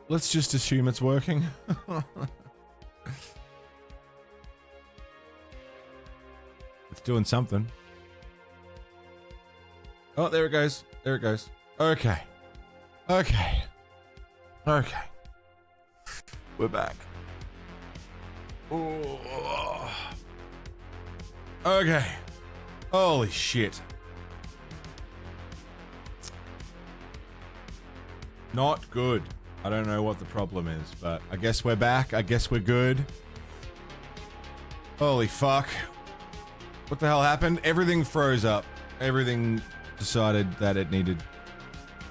Let's just assume it's working. It's doing something. Oh, there it goes. There it goes. Okay. Okay. Okay. We're back. Oh. Okay. Holy shit. Not good. I don't know what the problem is, but I guess we're back. I guess we're good. Holy fuck. What the hell happened? Everything froze up. Everything decided that it needed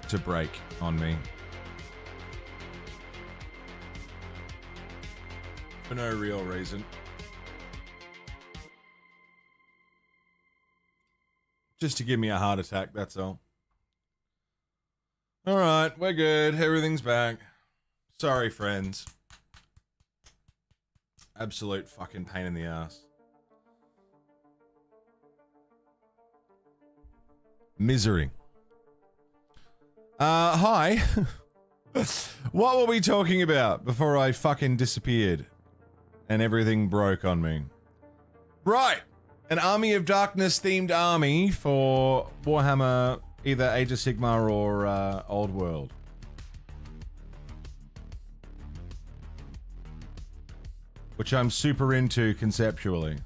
to break on me. For no real reason. Just to give me a heart attack, that's all. Alright, we're good. Everything's back. Sorry, friends. Absolute fucking pain in the ass. Misery. Hi. What were we talking about before I fucking disappeared and everything broke on me? Right. An Army of Darkness themed army for Warhammer, either Age of Sigmar or Old World. Which I'm super into conceptually.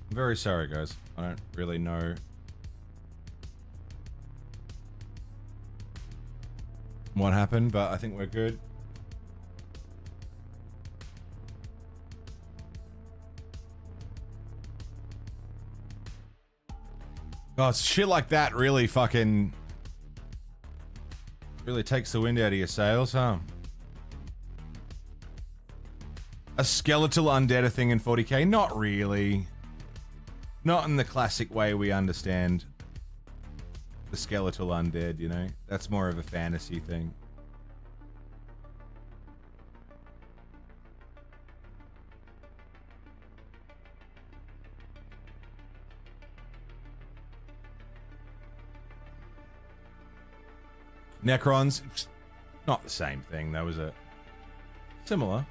I'm very sorry, guys. I don't really know what happened, but I think we're good. Oh, shit like that really fucking... really takes the wind out of your sails, huh? A skeletal undead a thing in 40k? Not really. Not in the classic way we understand the skeletal undead, you know? That's more of a fantasy thing. Necrons, not the same thing, though, is it? Similar.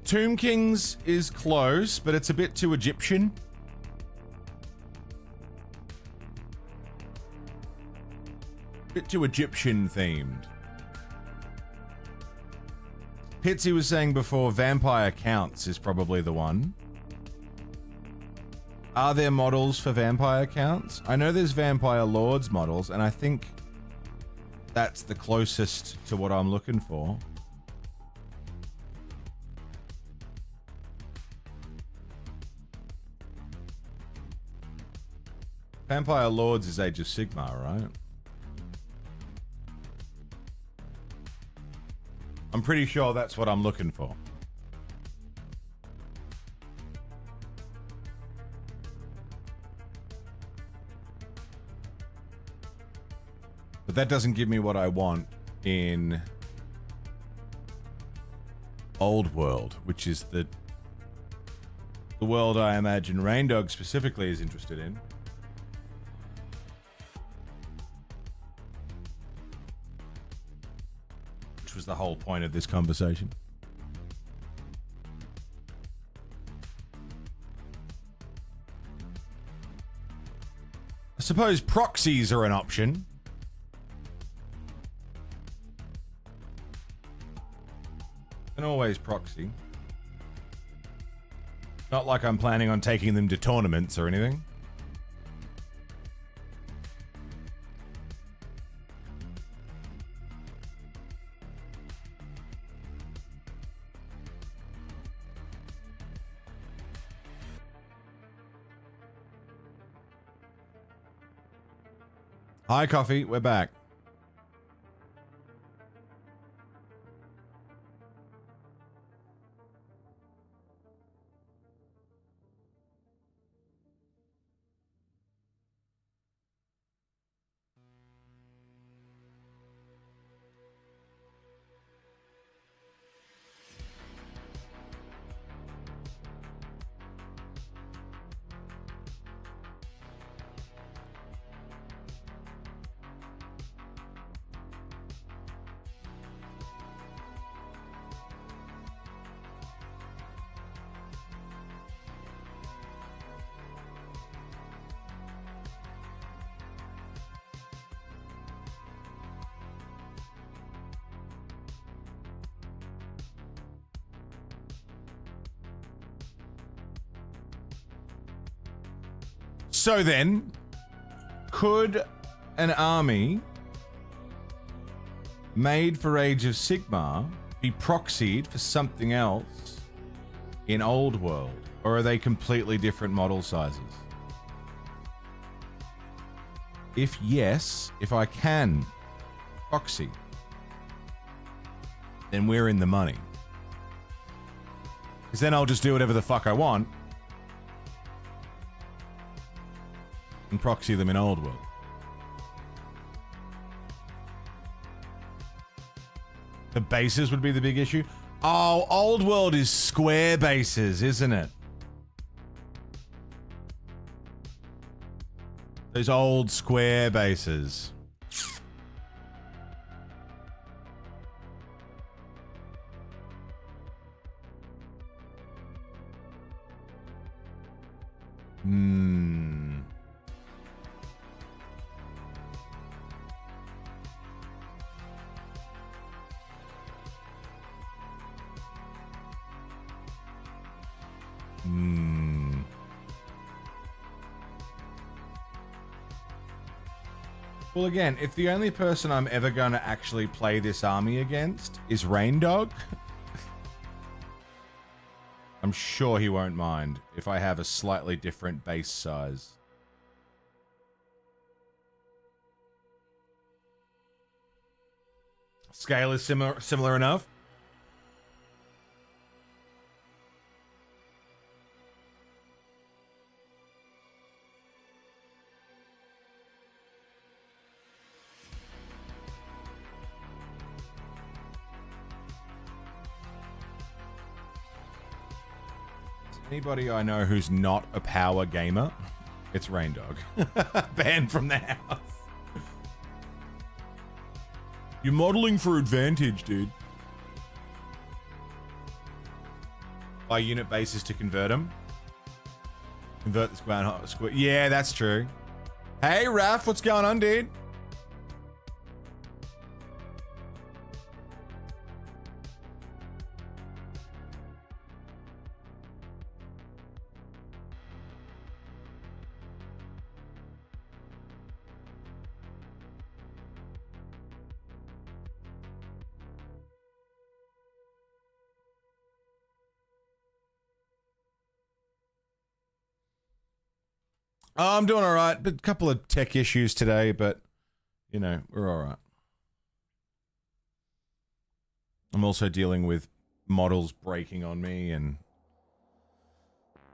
Tomb Kings is close, but it's a bit too Egyptian. Bit too Egyptian themed. Pitsy was saying before, Vampire Counts is probably the one. Are there models for Vampire Counts? I know there's Vampire Lords models, and I think that's the closest to what I'm looking for. Vampire Lords is Age of Sigmar, right? I'm pretty sure that's what I'm looking for. But that doesn't give me what I want in Old World, which is the world I imagine Raindog specifically is interested in. Was the whole point of this conversation. I suppose proxies are an option. Can always proxy. Not like I'm planning on taking them to tournaments or anything. Hi, Coffee. We're back. So then, could an army made for Age of Sigmar be proxied for something else in Old World? Or are they completely different model sizes? If yes, if I can proxy, then we're in the money. Because then I'll just do whatever the fuck I want and proxy them in Old World. The bases would be the big issue. Oh, Old World is square bases, isn't it? Those old square bases. Well, again, if the only person I'm ever going to actually play this army against is Raindog, I'm sure he won't mind if I have a slightly different base size. Scale is similar enough. Anybody I know who's not a power gamer, it's Raindog. Banned from the house. You're modeling for advantage, dude. Buy unit bases to convert them. Convert the square. Yeah, that's true. Hey, Raph, what's going on, dude? Oh, I'm doing all right. But a couple of tech issues today, but, you know, we're all right. I'm also dealing with models breaking on me and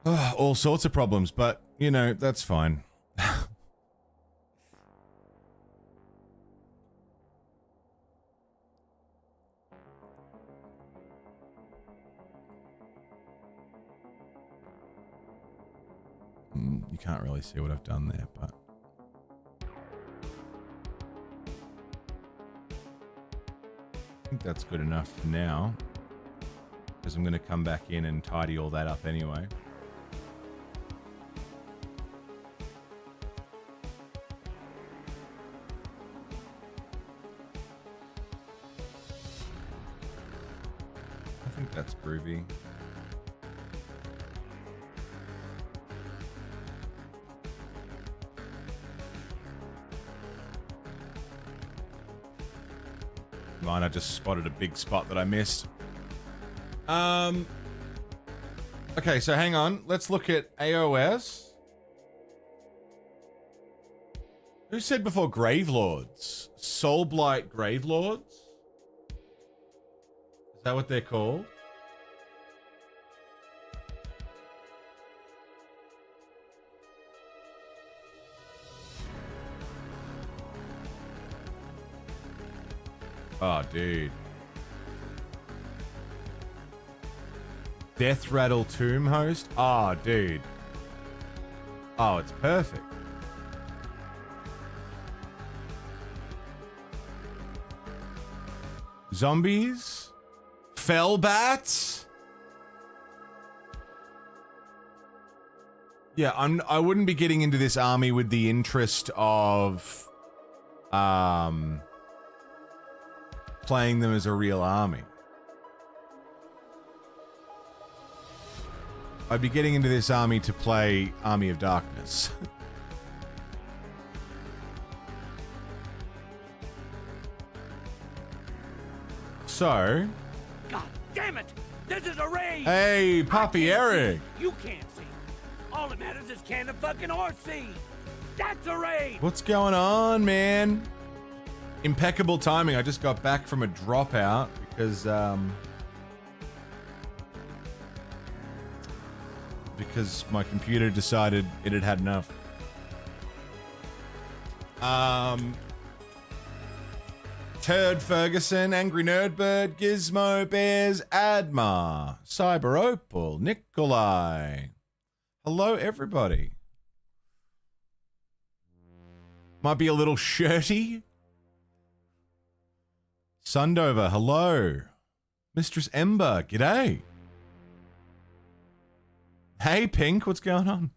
all sorts of problems, but, you know, that's fine. You can't really see what I've done there, but I think that's good enough for now, because I'm going to come back in and tidy all that up anyway. I think that's groovy. Mine, I just spotted a big spot that I missed. Okay, so hang on. Let's look at AOS. Who said before Gravelords? Soulblight Gravelords? Is that what they're called? Oh, dude. Death Rattle Tomb Host? Oh, dude. Oh, it's perfect. Zombies? Fellbats? Yeah, I wouldn't be getting into this army with the interest of playing them as a real army. I'd be getting into this army to play Army of Darkness. So... God damn it! This is a raid! Hey, Poppy Eric! See. You can't see. All that matters is can the fucking horse see? That's a raid! What's going on, man? Impeccable timing. I just got back from a dropout because my computer decided it had had enough. Turd Ferguson, Angry Nerdbird, Gizmo Bears, Admar, Cyber Opal, Nikolai. Hello, everybody. Might be a little shirty. Sundover, hello. Mistress Ember, g'day. Hey, Pink, what's going on?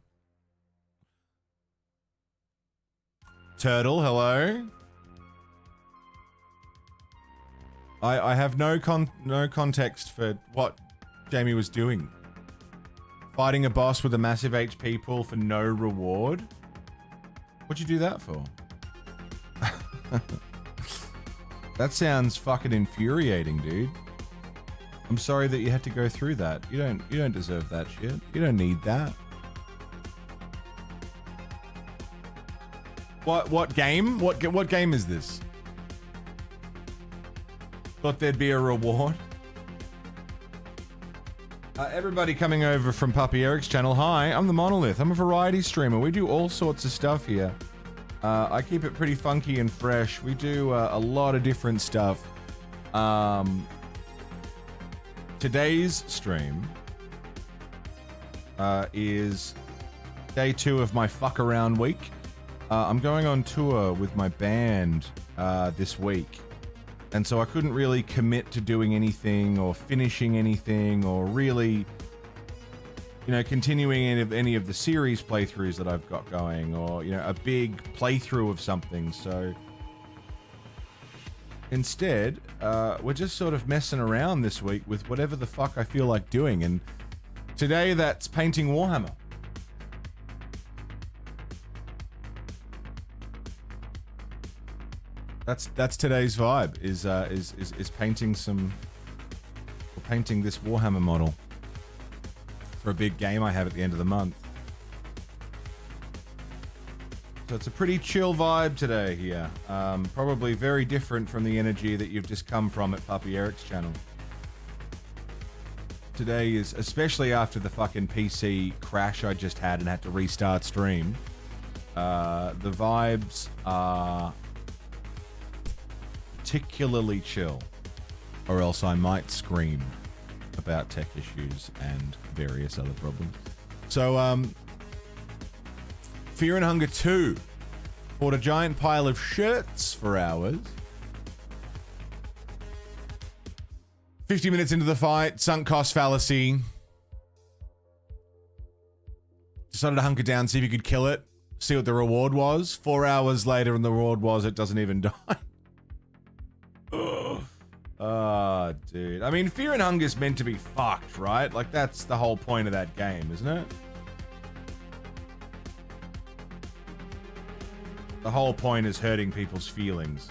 Turtle, hello. I have no context for what Jamie was doing. Fighting a boss with a massive HP pool for no reward? What'd you do that for? That sounds fucking infuriating, dude. I'm sorry that you had to go through that. You don't deserve that shit. You don't need that. What game? What game is this? Thought there'd be a reward. Everybody coming over from Puppy Eric's channel. Hi, I'm the Monolith. I'm a variety streamer. We do all sorts of stuff here. I keep it pretty funky and fresh. We do a lot of different stuff. Today's stream is day 2 of my fuck around week. I'm going on tour with my band this week. And so I couldn't really commit to doing anything or finishing anything or really, you know, continuing any of the series playthroughs that I've got going or, you know, a big playthrough of something. So instead, we're just sort of messing around this week with whatever the fuck I feel like doing. And today that's painting Warhammer. That's today's vibe is painting this Warhammer model for a big game I have at the end of the month. So it's a pretty chill vibe today here. Probably very different from the energy that you've just come from at Puppy Eric's channel. Today is, especially after the fucking PC crash I just had and had to restart stream, the vibes are particularly chill, or else I might scream about tech issues and various other problems. So, Fear and Hunger 2 bought a giant pile of shirts for hours. 50 minutes into the fight, sunk cost fallacy. Decided to hunker down, see if you could kill it, see what the reward was. 4 hours later, and the reward was it doesn't even die. Oh, dude. I mean, Fear and Hunger is meant to be fucked, right? Like, that's the whole point of that game, isn't it? The whole point is hurting people's feelings.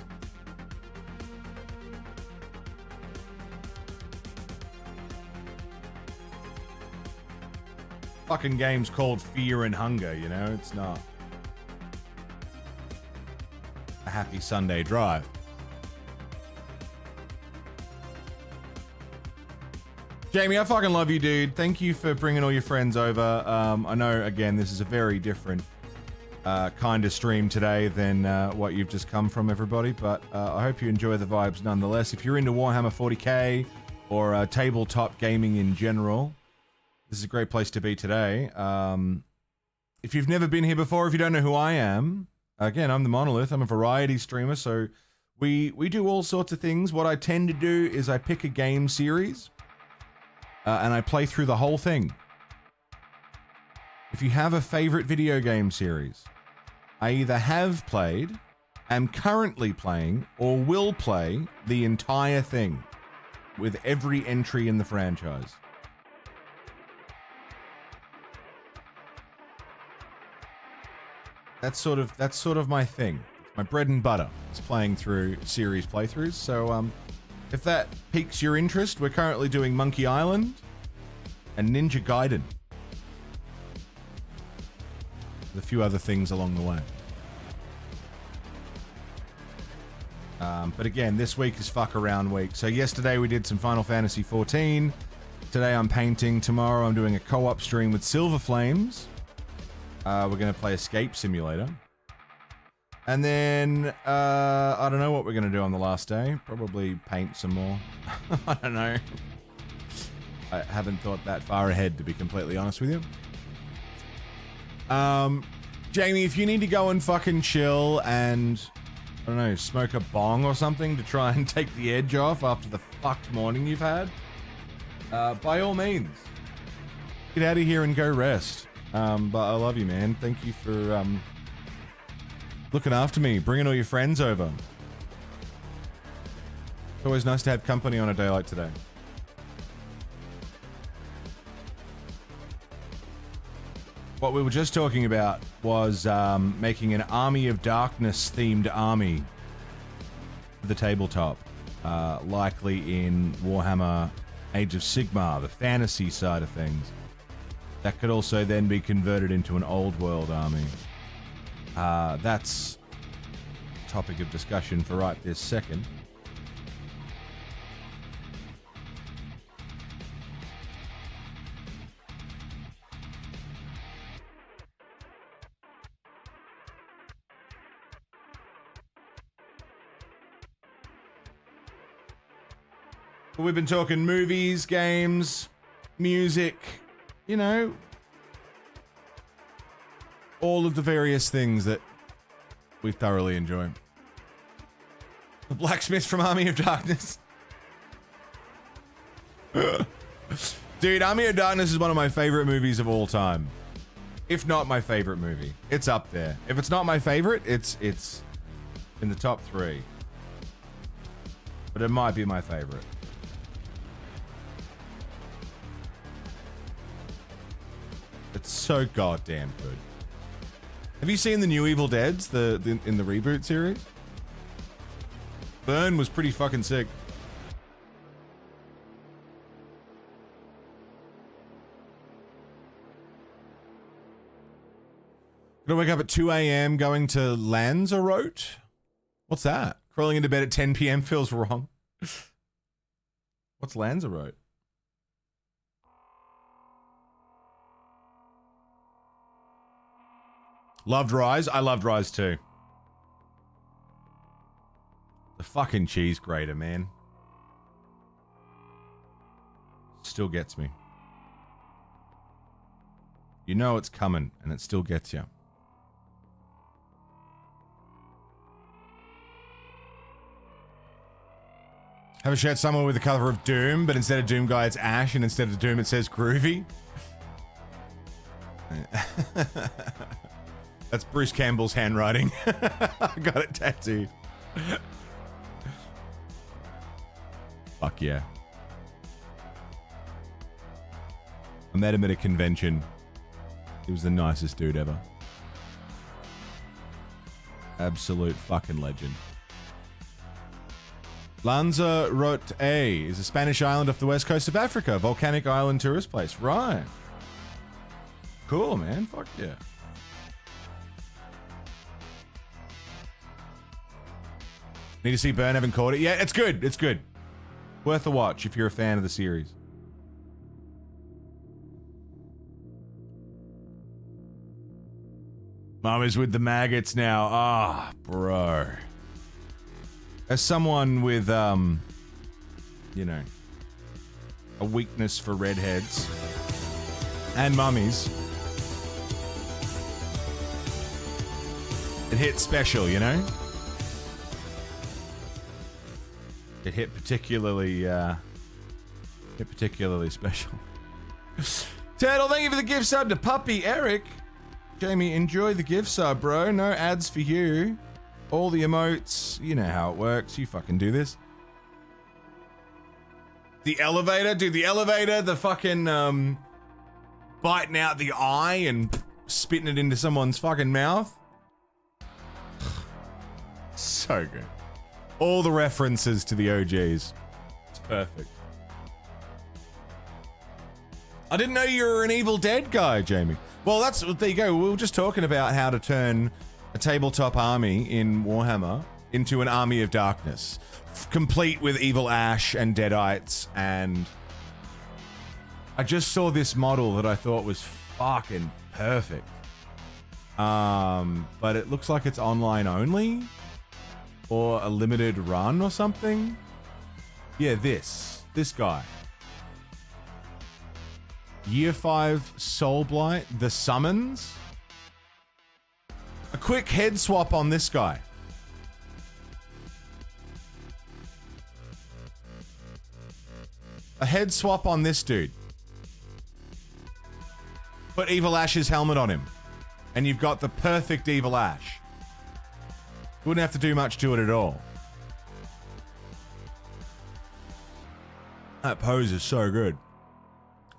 Fucking game's called Fear and Hunger, you know? It's not a happy Sunday drive. Jamie, I fucking love you, dude. Thank you for bringing all your friends over. I know, again, this is a very different kind of stream today than what you've just come from, everybody, but I hope you enjoy the vibes nonetheless. If you're into Warhammer 40k or tabletop gaming in general, this is a great place to be today. If you've never been here before, if you don't know who I am, again, I'm the Monolith. I'm a variety streamer, so we do all sorts of things. What I tend to do is I pick a game series, and I play through the whole thing. If you have a favorite video game series, I either have played, am currently playing, or will play the entire thing with every entry in the franchise. That's sort of my thing. My bread and butter is playing through series playthroughs. So If that piques your interest, we're currently doing Monkey Island and Ninja Gaiden. With a few other things along the way. But again, this week is fuck around week. So yesterday we did some Final Fantasy 14. Today I'm painting. Tomorrow I'm doing a co-op stream with Silver Flames. We're going to play Escape Simulator. And then, I don't know what we're going to do on the last day. Probably paint some more. I don't know. I haven't thought that far ahead, to be completely honest with you. Jamie, if you need to go and fucking chill and, I don't know, smoke a bong or something to try and take the edge off after the fucked morning you've had, by all means, get out of here and go rest. But I love you, man. Thank you for, looking after me, bringing all your friends over. It's always nice to have company on a day like today. What we were just talking about was making an Army of Darkness themed army for the tabletop, likely in Warhammer Age of Sigmar, the fantasy side of things. That could also then be converted into an old world army. That's a topic of discussion for right this second. We've been talking movies, games, music, you know, all of the various things that we thoroughly enjoy. The blacksmith from Army of Darkness. Dude, Army of Darkness is one of my favorite movies of all time. If not my favorite movie. It's up there. If it's not my favorite, it's in the top 3. But it might be my favorite. It's so goddamn good. Have you seen the new Evil Deads, in the reboot series? Burn was pretty fucking sick. Gonna wake up at 2 a.m. going to Lanzarote? What's that? Crawling into bed at 10 p.m. feels wrong. What's Lanzarote? Loved Rise? I loved Rise too. The fucking cheese grater, man. Still gets me. You know it's coming, and it still gets you. Have a shirt somewhere with the cover of Doom, but instead of Doom Guy, it's Ash, and instead of Doom, it says Groovy. That's Bruce Campbell's handwriting. I got it tattooed. Fuck yeah. I met him at a convention. He was the nicest dude ever. Absolute fucking legend. Lanzarote is a Spanish island off the west coast of Africa. Volcanic island tourist place. Right. Cool, man. Fuck yeah. Need to see Burn, haven't caught it. Yeah, it's good. It's good. Worth a watch if you're a fan of the series. Mom is with the maggots now. Ah, bro. As someone with, you know, a weakness for redheads and mummies, it hit special, you know? It hit particularly special. Turtle, thank you for the gift sub to Puppy Eric. Jamie, enjoy the gift sub, bro. No ads for you. All the emotes. You know how it works. You fucking do this. The elevator? Dude, the elevator, the fucking, biting out the eye and spitting it into someone's fucking mouth. So good. All the references to the OGs. perfect. I didn't know you were an Evil Dead guy, Jamie. Well, there you go. We were just talking about how to turn a tabletop army in Warhammer into an army of darkness, complete with evil ash and deadites, and I just saw this model that I thought was fucking perfect. But it looks like it's online only or a limited run or something. Yeah, this guy. Year 5 Soulblight, the summons. A quick head swap on this guy. A head swap on this dude. Put Evil Ash's helmet on him. And you've got the perfect Evil Ash. Wouldn't have to do much to it at all. That pose is so good.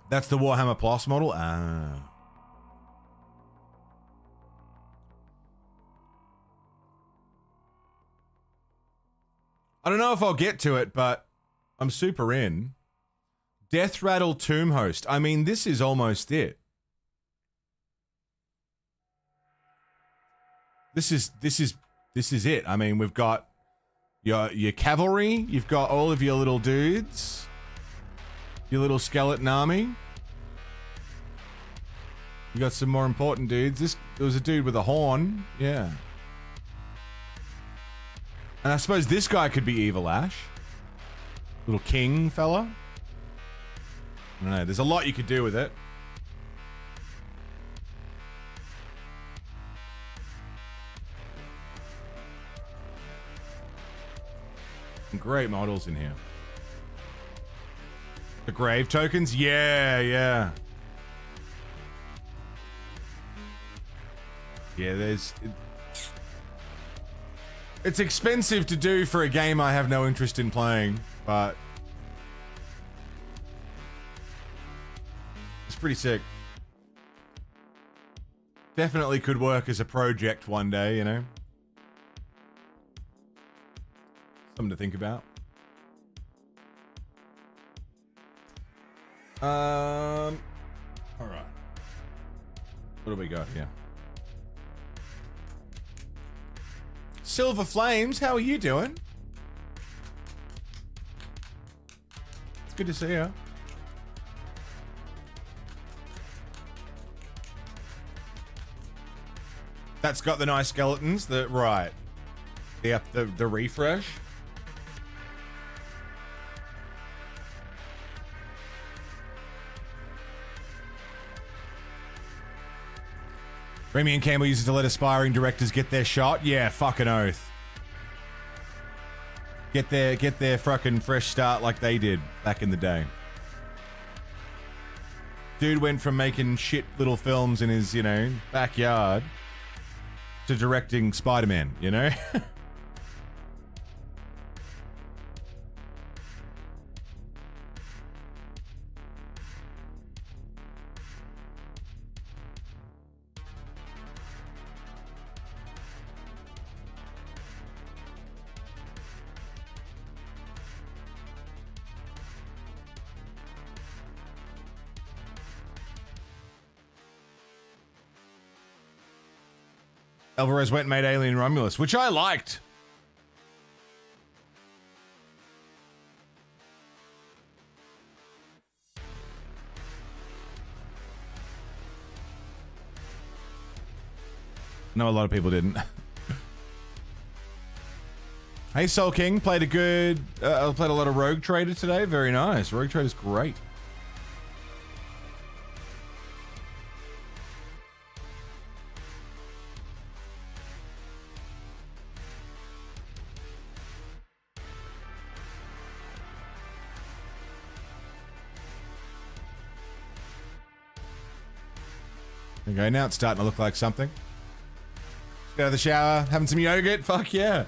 That's the Warhammer Plus model? Ah. I don't know if I'll get to it, but I'm super in. Death Rattle Tomb Host. I mean, this is almost it. This is it. I mean, we've got your cavalry, you've got all of your little dudes, your little skeleton army. You got some more important dudes. There was a dude with a horn, yeah. And I suppose this guy could be Evil Ash. Little king fella. I don't know, there's a lot you could do with it. Great models in here. The grave tokens? Yeah. Yeah, it's expensive to do for a game I have no interest in playing, but it's pretty sick. Definitely could work as a project one day, you know? Something to think about. All right. What do we got here? Silver Flames, how are you doing? It's good to see you. That's got the nice skeletons. Right. The refresh. Remy and Campbell uses to let aspiring directors get their shot. Yeah, fucking oath. Get their fucking fresh start like they did back in the day. Dude went from making shit little films in his, backyard to directing Spider-Man, you know? Alvarez went and made Alien Romulus, which I liked. No, a lot of people didn't. Hey, Soul King, played a lot of Rogue Trader today. Very nice. Rogue Trader's great. Okay, now it's starting to look like something. Get out of the shower, having some yogurt. Fuck yeah.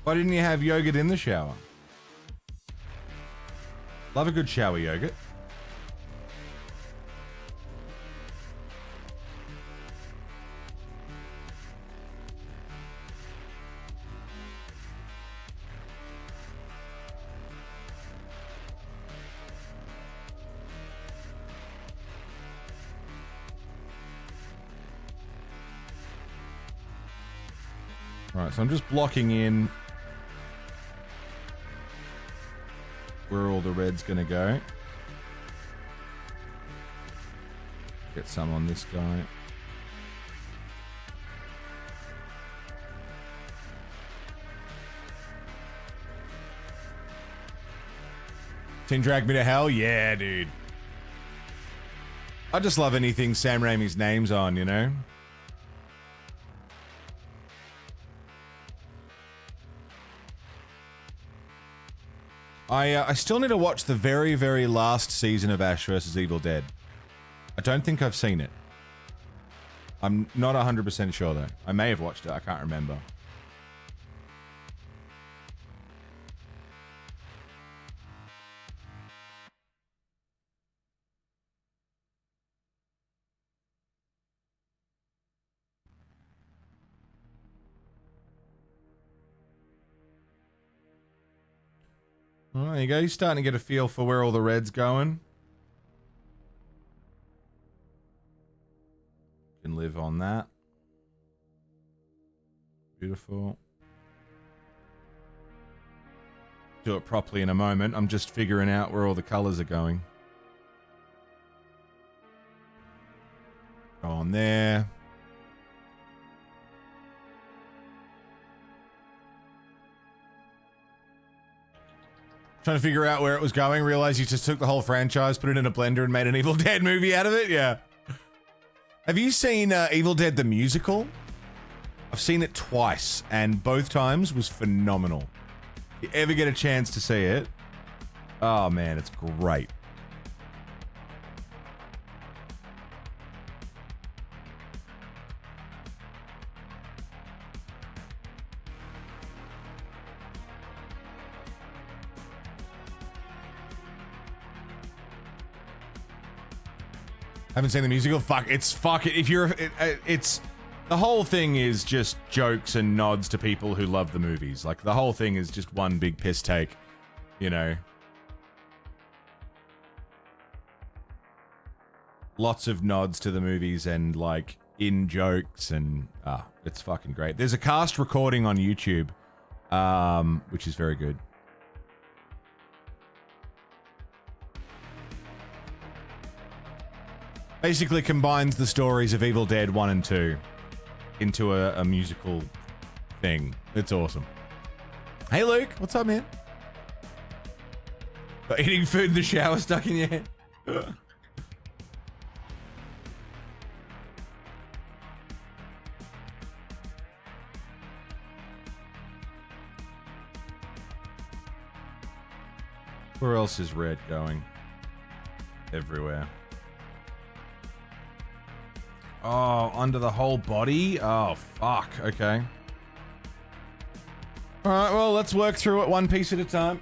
Why didn't you have yogurt in the shower? Love a good shower yogurt. Right, so I'm just blocking in where all the red's gonna go. Get some on this guy. Team Drag Me to Hell? Yeah, dude. I just love anything Sam Raimi's name's on, you know? I still need to watch the very, very last season of Ash vs. Evil Dead. I don't think I've seen it. I'm not 100% sure, though. I may have watched it. I can't remember. Well, there you go. You're starting to get a feel for where all the red's going. Can live on that. Beautiful. Do it properly in a moment. I'm just figuring out where all the colors are going. Go on there. Trying to figure out where it was going. Realized you just took the whole franchise, put it in a blender, and made an Evil Dead movie out of it. Yeah. Have you seen Evil Dead the musical? I've seen it twice, and both times was phenomenal. If you ever get a chance to see it, oh man, it's great. Haven't seen the musical? Fuck, it's fucking, if you're, it's, the whole thing is just jokes and nods to people who love the movies. Like, the whole thing is just one big piss take, you know. Lots of nods to the movies and, like, in jokes and, it's fucking great. There's a cast recording on YouTube, which is very good. Basically combines the stories of Evil Dead 1 and 2 into a musical thing. It's awesome. Hey Luke, what's up, man? Eating food in the shower stuck in your head. Where else is red going? Everywhere. Oh, under the whole body? Oh, fuck. Okay. Alright, well, let's work through it one piece at a time.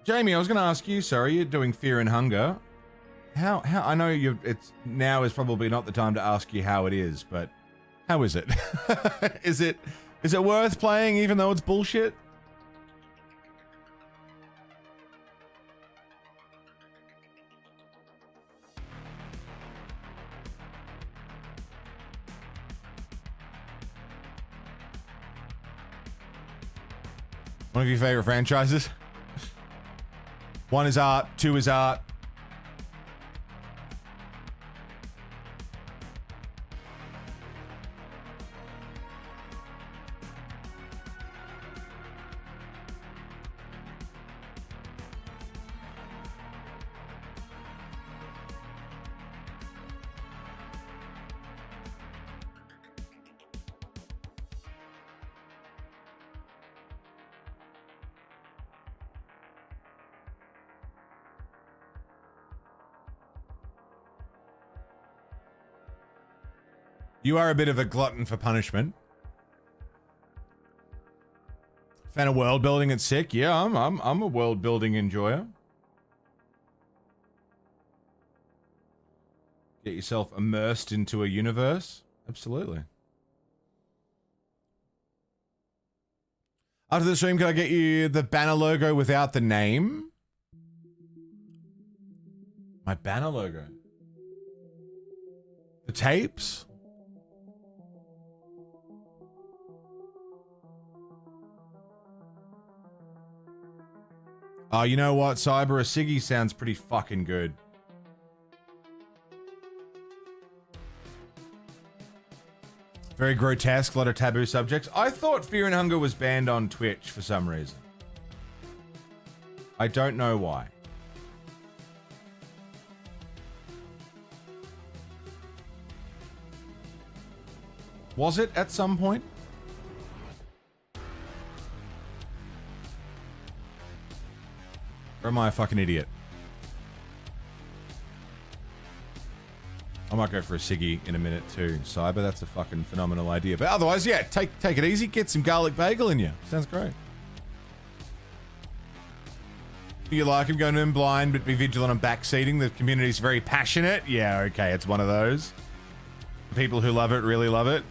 Jamie, I was going to ask you, sorry, you're doing Fear and Hunger. How, I know it's, now is probably not the time to ask you how it is, but how is it? Is it worth playing even though it's bullshit? One of your favorite franchises? 1 is art, 2 is art. You are a bit of a glutton for punishment. Fan of world building, it's sick. Yeah, I'm a world building enjoyer. Get yourself immersed into a universe. Absolutely. After the stream, can I get you the banner logo without the name? My banner logo. The tapes? Oh, you know what? Cyber a Siggy sounds pretty fucking good. Very grotesque, a lot of taboo subjects. I thought Fear and Hunger was banned on Twitch for some reason. I don't know why. Was it at some point? Or am I a fucking idiot? I might go for a ciggy in a minute too. Cyber, that's a fucking phenomenal idea. But otherwise, yeah, take it easy. Get some garlic bagel in you. Sounds great. You like him going in blind, but be vigilant on backseating. The community's very passionate. Yeah, okay, it's one of those. The people who love it really love it.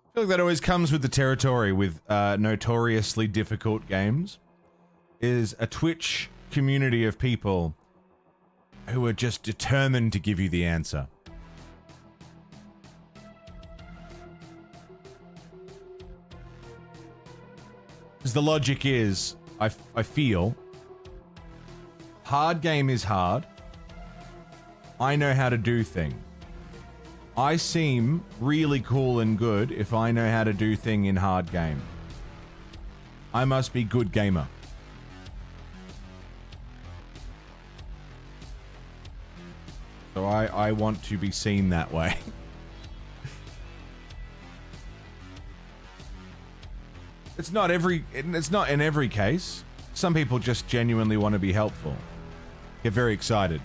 I feel like that always comes with the territory with notoriously difficult games, is a Twitch community of people who are just determined to give you the answer. Because the logic is, I feel, hard game is hard. I know how to do things. I seem really cool and good if I know how to do thing in hard game. I must be good gamer. So I want to be seen that way. It's not in every case. Some people just genuinely want to be helpful. Get very excited.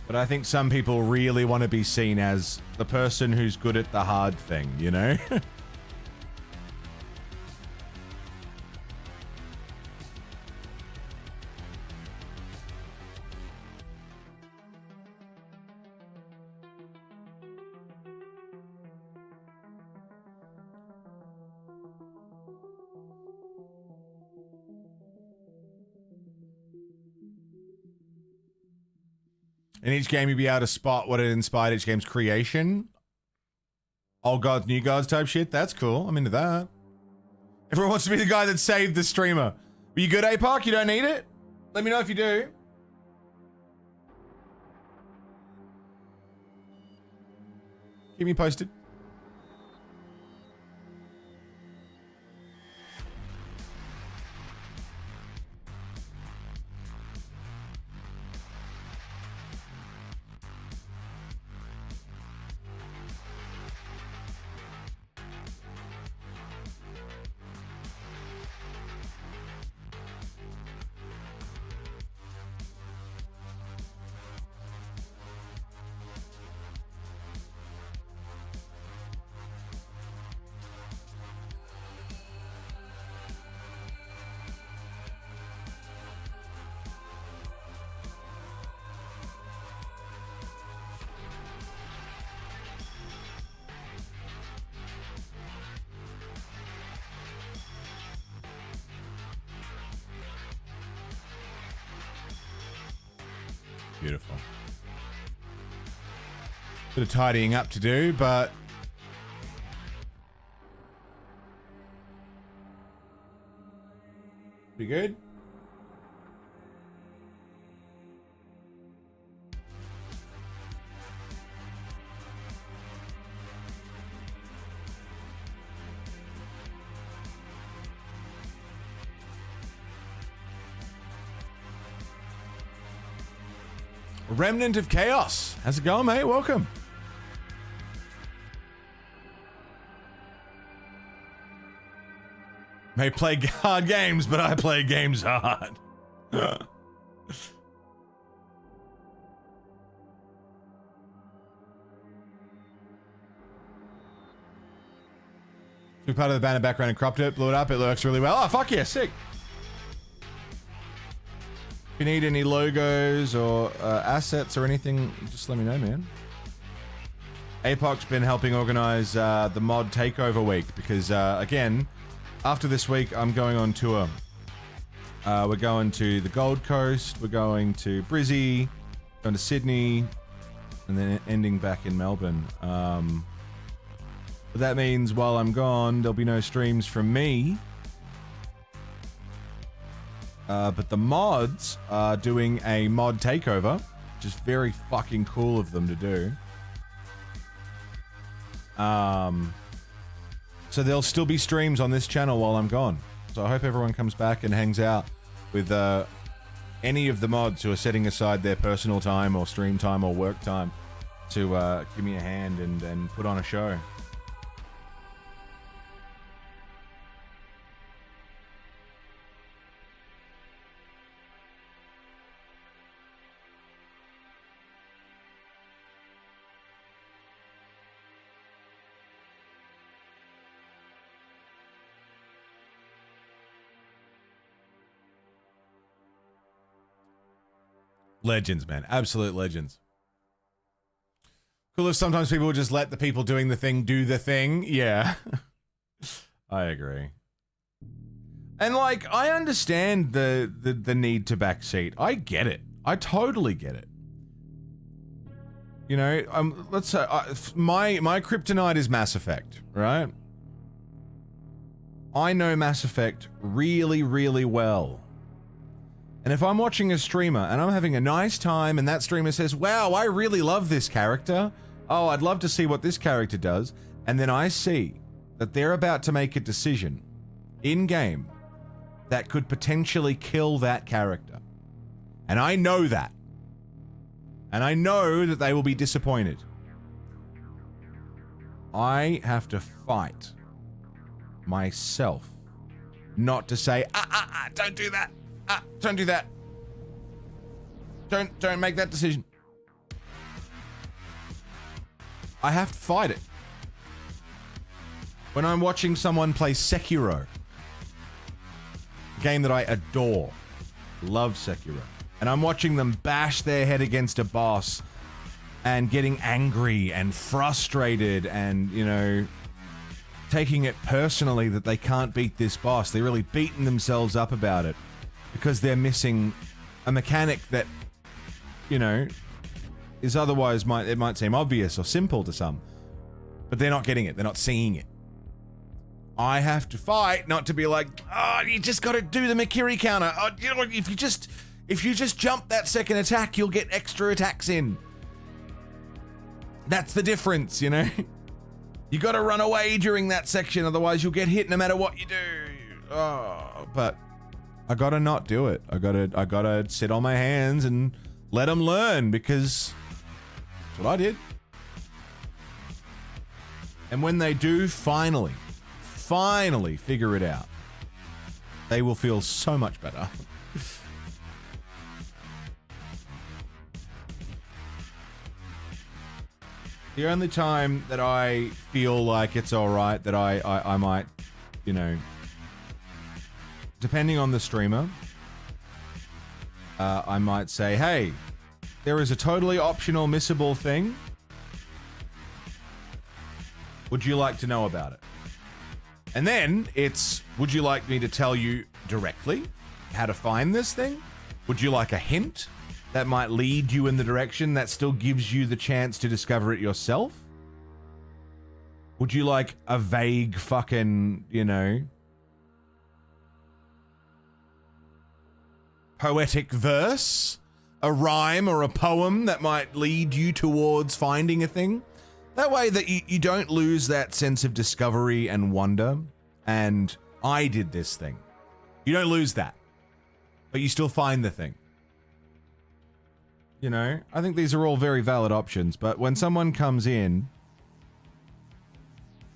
But I think some people really want to be seen as the person who's good at the hard thing, you know? In each game, you'll be able to spot what it inspired each game's creation. Old gods, new gods type shit. That's cool. I'm into that. Everyone wants to be the guy that saved the streamer. Are you good, APOC? You don't need it? Let me know if you do. Keep me posted. Beautiful. Bit of tidying up to do, but pretty good. Remnant of Chaos. How's it going, mate? Welcome. May play hard games, but I play games hard. Took part of the banner background and cropped it, blew it up. It looks really well. Oh, fuck yeah, sick. If you need any logos or assets or anything, just let me know, man. APOC's been helping organize the mod takeover week because, again, after this week, I'm going on tour. We're going to the Gold Coast, we're going to Brizzy, going to Sydney, and then ending back in Melbourne. But that means while I'm gone, there'll be no streams from me. But the mods are doing a mod takeover, which is very fucking cool of them to do. So there'll still be streams on this channel while I'm gone. So I hope everyone comes back and hangs out with any of the mods who are setting aside their personal time or stream time or work time to give me a hand and put on a show. Legends, man. Absolute legends. Cool if sometimes people just let the people doing the thing do the thing. Yeah. I agree. And like, I understand the need to backseat. I get it. I totally get it. You know, let's say my kryptonite is Mass Effect, right? I know Mass Effect really, really well. And if I'm watching a streamer and I'm having a nice time and that streamer says, wow, I really love this character. Oh, I'd love to see what this character does. And then I see that they're about to make a decision in-game that could potentially kill that character. And I know that. And I know that they will be disappointed. I have to fight myself not to say, don't do that. Don't do that. Don't make that decision. I have to fight it. When I'm watching someone play Sekiro, a game that I adore, love Sekiro, and I'm watching them bash their head against a boss and getting angry and frustrated and, you know, taking it personally that they can't beat this boss. They're really beating themselves up about it. Because they're missing a mechanic that, you know, is otherwise it might seem obvious or simple to some. But they're not getting it. They're not seeing it. I have to fight not to be like, oh, you just got to do the Makiri counter. Oh, you know, if you just jump that second attack, you'll get extra attacks in. That's the difference, you know? You got to run away during that section, otherwise you'll get hit no matter what you do. Oh, but I gotta not do it. I gotta sit on my hands and let them learn because that's what I did. And when they do finally figure it out, they will feel so much better. The only time that I feel like it's alright that I might, you know, depending on the streamer, I might say, hey, there is a totally optional missable thing. Would you like to know about it? And then it's, would you like me to tell you directly how to find this thing? Would you like a hint that might lead you in the direction that still gives you the chance to discover it yourself? Would you like a vague fucking, you know, poetic verse, a rhyme or a poem that might lead you towards finding a thing? That way that you don't lose that sense of discovery and wonder. And I did this thing. You don't lose that, but you still find the thing. You know, I think these are all very valid options, but when someone comes in,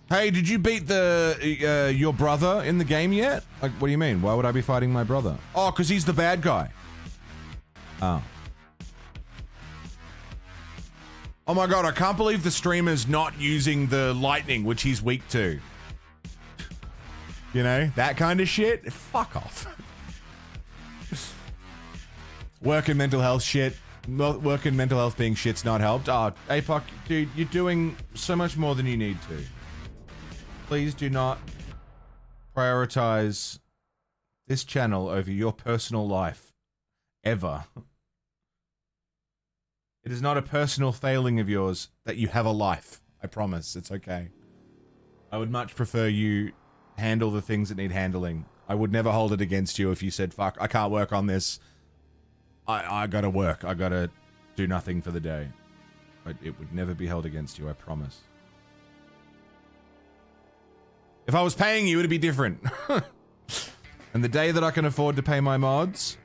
hey, did you beat the your brother in the game yet? Like, what do you mean? Why would I be fighting my brother? Oh, because he's the bad guy. Oh. Oh my god, I can't believe the streamer's not using the lightning, which he's weak to. You know, that kind of shit? Fuck off. Work and mental health shit. Work and mental health being shit's not helped. Oh, APOC, dude, you're doing so much more than you need to. Please do not prioritize this channel over your personal life. Ever. It is not a personal failing of yours that you have a life. I promise. It's okay. I would much prefer you handle the things that need handling. I would never hold it against you if you said, fuck, I can't work on this. I gotta work. I gotta do nothing for the day. It would never be held against you, I promise. If I was paying you, it'd be different. And the day that I can afford to pay my mods,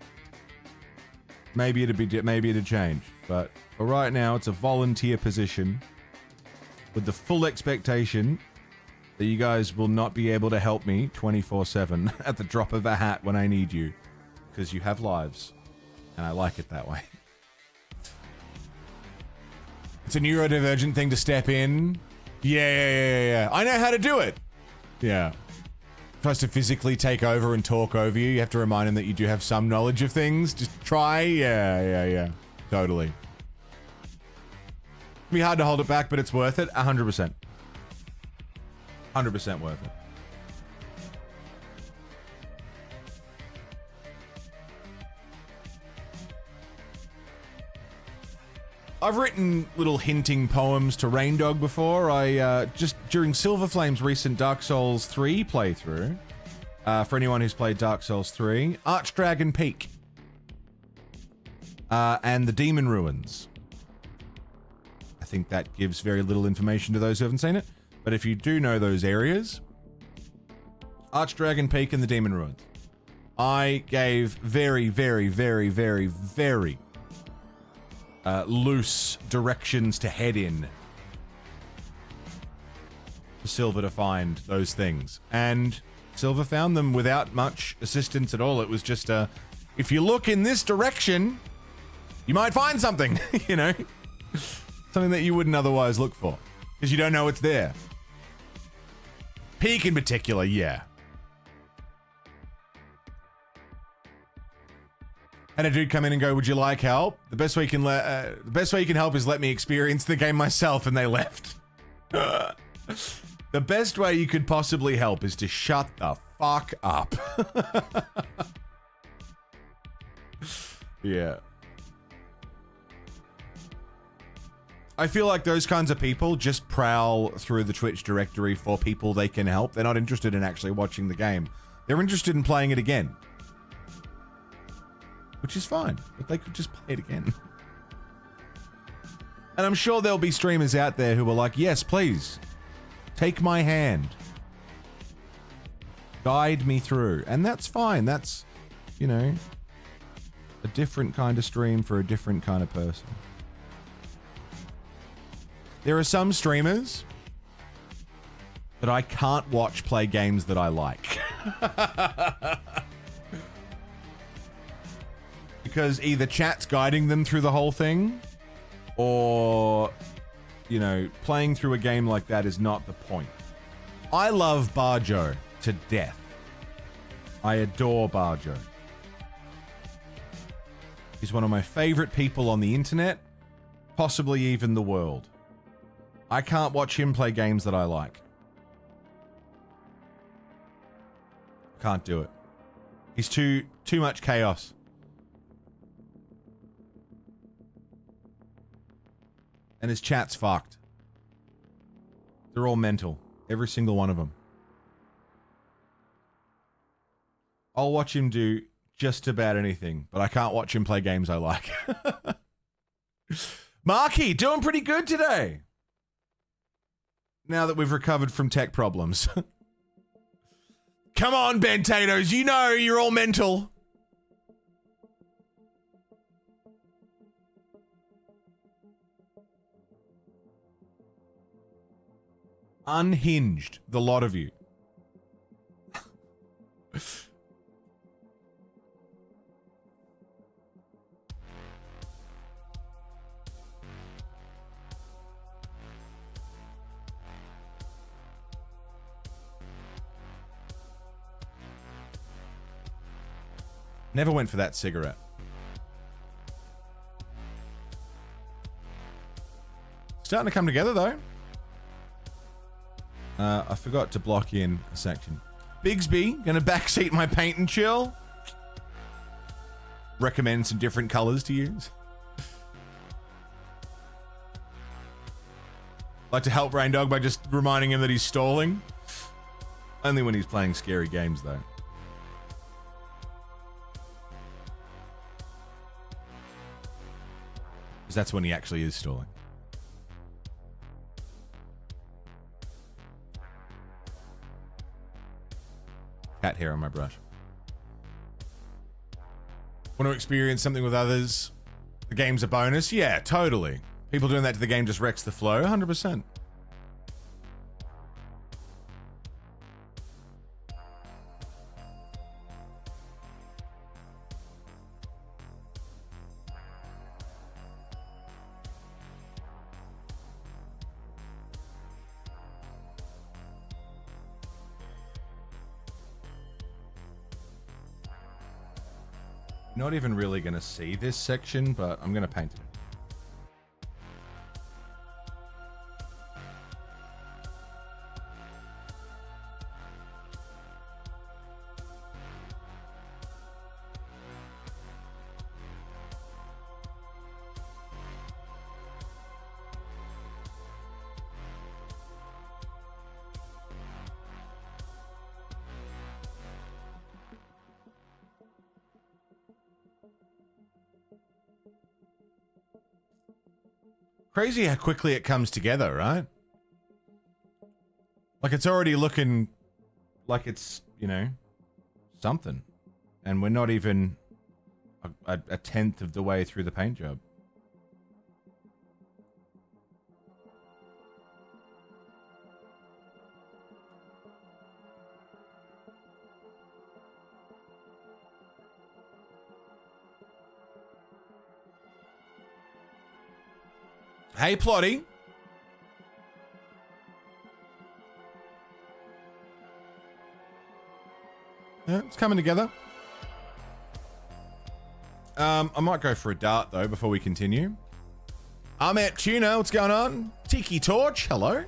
maybe it'd change. But for right now, it's a volunteer position with the full expectation that you guys will not be able to help me 24/7 at the drop of a hat when I need you, because you have lives, and I like it that way. It's a neurodivergent thing to step in. Yeah. I know how to do it. Yeah. Tries to physically take over and talk over you. You have to remind him that you do have some knowledge of things. Just try. Yeah. Totally. It'll be hard to hold it back, but it's worth it. 100%. 100% worth it. I've written little hinting poems to Raindog before. I just during Silver Flame's recent Dark Souls 3 playthrough, for anyone who's played Dark Souls 3, Archdragon Peak and the Demon Ruins. I think that gives very little information to those who haven't seen it, but if you do know those areas, Archdragon Peak and the Demon Ruins, I gave very loose directions to head in for Silver to find those things. And Silver found them without much assistance at all. It was just if you look in this direction, you might find something, you know? Something that you wouldn't otherwise look for, because you don't know it's there. Peak in particular, yeah. Had a dude come in and go, "Would you like help?" The best way you can help is let me experience the game myself, and they left. The best way you could possibly help is to shut the fuck up. Yeah. I feel like those kinds of people just prowl through the Twitch directory for people they can help. They're not interested in actually watching the game. They're interested in playing it again. Which is fine, but they could just play it again. And I'm sure there'll be streamers out there who are like, yes, please, take my hand. Guide me through. And that's fine. That's, you know, a different kind of stream for a different kind of person. There are some streamers that I can't watch play games that I like. Because either chat's guiding them through the whole thing, or, you know, playing through a game like that is not the point. I love Barjo to death. I adore Barjo. He's one of my favorite people on the internet, possibly even the world. I can't watch him play games that I like. Can't do it. He's too much chaos. And his chat's fucked. They're all mental. Every single one of them. I'll watch him do just about anything, but I can't watch him play games I like. Marky, doing pretty good today. Now that we've recovered from tech problems. Come on, Bentatoes, you know you're all mental. Unhinged, the lot of you. Never went for that cigarette. Starting to come together, though. I forgot to block in a section. Bigsby, gonna backseat my paint and chill. Recommend some different colors to use. Like to help Rain Dog by just reminding him that he's stalling. Only when he's playing scary games, though. Because that's when he actually is stalling. Cat hair on my brush. Want to experience something with others? The game's a bonus? Yeah, totally. People doing that to the game just wrecks the flow, 100%. Not even really going to see this section, but I'm going to paint it. Crazy how quickly it comes together, right? Like it's already looking like it's, you know, something. And we're not even a tenth of the way through the paint job. Hey, Plotty. Yeah, it's coming together. I might go for a dart, though, before we continue. I'm at Tuna. What's going on? Tiki Torch. Hello.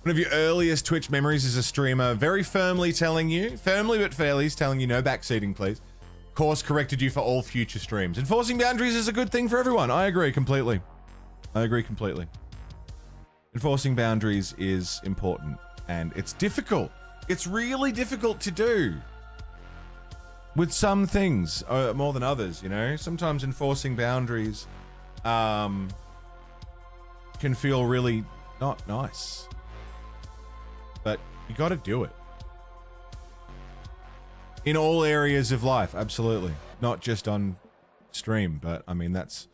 One of your earliest Twitch memories as a streamer, very firmly telling you, firmly but fairly, is telling you no backseating, please. Course corrected you for all future streams. Enforcing boundaries is a good thing for everyone. I agree completely. I agree completely. Enforcing boundaries is important, and it's difficult. It's really difficult to do. With some things, more than others, you know? Sometimes enforcing boundaries can feel really not nice. But you gotta do it. In all areas of life, absolutely. Not just on stream, but I mean, that's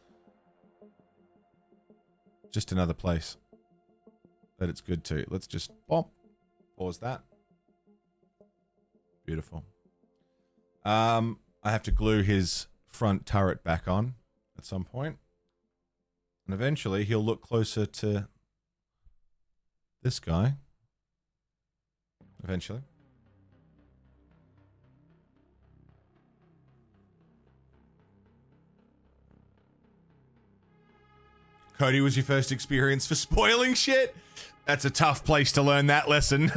just another place that it's good to. Let's just pause that. Beautiful. I have to glue his front turret back on at some point. And eventually he'll look closer to this guy. Eventually. Cody was your first experience for spoiling shit? That's a tough place to learn that lesson.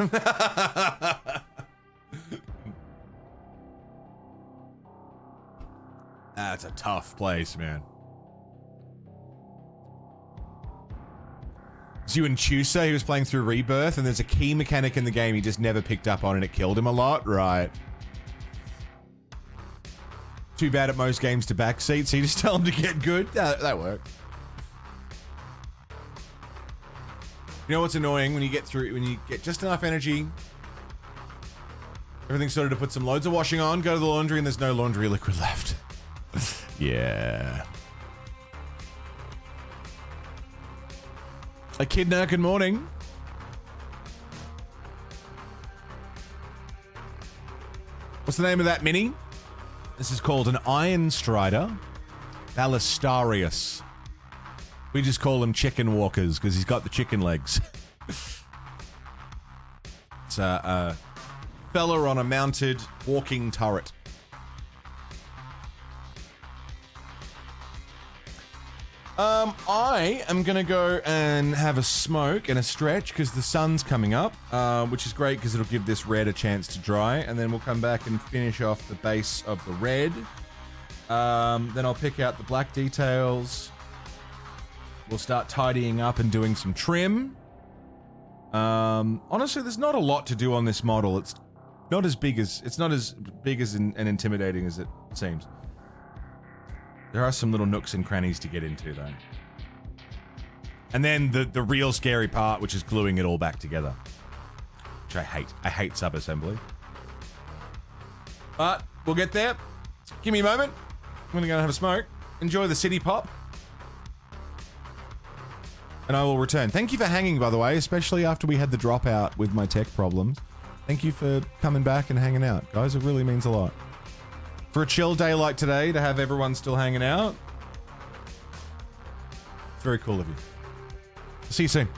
That's a tough place, man. It's you and Chusa, he was playing through Rebirth, and there's a key mechanic in the game he just never picked up on, and it killed him a lot? Right. Too bad at most games to backseat, so you just tell him to get good? That worked. You know what's annoying when you get just enough energy, everything started to put some loads of washing on, go to the laundry, and there's no laundry liquid left. Yeah. Echidna, good morning. What's the name of that mini? This is called an Ironstrider Ballistarius. We just call him chicken walkers because he's got the chicken legs. It's a fella on a mounted walking turret. I am gonna go and have a smoke and a stretch because the sun's coming up, which is great because it'll give this red a chance to dry, and then we'll come back and finish off the base of the red. Then I'll pick out the black details. We'll start tidying up and doing some trim. Honestly, there's not a lot to do on this model. It's not as big as and intimidating as it seems. There are some little nooks and crannies to get into, though. And then the real scary part, which is gluing it all back together. Which I hate. I hate sub-assembly. But we'll get there. Give me a moment. I'm gonna go have a smoke. Enjoy the city pop. And I will return. Thank you for hanging, by the way, especially after we had the dropout with my tech problems. Thank you for coming back and hanging out, guys. It really means a lot. For a chill day like today, to have everyone still hanging out, it's very cool of you. See you soon.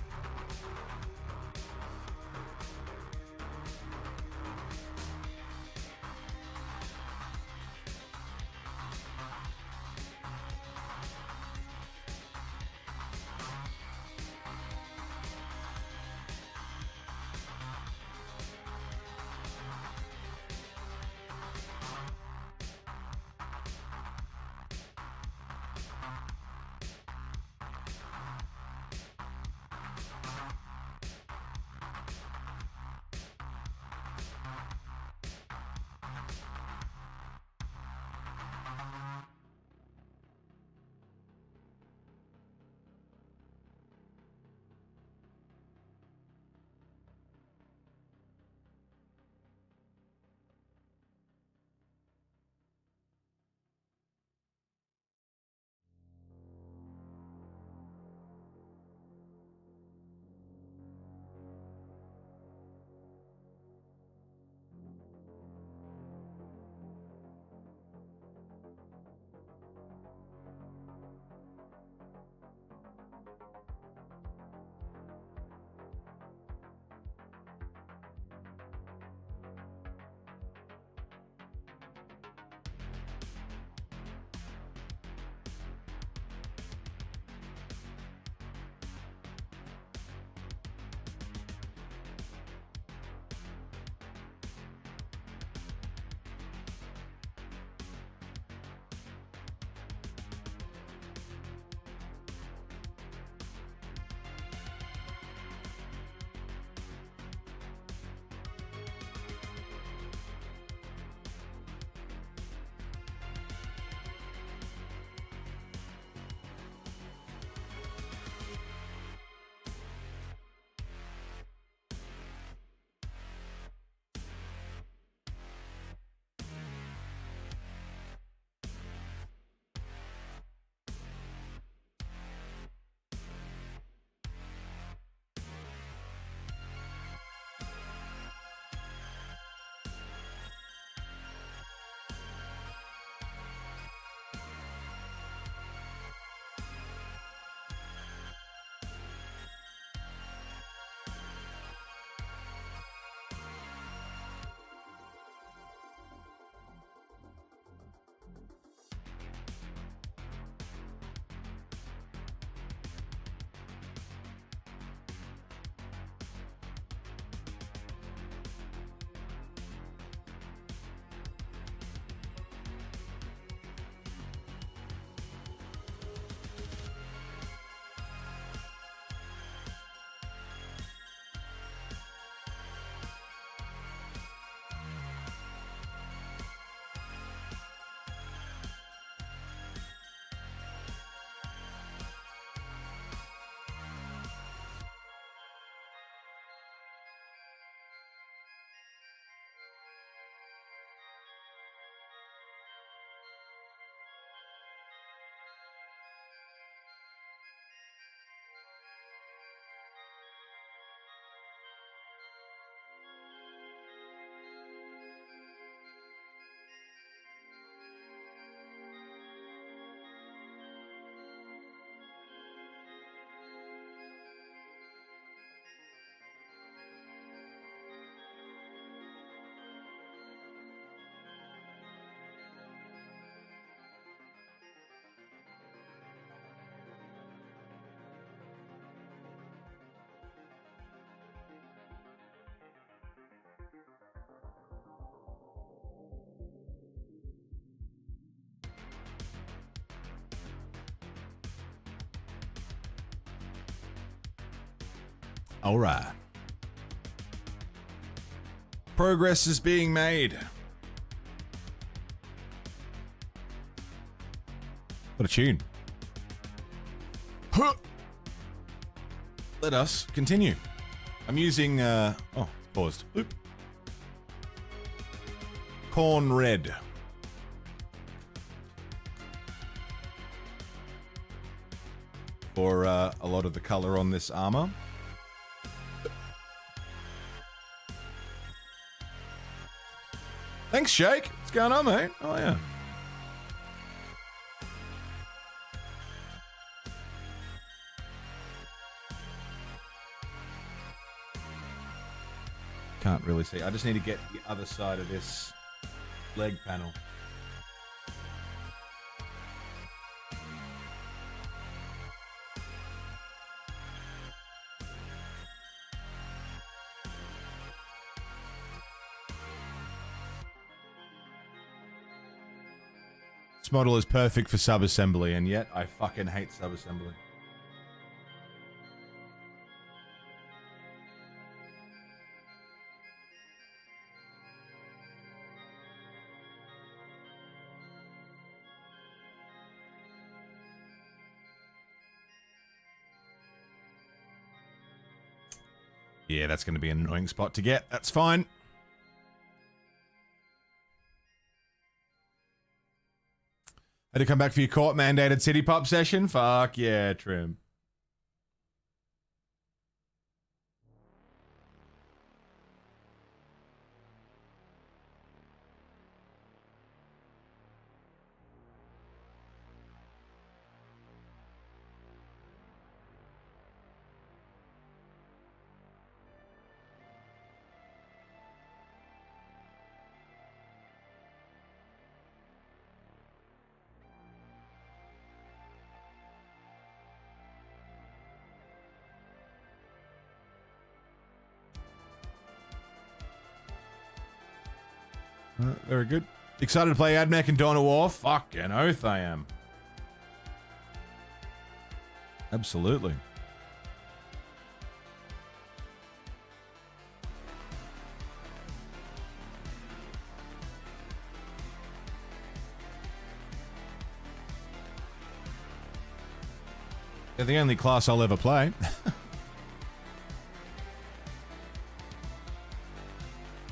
All right. Progress is being made. What a tune. Huh. Let us continue. I'm using, oh, paused. Oop. Corn red. For a lot of the color on this armor. Thanks, Shake. What's going on, mate? Oh, yeah. Can't really see. I just need to get the other side of this leg panel. This model is perfect for sub-assembly, and yet I fucking hate sub-assembly. Yeah, that's going to be an annoying spot to get. That's fine. Had to come back for your court-mandated City Pop session? Fuck yeah, Trim. Very good. Excited to play Admech and Dawn of War? Fucking oath I am. Absolutely. They're the only class I'll ever play.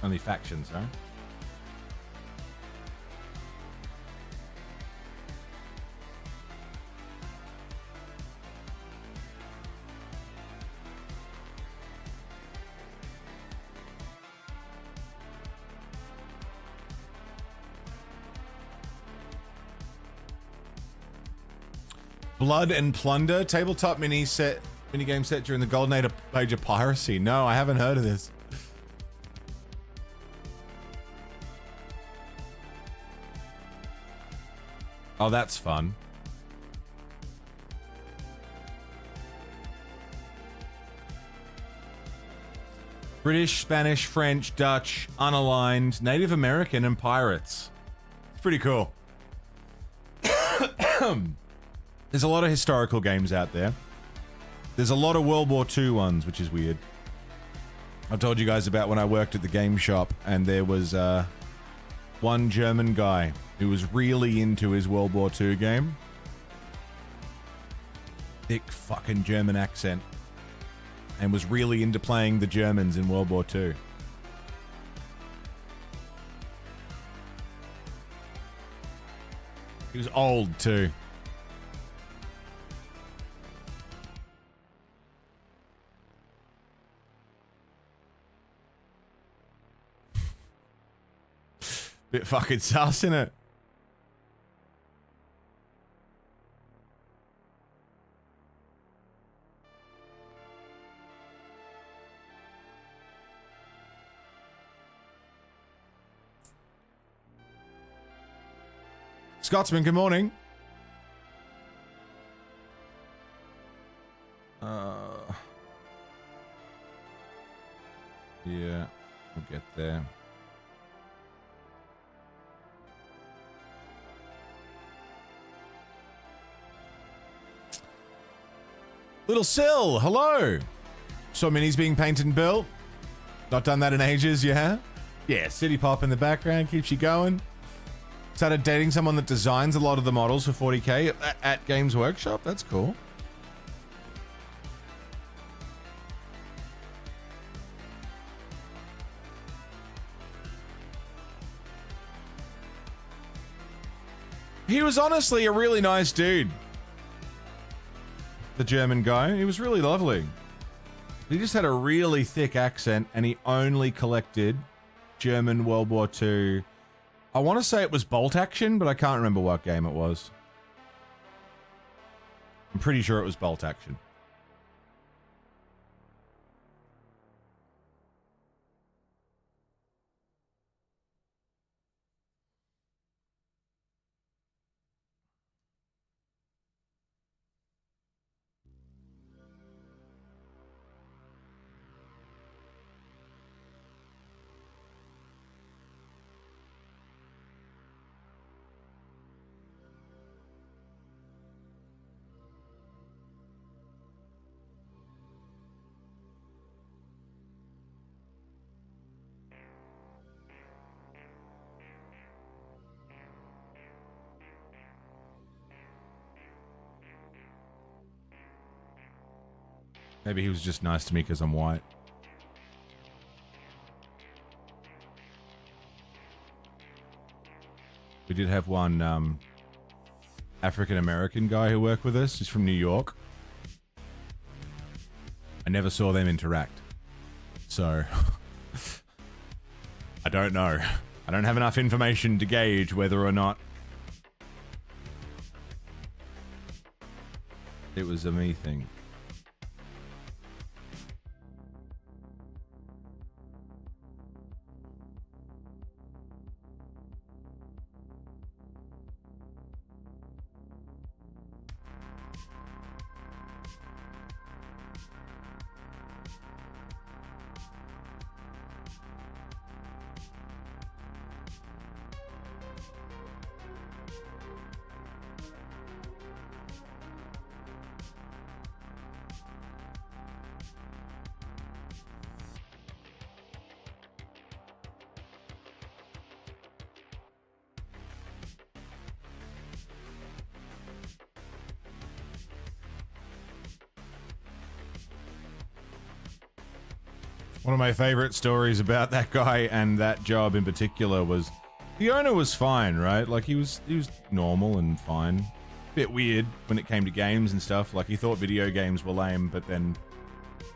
Only factions, huh? Blood and Plunder tabletop minigame set during the Golden Age of Piracy. No, I haven't heard of this. Oh, that's fun. British, Spanish, French, Dutch, unaligned, Native American, and pirates. It's pretty cool. There's a lot of historical games out there. There's a lot of World War II ones, which is weird. I've told you guys about when I worked at the game shop and there was one German guy who was really into his World War II game. Thick fucking German accent. And was really into playing the Germans in World War II. He was old too. Bit fucking sus, innit? Scotsman, good morning. Yeah, we'll get there. Little Sill, hello. Saw minis being painted and built. Not done that in ages, yeah? Yeah, City Pop in the background keeps you going. Started dating someone that designs a lot of the models for 40k at Games Workshop. That's cool. He was honestly a really nice dude. The German guy. He was really lovely. He just had a really thick accent and he only collected German World War II. I want to say it was Bolt Action, but I can't remember what game it was. I'm pretty sure it was Bolt Action. Maybe he was just nice to me because I'm white. We did have one African-American guy who worked with us. He's from New York. I never saw them interact. So, I don't know. I don't have enough information to gauge whether or not it was a me thing. One of my favorite stories about that guy and that job in particular was the owner was fine, right? Like he was normal and fine. Bit weird when it came to games and stuff. Like he thought video games were lame, but then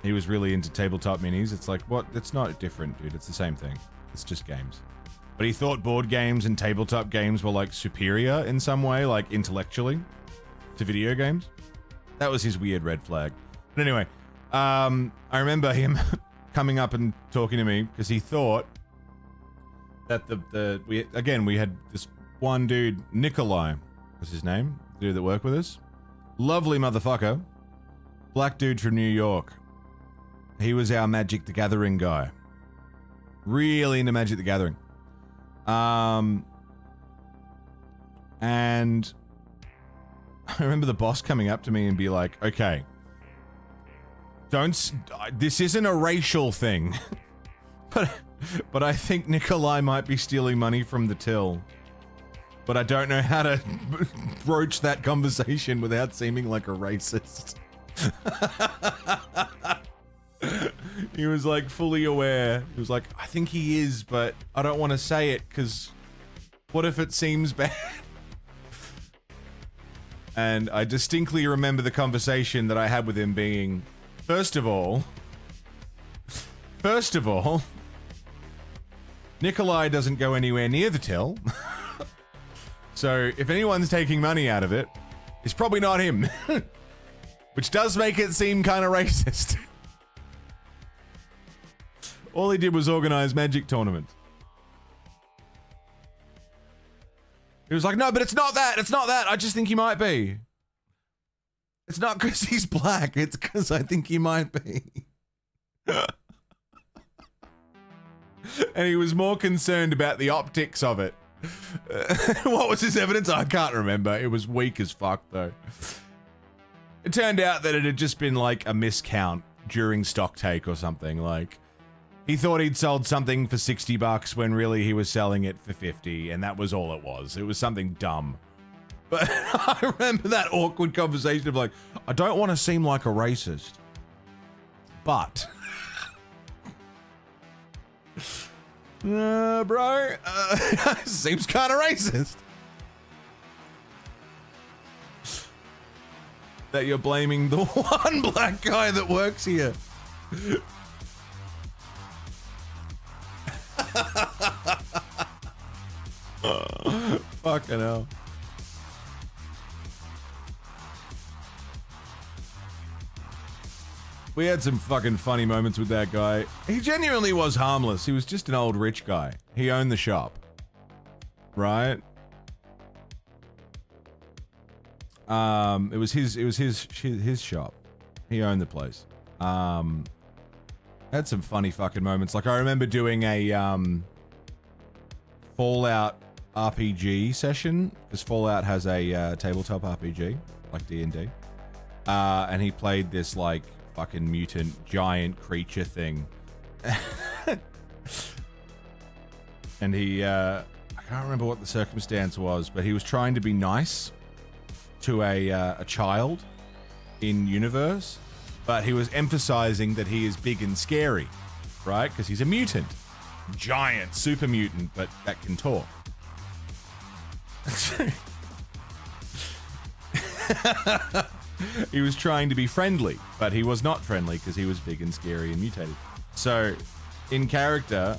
he was really into tabletop minis. It's like, what? It's not different, dude. It's the same thing. It's just games. But he thought board games and tabletop games were like superior in some way, like intellectually, to video games. That was his weird red flag. But anyway, I remember him coming up and talking to me because he thought that we had this one dude, Nikolai was his name, the dude that worked with us. Lovely motherfucker. Black dude from New York. He was our Magic the Gathering guy. Really into Magic the Gathering. And I remember the boss coming up to me and be like, okay, this isn't a racial thing, but I think Nikolai might be stealing money from the till. But I don't know how to broach that conversation without seeming like a racist. He was like fully aware. He was like, I think he is, but I don't want to say it because what if it seems bad? And I distinctly remember the conversation that I had with him being, First of all, Nikolai doesn't go anywhere near the till. So if anyone's taking money out of it, it's probably not him. Which does make it seem kind of racist. All he did was organize Magic tournaments. He was like, no, but it's not that. It's not that. I just think he might be. It's not because he's black. It's because I think he might be. And he was more concerned about the optics of it. What was his evidence? I can't remember. It was weak as fuck, though. It turned out that it had just been like a miscount during stock take or something. Like, he thought he'd sold something for $60 when really he was selling it for 50, and that was all it was. It was something dumb. But I remember that awkward conversation of like, I don't want to seem like a racist, but bro, seems kind of racist that you're blaming the one black guy that works here. Fucking hell. We had some fucking funny moments with that guy. He genuinely was harmless. He was just an old rich guy. He owned the shop. Right? It was his shop. He owned the place. Had some funny fucking moments. Like, I remember doing a Fallout RPG session, because Fallout has a tabletop RPG, like D&D. And he played this, like, fucking mutant giant creature thing. And he, I can't remember what the circumstance was, but he was trying to be nice to a child in universe, but he was emphasizing that he is big and scary, right? Because he's a mutant. Giant, super mutant, but that can talk. He was trying to be friendly, but he was not friendly because he was big and scary and mutated. So, in character,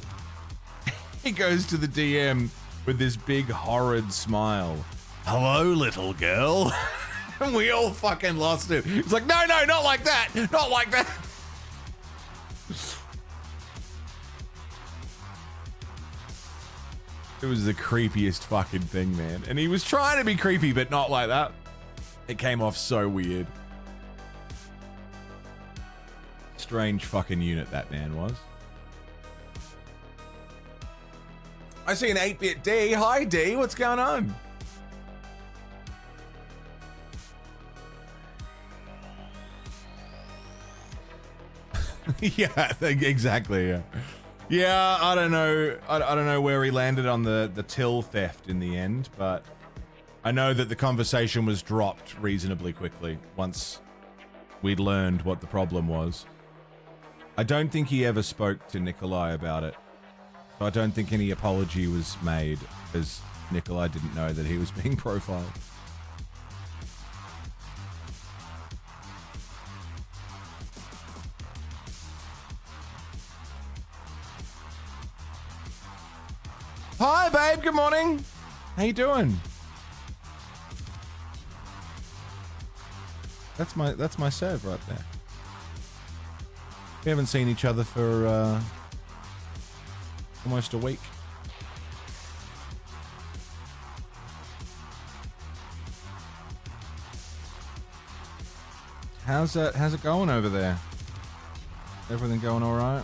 he goes to the DM with this big horrid smile. Hello, little girl. And we all fucking lost it. He's like, no, not like that. Not like that. It was the creepiest fucking thing, man. And he was trying to be creepy, but not like that. It came off so weird. Strange fucking unit that man was. I see an 8-bit D. Hi, D. What's going on? Yeah, exactly. Yeah. Yeah, I don't know. I don't know where he landed on the till theft in the end, but I know that the conversation was dropped reasonably quickly once we'd learned what the problem was. I don't think he ever spoke to Nikolai about it. So I don't think any apology was made, because Nikolai didn't know that he was being profiled. Hi, babe. Good morning. How you doing? That's my serve right there. We haven't seen each other for almost a week. How's it going over there? Everything going all right?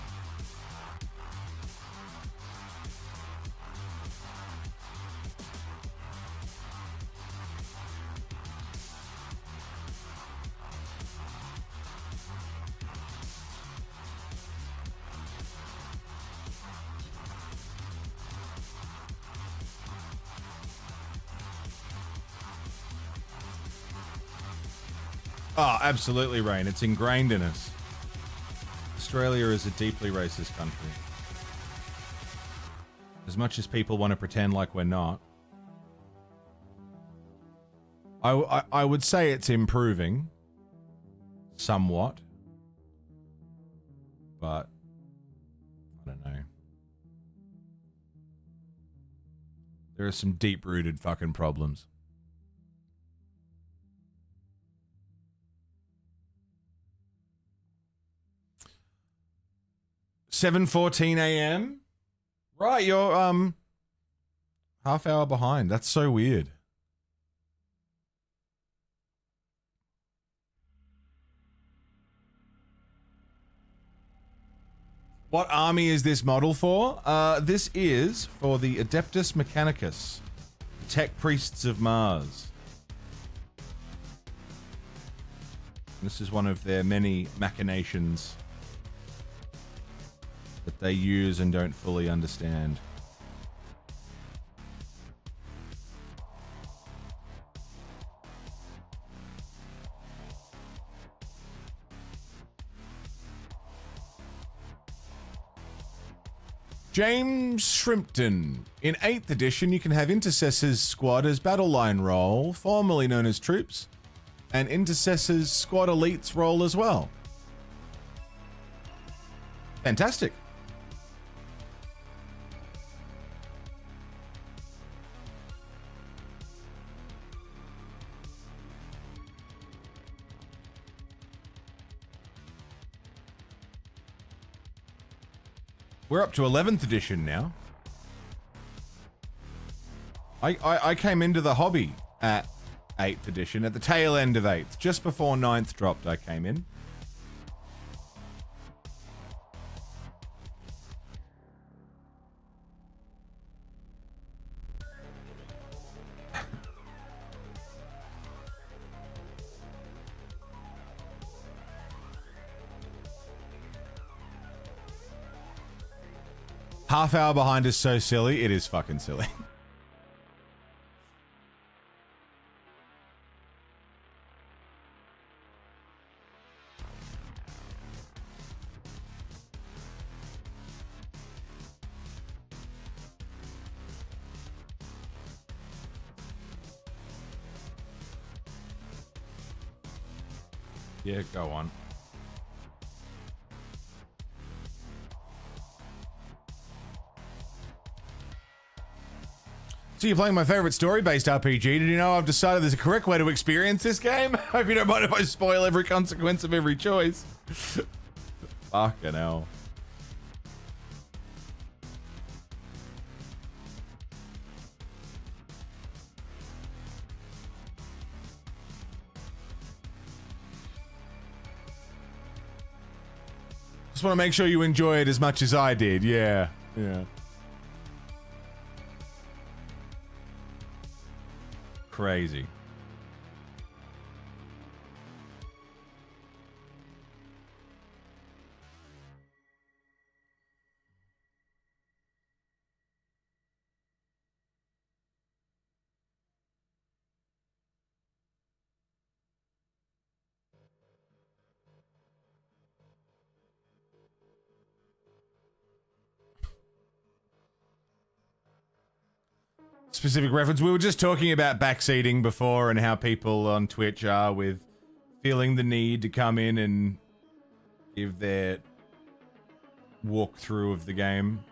Oh, absolutely, Rain. It's ingrained in us. Australia is a deeply racist country. As much as people want to pretend like we're not. I would say it's improving. Somewhat. But I don't know. There are some deep-rooted fucking problems. 7:14 a.m. Right, you're half hour behind. That's so weird. What army is this model for? This is for the Adeptus Mechanicus, Tech Priests of Mars. This is one of their many machinations that they use and don't fully understand. James Shrimpton. In 8th edition, you can have Intercessors Squad as battle line role, formerly known as troops, and Intercessors Squad Elites role as well. Fantastic. We're up to 11th edition now. I came into the hobby at 8th edition, at the tail end of 8th. Just before 9th dropped, I came in. Half hour behind is so silly. It is fucking silly. Yeah, go on. So you're playing my favorite story-based RPG. Did you know I've decided there's a correct way to experience this game? Hope you don't mind if I spoil every consequence of every choice. Fucking hell. Just want to make sure you enjoy it as much as I did. Yeah. Yeah. Crazy. Specific reference. We were just talking about backseating before and how people on Twitch are with feeling the need to come in and give their walkthrough of the game.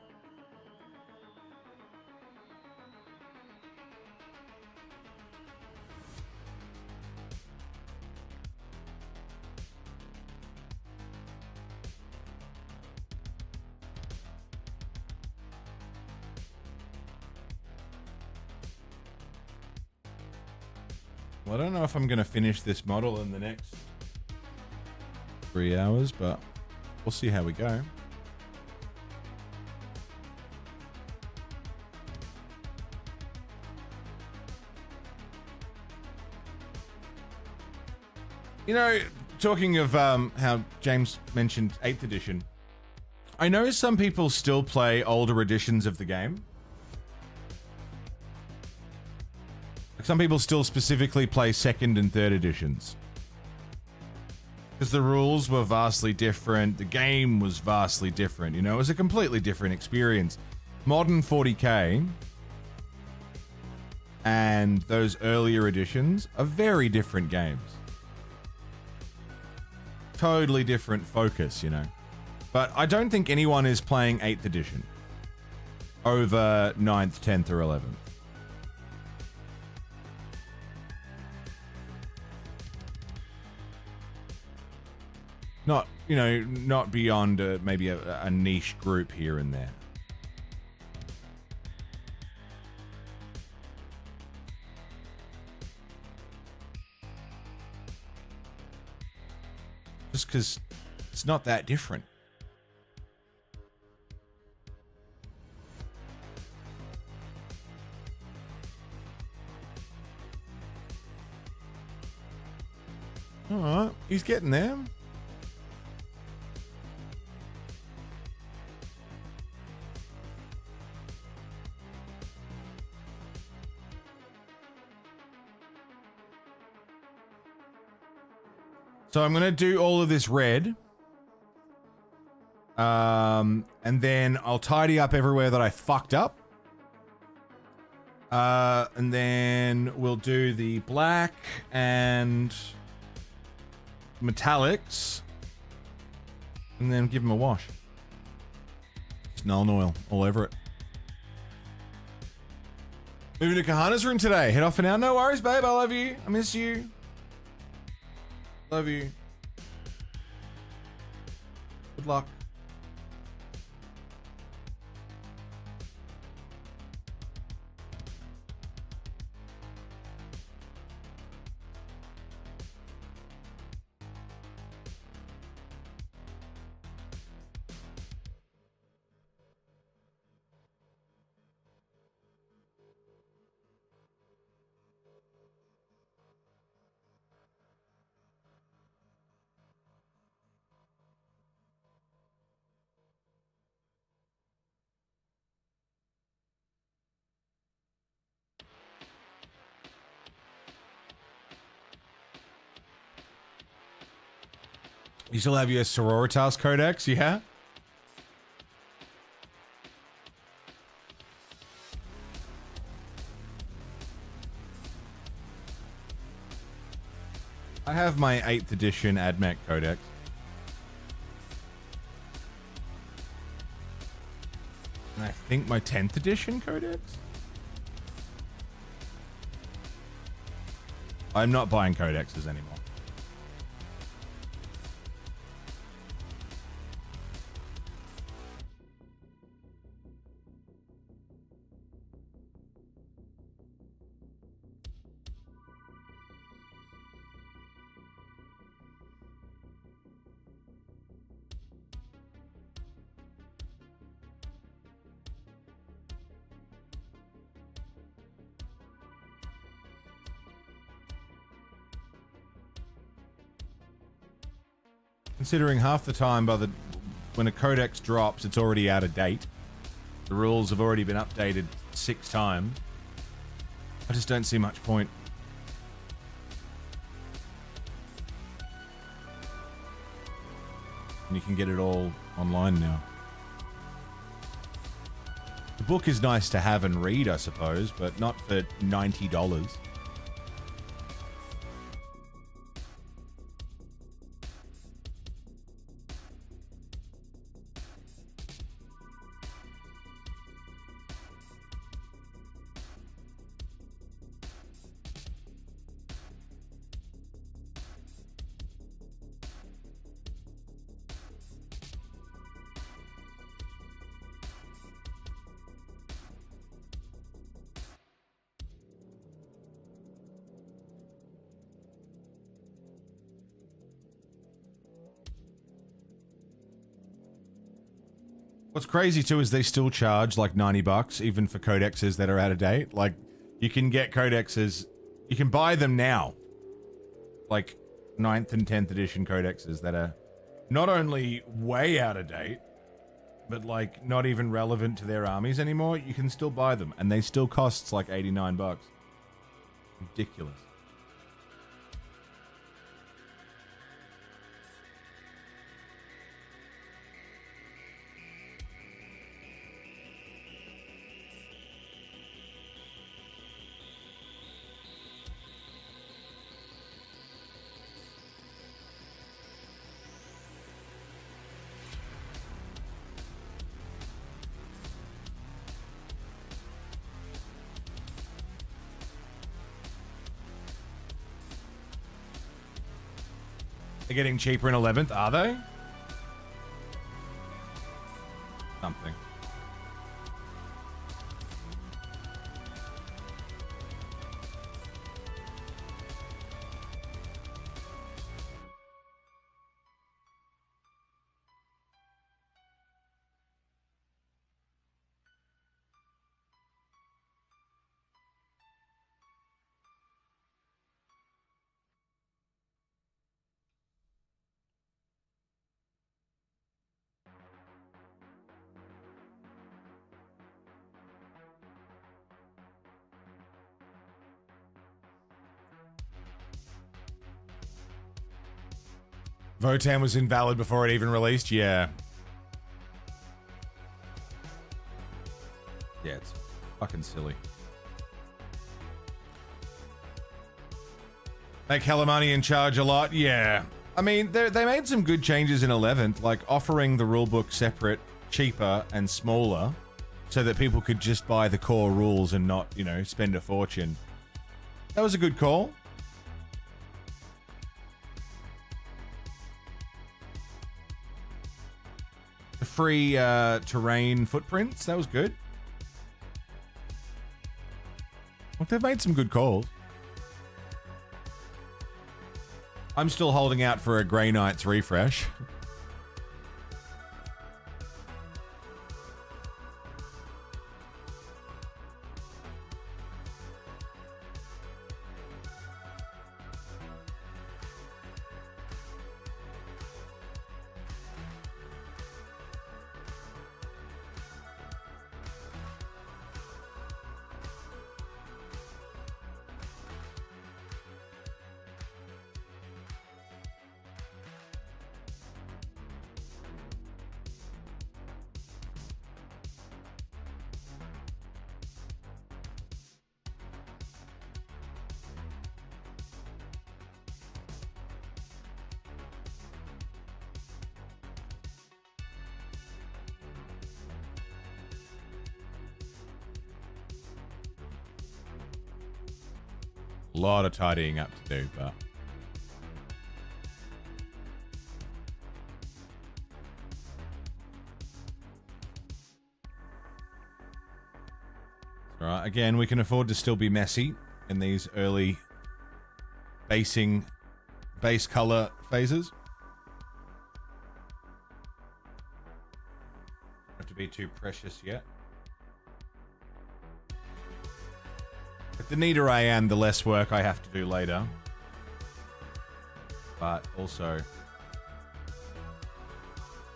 Well, I don't know if I'm going to finish this model in the next 3 hours, but we'll see how we go. You know, talking of how James mentioned 8th edition, I know some people still play older editions of the game. Some people still specifically play 2nd and 3rd editions. Because the rules were vastly different, the game was vastly different, you know, it was a completely different experience. Modern 40k and those earlier editions are very different games. Totally different focus, you know. But I don't think anyone is playing 8th edition over 9th, 10th, or 11th. Not, you know, not beyond maybe a niche group here and there. Just because it's not that different. Alright, he's getting there. So I'm going to do all of this red. And then I'll tidy up everywhere that I fucked up. And then we'll do the black and metallics. And then give them a wash. Just Nuln Oil all over it. Moving to Kahana's room today. Head off for now. No worries, babe. I love you. I miss you. Love you. Good luck. You still have your Sororitas Codex, yeah? I have my 8th edition AdMech Codex. And I think my 10th edition Codex? I'm not buying Codexes anymore. Considering half the time when a codex drops, it's already out of date. The rules have already been updated 6 times. I just don't see much point. And you can get it all online now. The book is nice to have and read, I suppose, but not for $90. What's crazy too is they still charge like $90 even for codexes that are out of date. Like you can get codexes, you can buy them now. Like 9th and 10th edition codexes that are not only way out of date, but like not even relevant to their armies anymore. You can still buy them and they still cost like $89. Ridiculous. They're getting cheaper in 11th, are they? Something. Votan was invalid before it even released? Yeah. Yeah, it's fucking silly. Make hella money and charge a lot? Yeah. I mean, they made some good changes in 11th, like offering the rulebook separate, cheaper, and smaller, so that people could just buy the core rules and not, you know, spend a fortune. That was a good call. The free terrain footprints, that was good. Well, they've made some good calls. I'm still holding out for a Grey Knights refresh. A lot of tidying up to do, but... Alright, again, we can afford to still be messy in these early base color phases. Don't have to be too precious yet. The neater I am, the less work I have to do later. But also,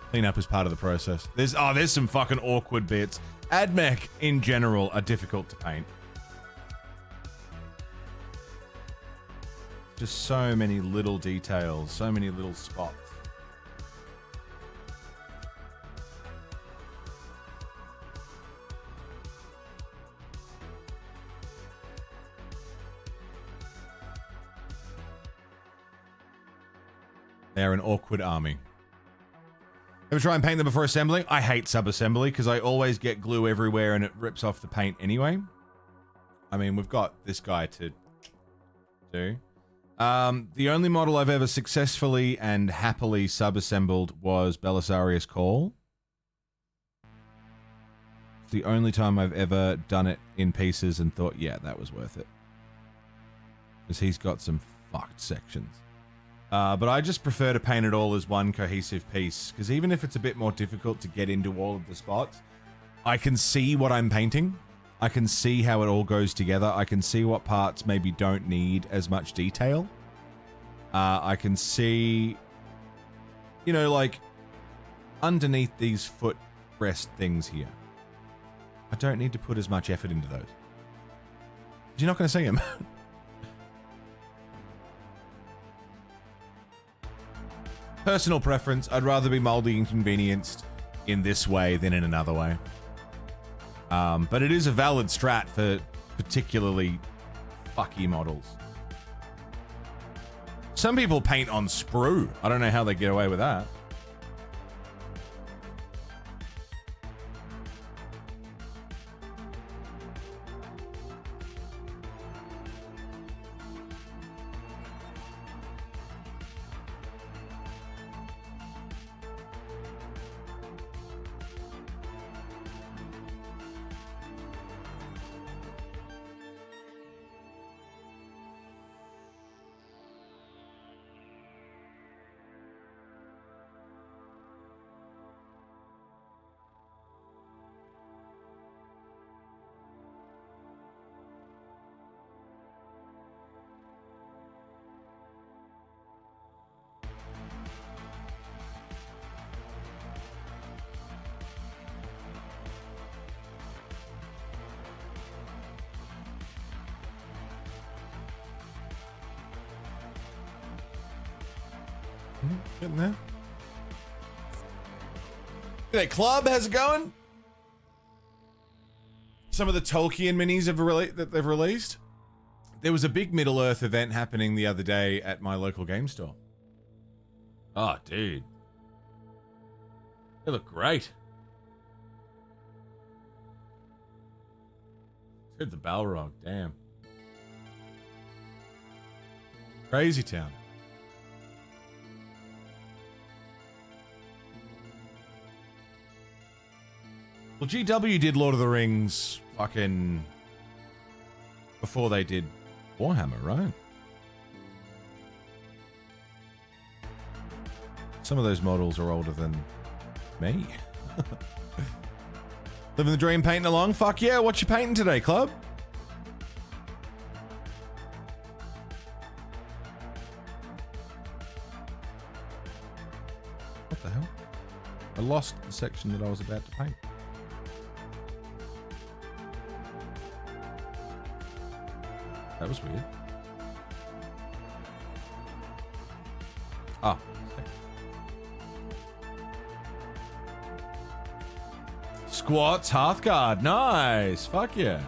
cleanup is part of the process. There's some fucking awkward bits. Admech in general are difficult to paint. Just so many little details, so many little spots. They're an awkward army. Ever try and paint them before assembling? I hate sub-assembly because I always get glue everywhere and it rips off the paint anyway. I mean, we've got this guy to do. The only model I've ever successfully and happily sub-assembled was Belisarius Call. It's the only time I've ever done it in pieces and thought, yeah, that was worth it. Because he's got some fucked sections. But I just prefer to paint it all as one cohesive piece, because even if it's a bit more difficult to get into all of the spots, I can see what I'm painting. I can see how it all goes together. I can see what parts maybe don't need as much detail. I can see, you know, like, underneath these footrest things here. I don't need to put as much effort into those. You're not going to see them. Personal preference, I'd rather be mildly inconvenienced in this way than in another way. But it is a valid strat for particularly fucky models. Some people paint on sprue. I don't know how they get away with that. Getting there. That club, how's it going? Some of the Tolkien minis that they've released. There was a big Middle-earth event happening the other day at my local game store. Oh, dude. They look great. Heard the Balrog, damn. Crazy town. Well, GW did Lord of the Rings fucking before they did Warhammer, right? Some of those models are older than me. Living the dream, painting along? Fuck yeah, what you painting today, club? What the hell? I lost the section that I was about to paint. That was weird. Ah. Squats, Hearthguard. Nice. Fuck yeah.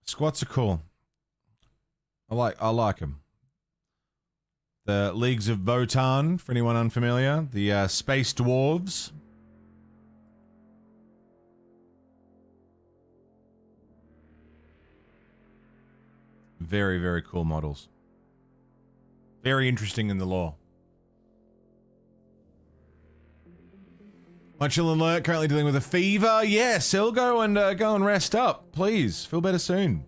Squats are cool. I like them. The Leagues of Votann, for anyone unfamiliar. The Space Dwarves. Very, very cool models. Very interesting in the lore. My chill alert, currently dealing with a fever. Yes, Sil, go and rest up, please. Feel better soon.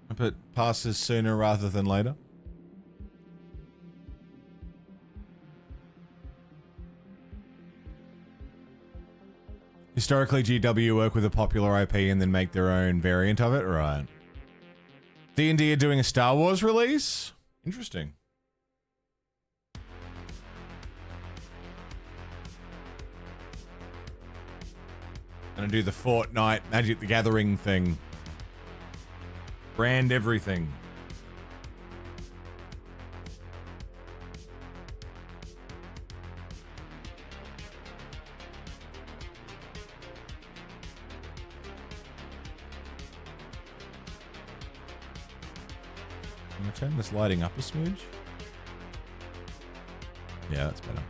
Hope it passes sooner rather than later. Historically, GW work with a popular IP and then make their own variant of it, right? D&D are doing a Star Wars release? Interesting. Gonna do the Fortnite Magic the Gathering thing. Brand everything. I'm gonna turn this lighting up a smidge. Yeah, that's better.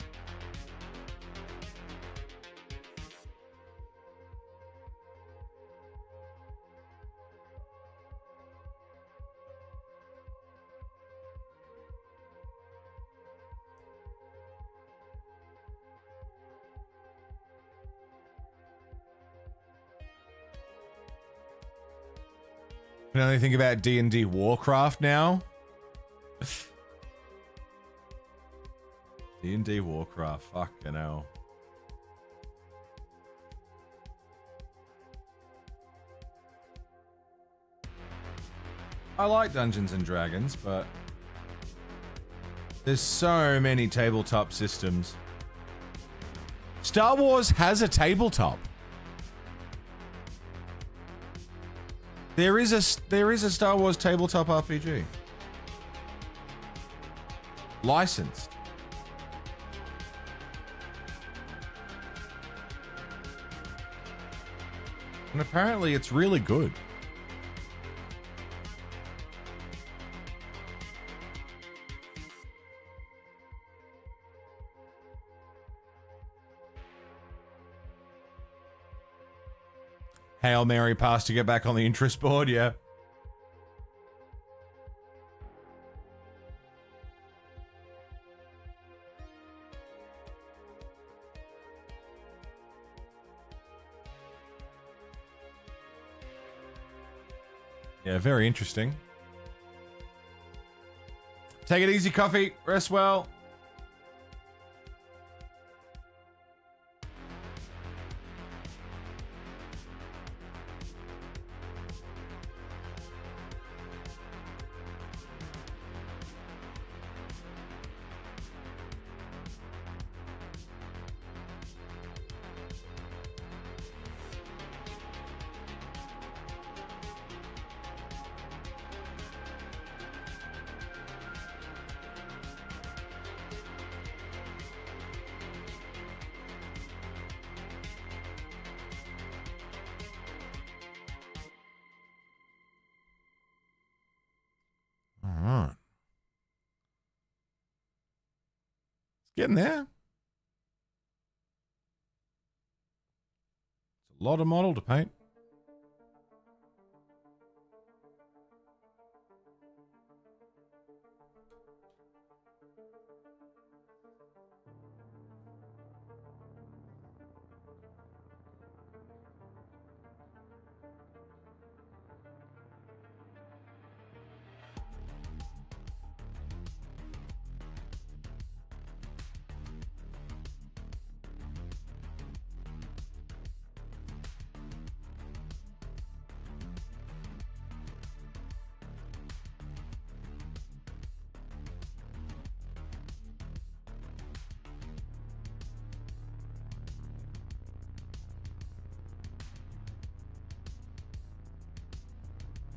Can only think about D&D Warcraft now. D&D Warcraft, fucking hell. I like Dungeons and Dragons, but there's so many tabletop systems. Star Wars has a tabletop. There is a Star Wars tabletop RPG. Licensed. And apparently it's really good. Hail Mary pass to get back on the interest board, yeah. Yeah, very interesting. Take it easy, coffee. Rest well. Getting there. It's a lot of model to paint.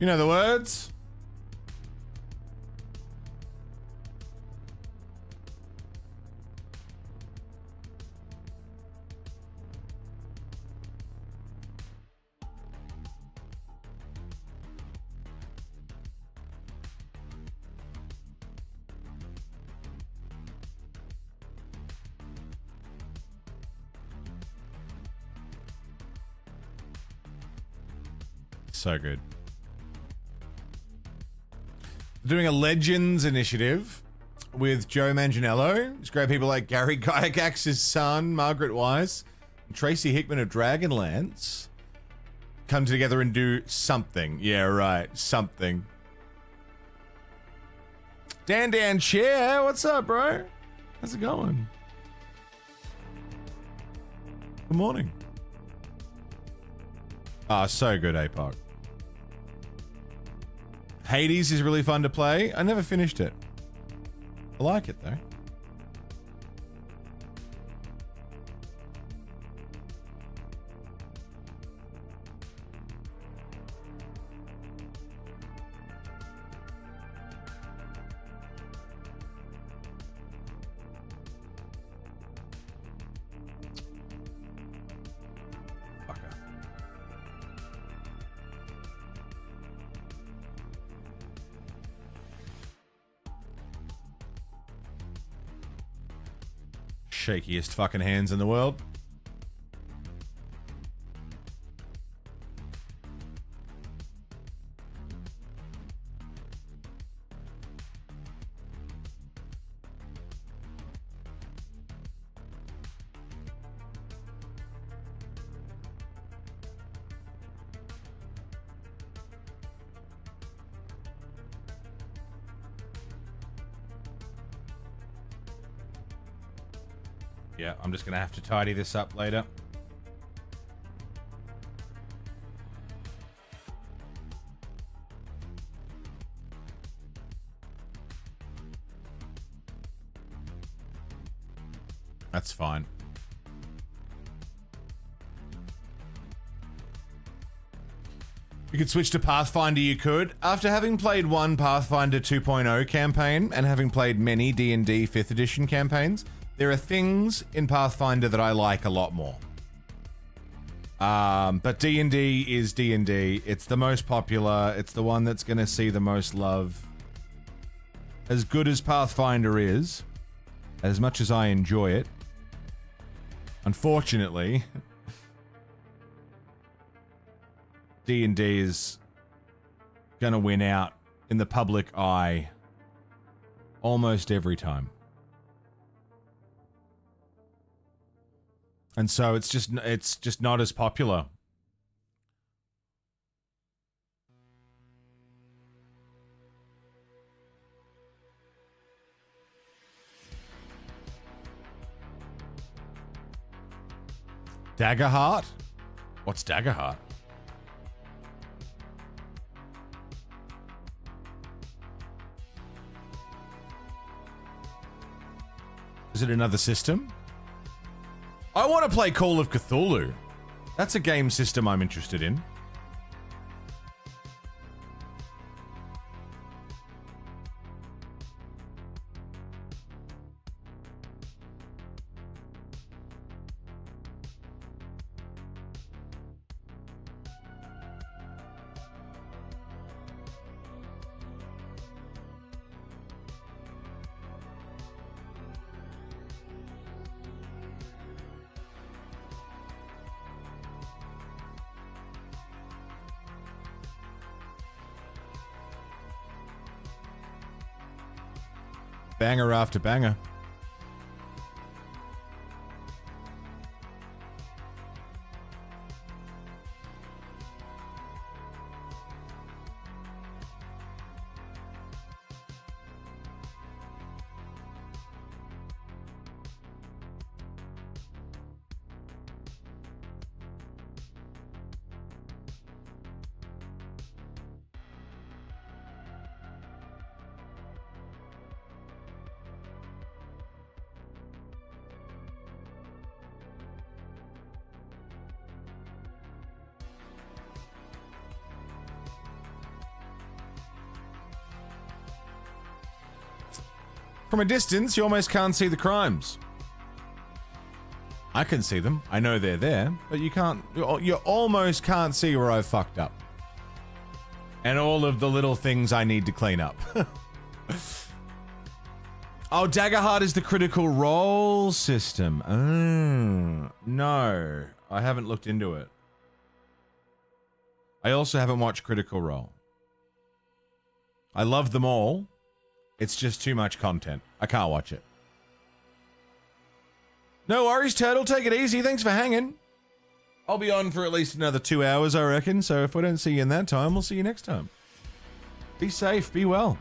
You know the words? So good. Doing a Legends initiative with Joe Manganiello. It's great people like Gary Gygax's son, Margaret Wise, and Tracy Hickman of Dragonlance come together and do something. Yeah, right. Something. Dan Chair, what's up, bro? How's it going? Good morning. Ah, so good, APOC. Hades is really fun to play. I never finished it. I like it, though. Shakiest fucking hands in the world. Yeah, I'm just gonna have to tidy this up later. That's fine. You could switch to Pathfinder, you could. After having played one Pathfinder 2.0 campaign and having played many D&D 5th edition campaigns, there are things in Pathfinder that I like a lot more. But D&D is D&D. It's the most popular. It's the one that's going to see the most love. As good as Pathfinder is, as much as I enjoy it, unfortunately, D&D is gonna win out in the public eye almost every time. And so it's just not as popular. Daggerheart? What's Daggerheart? Is it another system? I want to play Call of Cthulhu. That's a game system I'm interested in. Banger after banger. From a distance, you almost can't see the crimes. I can see them. I know they're there, but you can't. You almost can't see where I've fucked up. And all of the little things I need to clean up. Oh, Daggerheart is the critical role system. Oh, no. I haven't looked into it. I also haven't watched Critical Role. I love them all. It's just too much content. I can't watch it. No worries, Turtle. Take it easy. Thanks for hanging. I'll be on for at least another 2 hours, I reckon. So if I don't see you in that time, we'll see you next time. Be safe. Be well.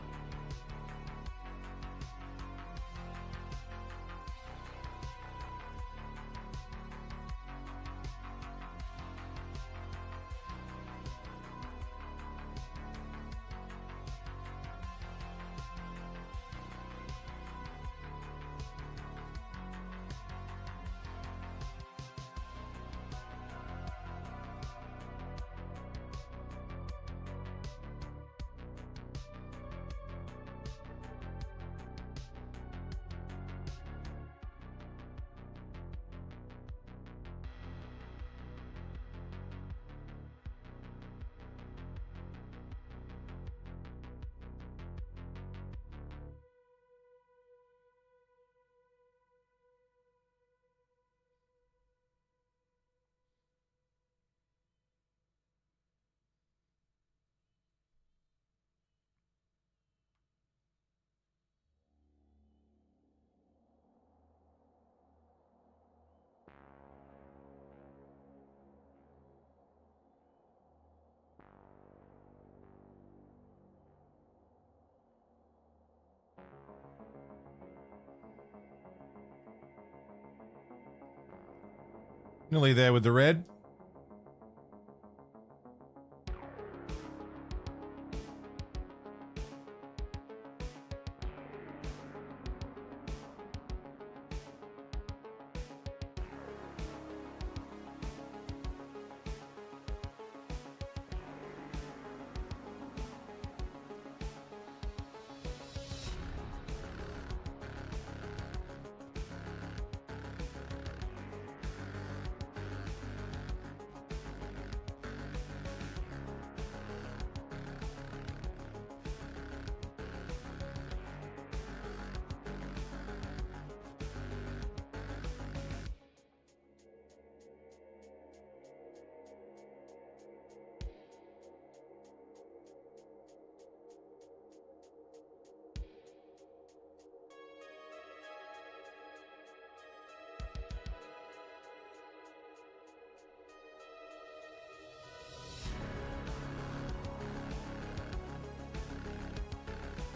Nearly there with the red.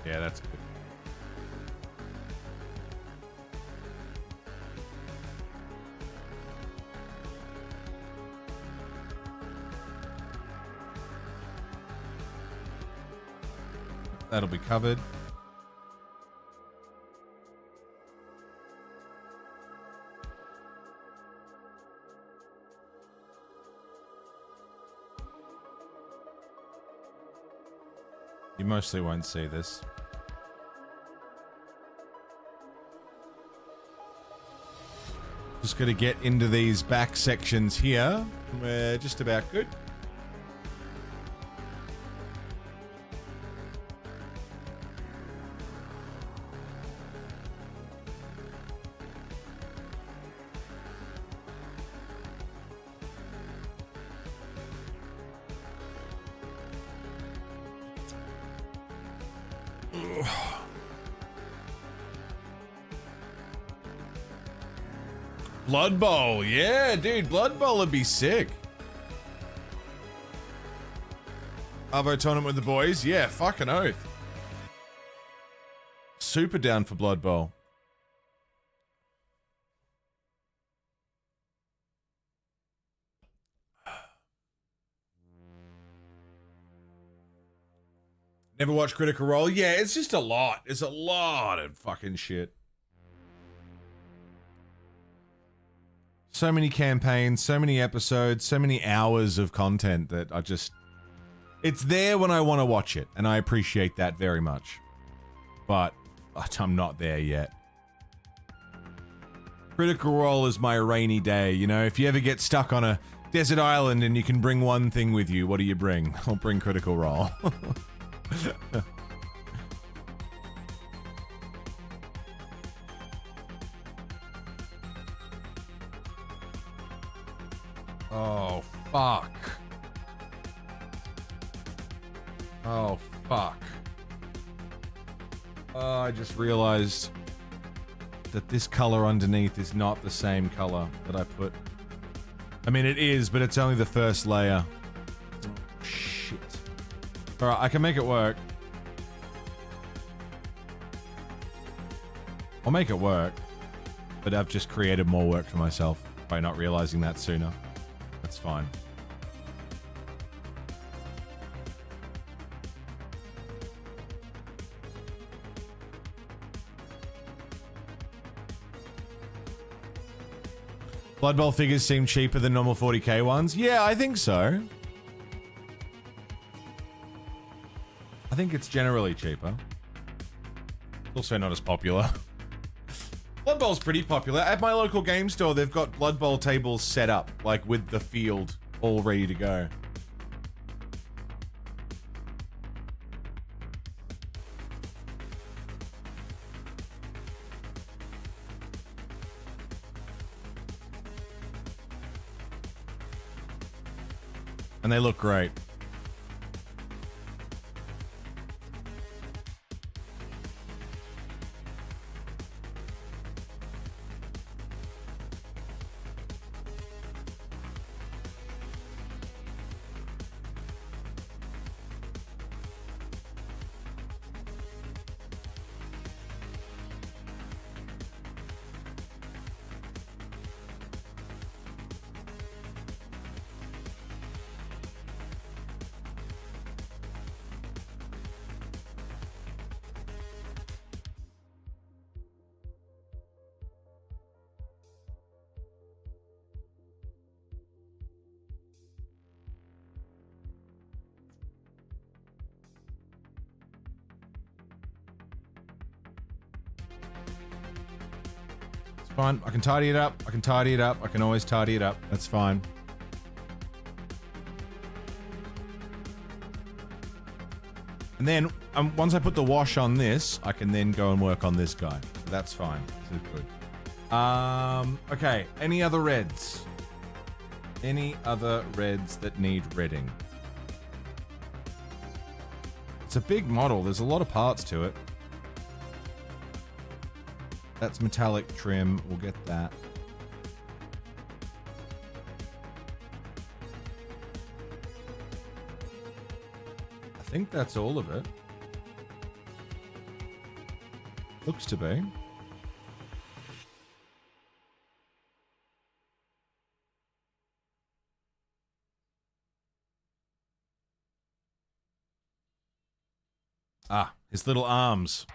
Yeah, that's good. That'll be covered. You mostly won't see this. Just got to get into these back sections here. We're just about good. Blood Bowl, yeah, dude, Blood Bowl would be sick. Arvo tournament with the boys, yeah, fucking oath. Super down for Blood Bowl. Never watched Critical Role? Yeah, it's just a lot. It's a lot of fucking shit. So many campaigns, so many episodes, so many hours of content that I just... It's there when I want to watch it, and I appreciate that very much. But I'm not there yet. Critical Role is my rainy day, you know? If you ever get stuck on a desert island and you can bring one thing with you, what do you bring? I'll bring Critical Role. Oh, fuck. Oh, fuck. Oh, I just realized that this color underneath is not the same color that I put. I mean, it is, but it's only the first layer. Oh, shit. Alright, I can make it work. I'll make it work. But I've just created more work for myself by not realizing that sooner. That's fine. Blood Bowl figures seem cheaper than normal 40k ones. Yeah, I think so. I think it's generally cheaper. Also not as popular. Blood Bowl's pretty popular. At my local game store, they've got Blood Bowl tables set up, like with the field all ready to go. And they look great. Fine. I can tidy it up. I can tidy it up. I can always tidy it up. That's fine. And then once I put the wash on this, I can then go and work on this guy. That's fine. This is good. Okay. Any other reds? Any other reds that need redding? It's a big model. There's a lot of parts to it. That's metallic trim. We'll get that. I think that's all of it. Looks to be. Ah, his little arms.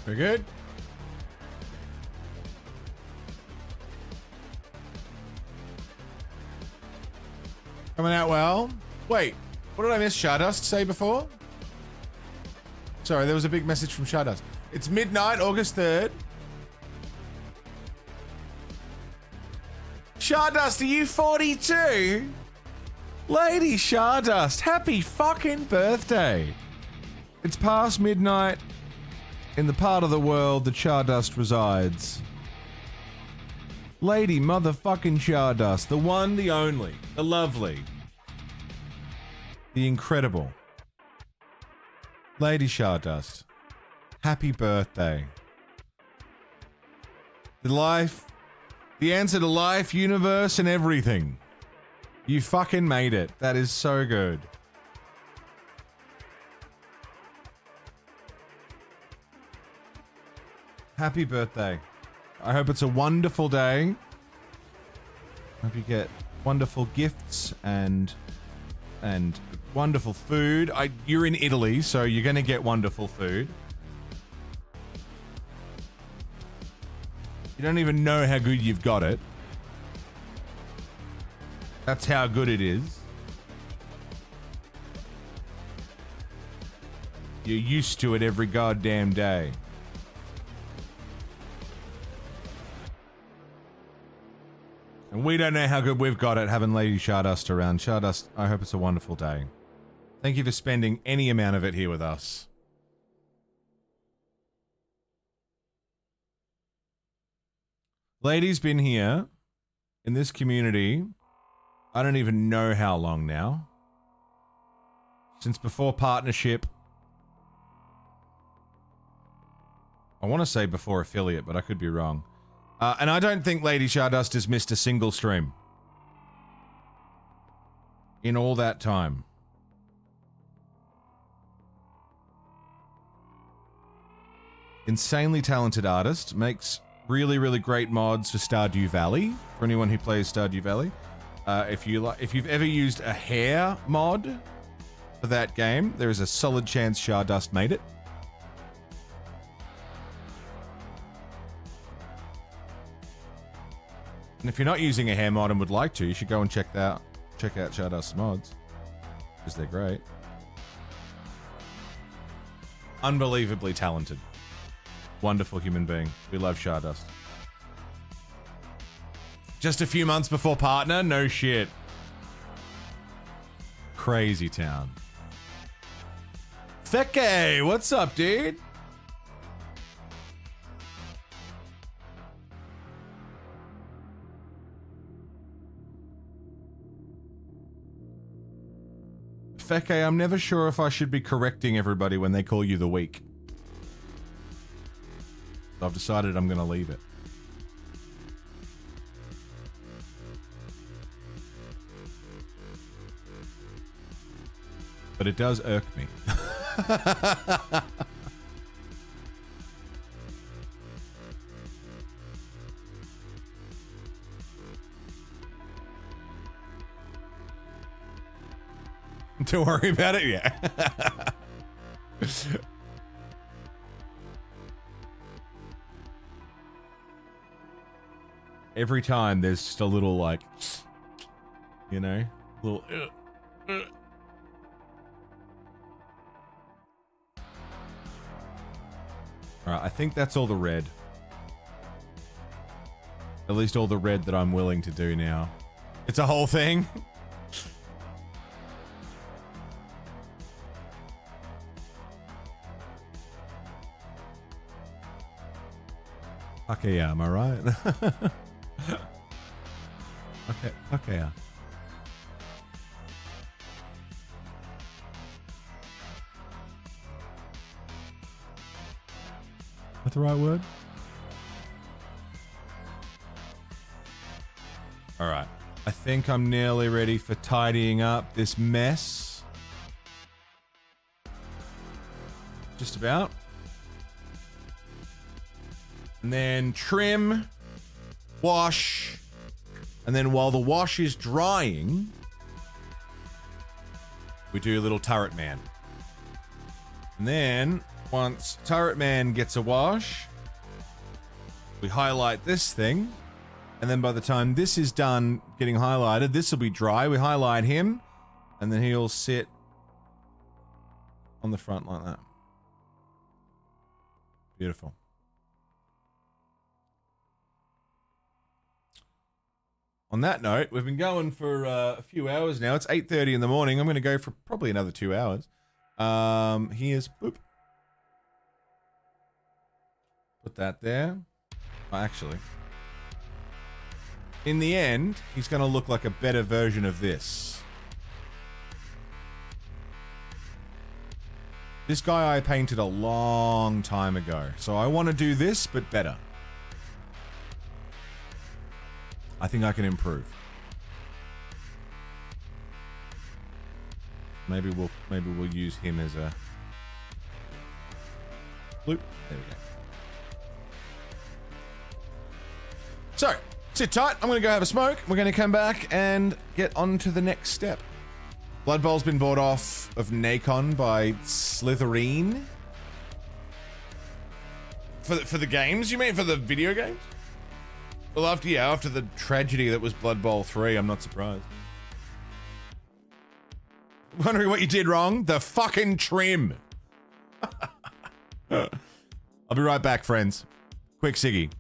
Very good. Coming out well. Wait, what did I miss Stardust say before? Sorry, there was a big message from Stardust. It's midnight, August 3rd. Stardust, are you 42? Lady Stardust, happy fucking birthday. It's past midnight in the part of the world that Stardust resides. Lady motherfucking Stardust, the one, the only, the lovely, the incredible. Lady Stardust, happy birthday. The life, the answer to life, universe, and everything. You fucking made it. That is so good. Happy birthday. I hope it's a wonderful day. Hope you get wonderful gifts and wonderful food. You're in Italy, so you're going to get wonderful food. You don't even know how good you've got it. That's how good it is. You're used to it every goddamn day. And we don't know how good we've got it having Lady Stardust around. Stardust, I hope it's a wonderful day. Thank you for spending any amount of it here with us. Lady's been here in this community, I don't even know how long now. Since before partnership. I want to say before affiliate, but I could be wrong. And I don't think Lady Stardust has missed a single stream in all that time. Insanely talented artist, makes really, really great mods for Stardew Valley. For anyone who plays Stardew Valley, if you've ever used a hair mod for that game, there is a solid chance Stardust made it. And if you're not using a hair mod and would like to, you should go and check out Stardust's mods, because they're great. Unbelievably talented. Wonderful human being. We love Stardust. Just a few months before partner? No shit. Crazy town. Feke, what's up, dude? Feke, I'm never sure if I should be correcting everybody when they call you the weak. I've decided I'm going to leave it. But it does irk me. Don't worry about it, yeah. Every time there's just a little like, you know, little. Alright, I think that's all the red. At least all the red that I'm willing to do now. It's a whole thing. Okay, yeah, am I right? Okay, yeah. That's the right word? Alright. I think I'm nearly ready for tidying up this mess. Just about. And then trim, wash, and then while the wash is drying, we do a little Turret Man. And then, once Turret Man gets a wash, we highlight this thing, and then by the time this is done getting highlighted, this will be dry. We highlight him, and then he'll sit on the front like that. Beautiful. On that note, we've been going for a few hours now. It's 8:30 in the morning. I'm going to go for probably another 2 hours. Here's... Boop. Put that there. Oh, actually. In the end, he's going to look like a better version of this. This guy I painted a long time ago. So I want to do this, but better. I think I can improve. Maybe we'll use him as a loop. There we go. So, sit tight. I'm gonna go have a smoke. We're gonna come back and get on to the next step. Blood Bowl's been bought off of Nacon by Slytherin. For the games, you mean? For the video games? Well, after the tragedy that was Blood Bowl 3, I'm not surprised. Wondering what you did wrong? The fucking trim. I'll be right back, friends. Quick ciggy.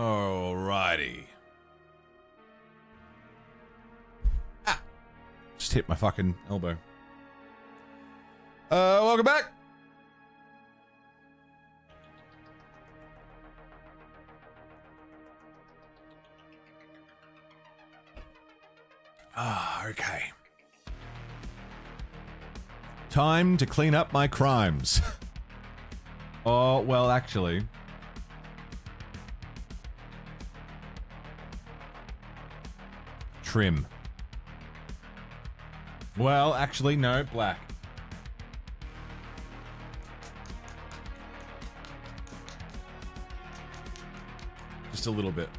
Alrighty. Ah! Just hit my fucking elbow. Welcome back. Okay. Time to clean up my crimes. Oh, well, actually. Trim. Well, actually, no, black. Just a little bit.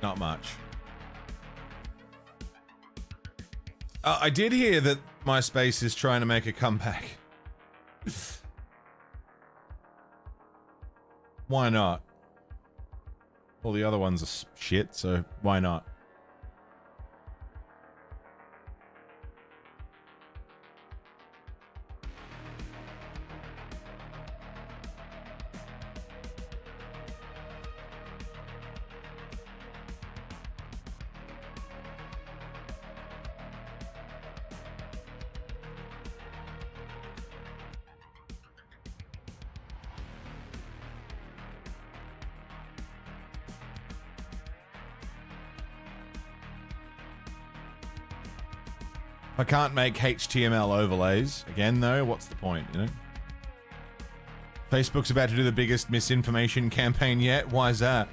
Not much. I did hear that MySpace is trying to make a comeback. Why not? All the other ones are shit, so why not? I can't make HTML overlays. Again, though, what's the point, you know? Facebook's about to do the biggest misinformation campaign yet. Why is that?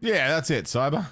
Yeah, that's it, Cyber.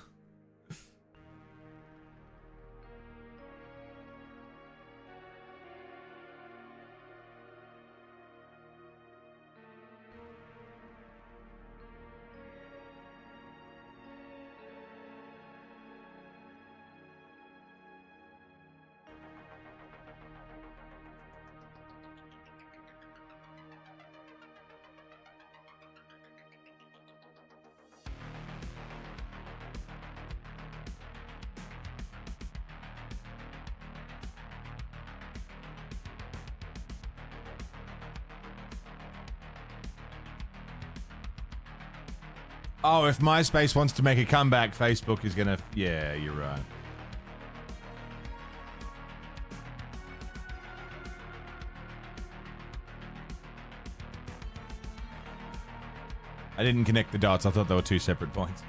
Oh, if MySpace wants to make a comeback, Facebook is gonna... Yeah, you're right. I didn't connect the dots. I thought they were two separate points.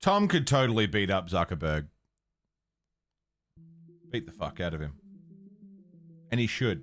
Tom could totally beat up Zuckerberg. Beat the fuck out of him. And he should.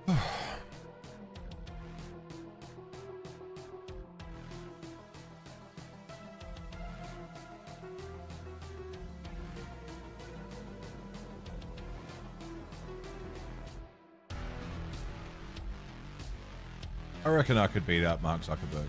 I reckon I could beat up Mark Zuckerberg.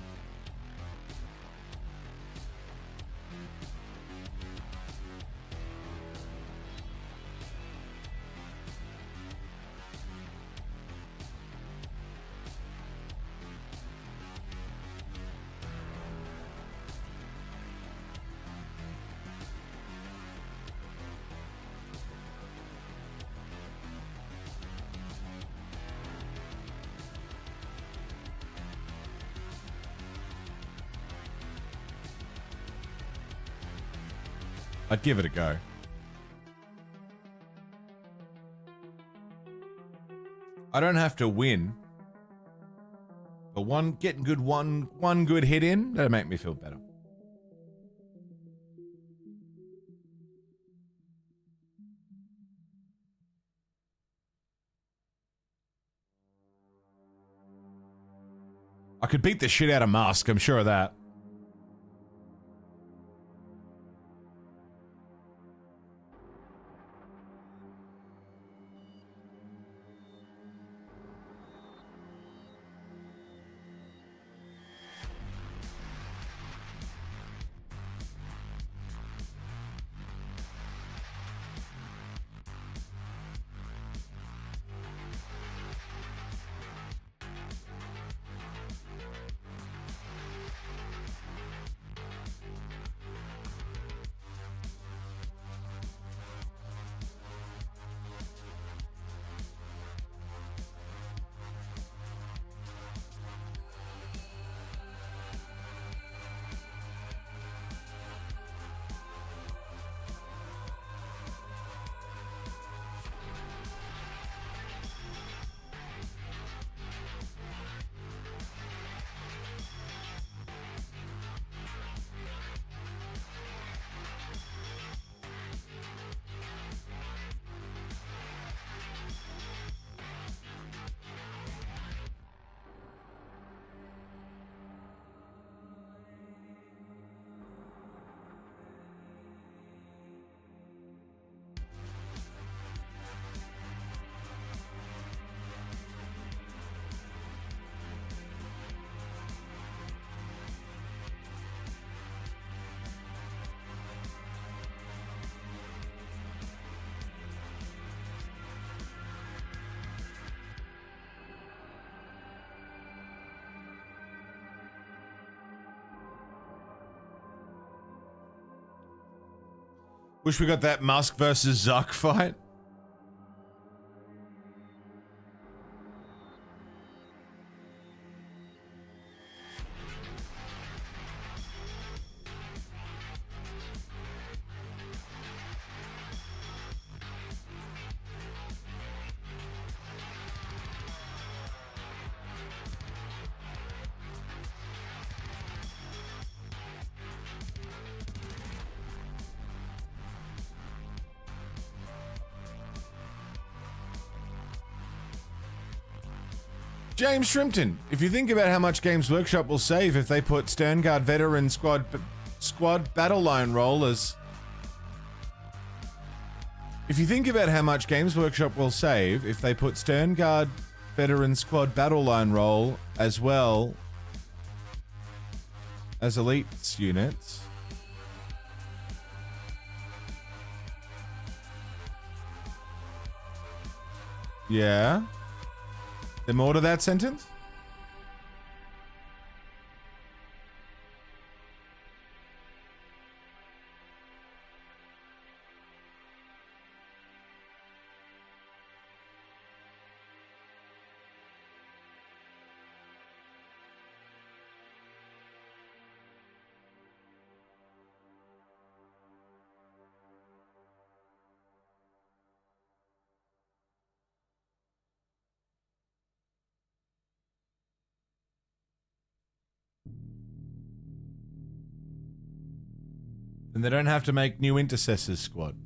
I'd give it a go. I don't have to win, but getting one good hit in, that'll make me feel better. I could beat the shit out of Musk, I'm sure of that. Wish we got that Musk versus Zuck fight. James Shrimpton, if you think about how much Games Workshop will save if they put Sternguard veteran squad battle line roll as... If you think about how much Games Workshop will save if they put Sternguard veteran squad battle line roll as well as elites units... Yeah? There more to that sentence? And they don't have to make new intercessors squad.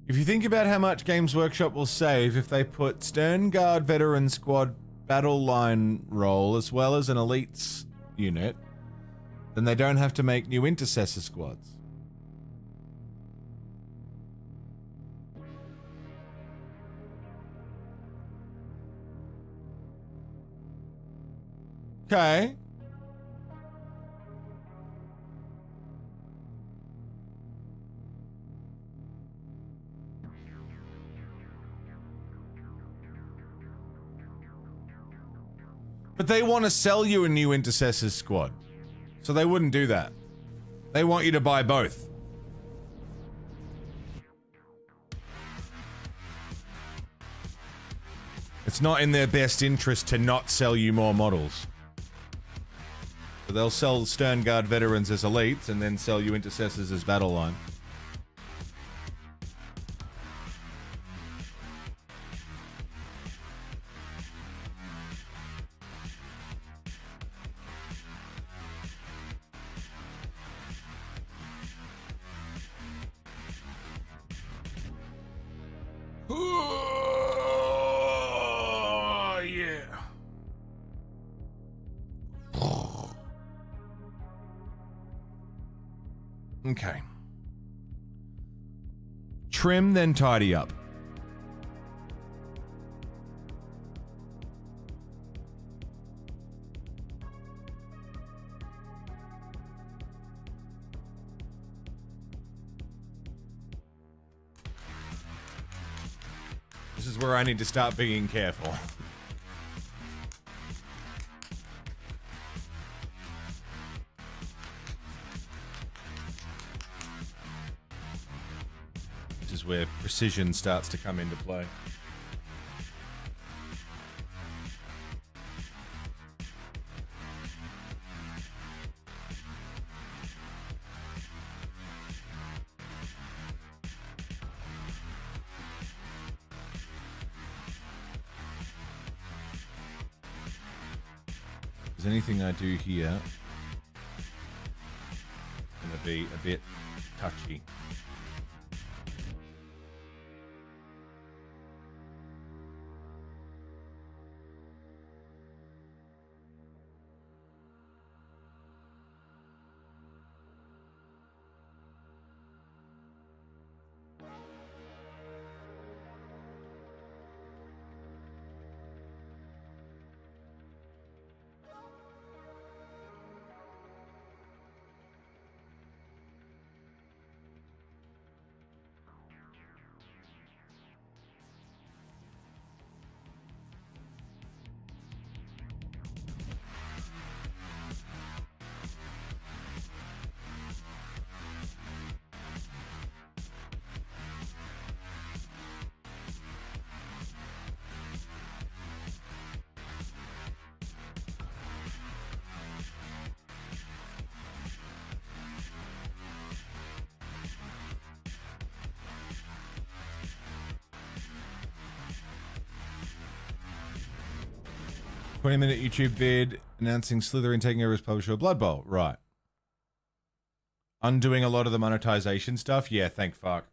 If you think about how much Games Workshop will save if they put Stern Guard Veteran Squad battle line role as well as an elites unit, then they don't have to make new intercessor squads. Okay. But they want to sell you a new intercessors squad. So they wouldn't do that. They want you to buy both. It's not in their best interest to not sell you more models. So they'll sell Stern Guard veterans as elites and then sell you intercessors as battle line. Oh, yeah. Okay. Trim, then tidy up. This is where I need to start being careful. This is where precision starts to come into play. Anything I do here is going to be a bit touchy. "20-minute YouTube vid announcing Slytherin taking over as publisher of Blood Bowl." Right. Undoing a lot of the monetization stuff? Yeah, thank fuck.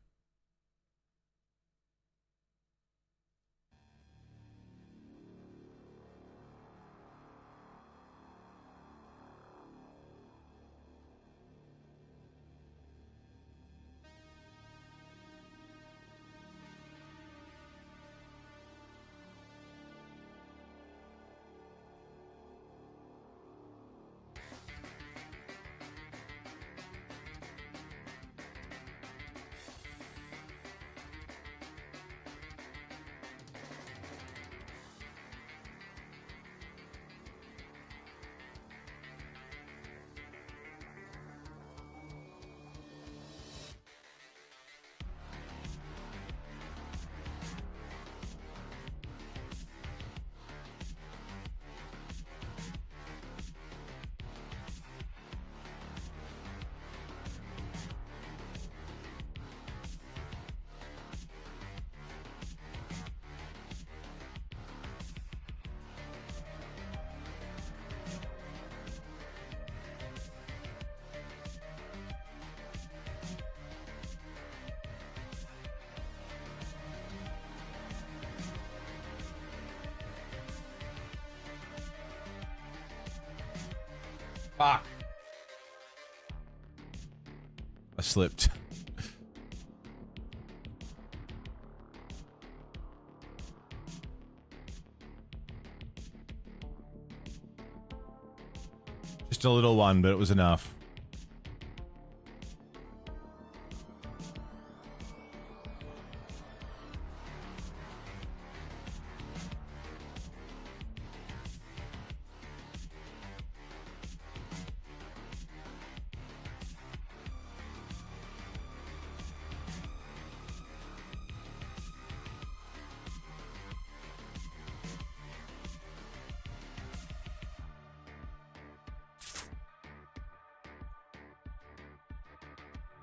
Fuck. I slipped. Just a little one, but it was enough.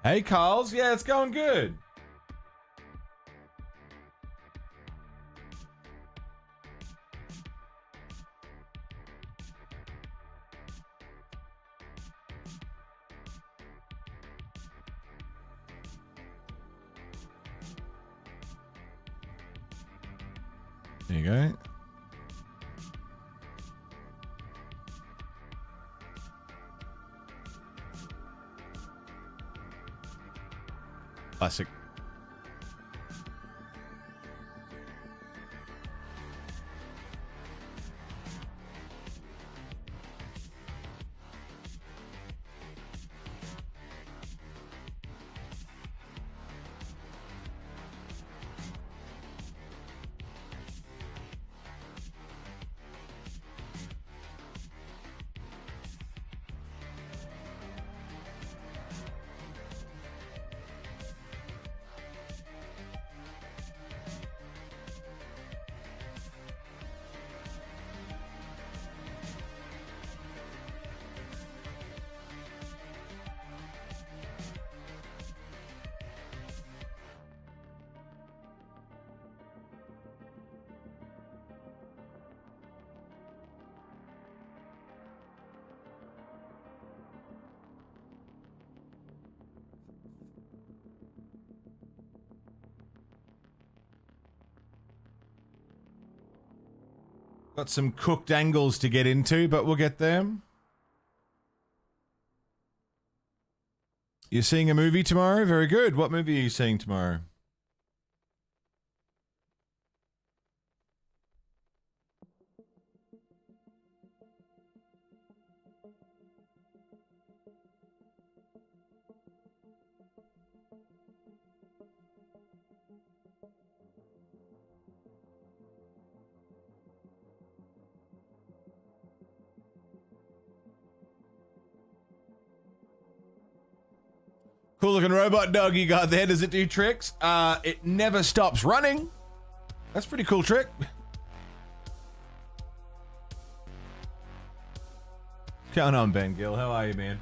Hey, Carls. Yeah, it's going good. There you go. Classic. Got some cooked angles to get into, but we'll get there. You're seeing a movie tomorrow? Very good. What movie are you seeing tomorrow? Cool looking robot dog you got there. Does it do tricks? It never stops running. That's a pretty cool trick. What's going on, Ben Gill? How are you, man?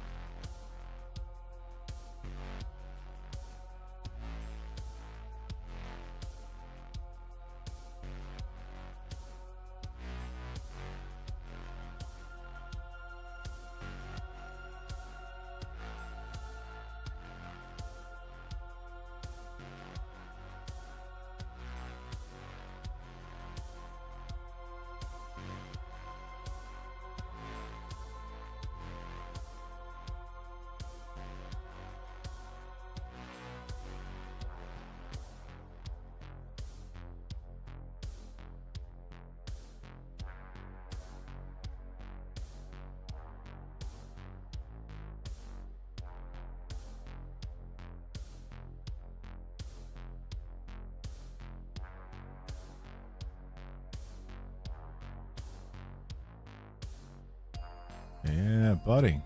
Yeah, buddy.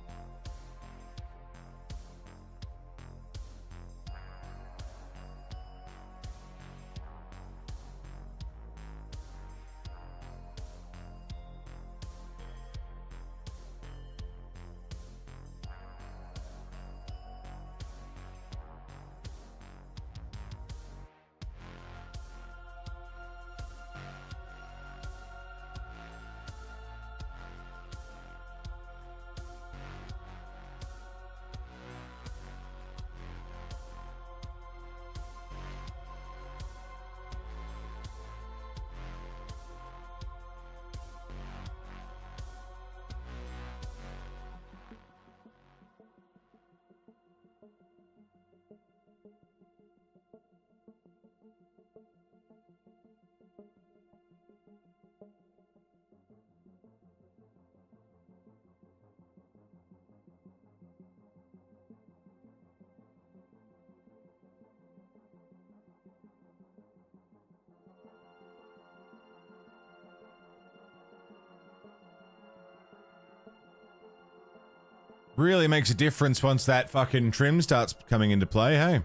Really makes a difference once that fucking trim starts coming into play, hey?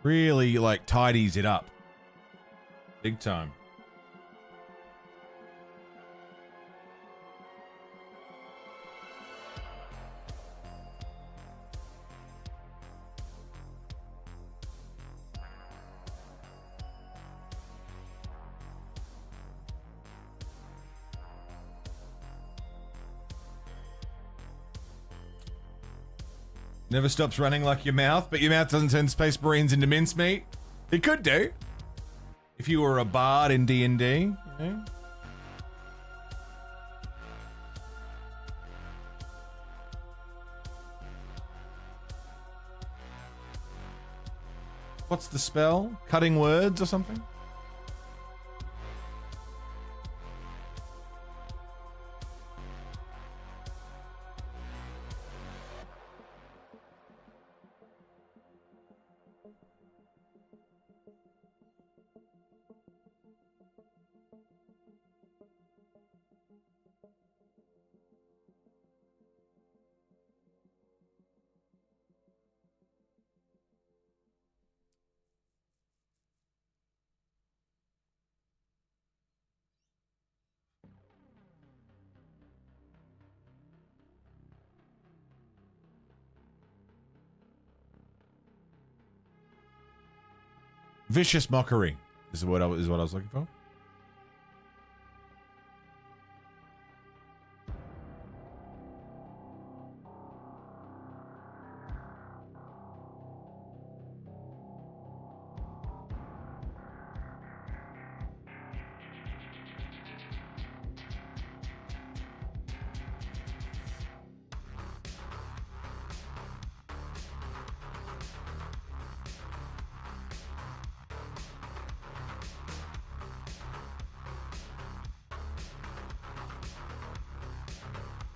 Really, like, tidies it up. Big time. Never stops running like your mouth, but your mouth doesn't turn Space Marines into mincemeat. It could do. If you were a bard in D&D, you know? What's the spell? Cutting words or something? Vicious mockery is what I was looking for.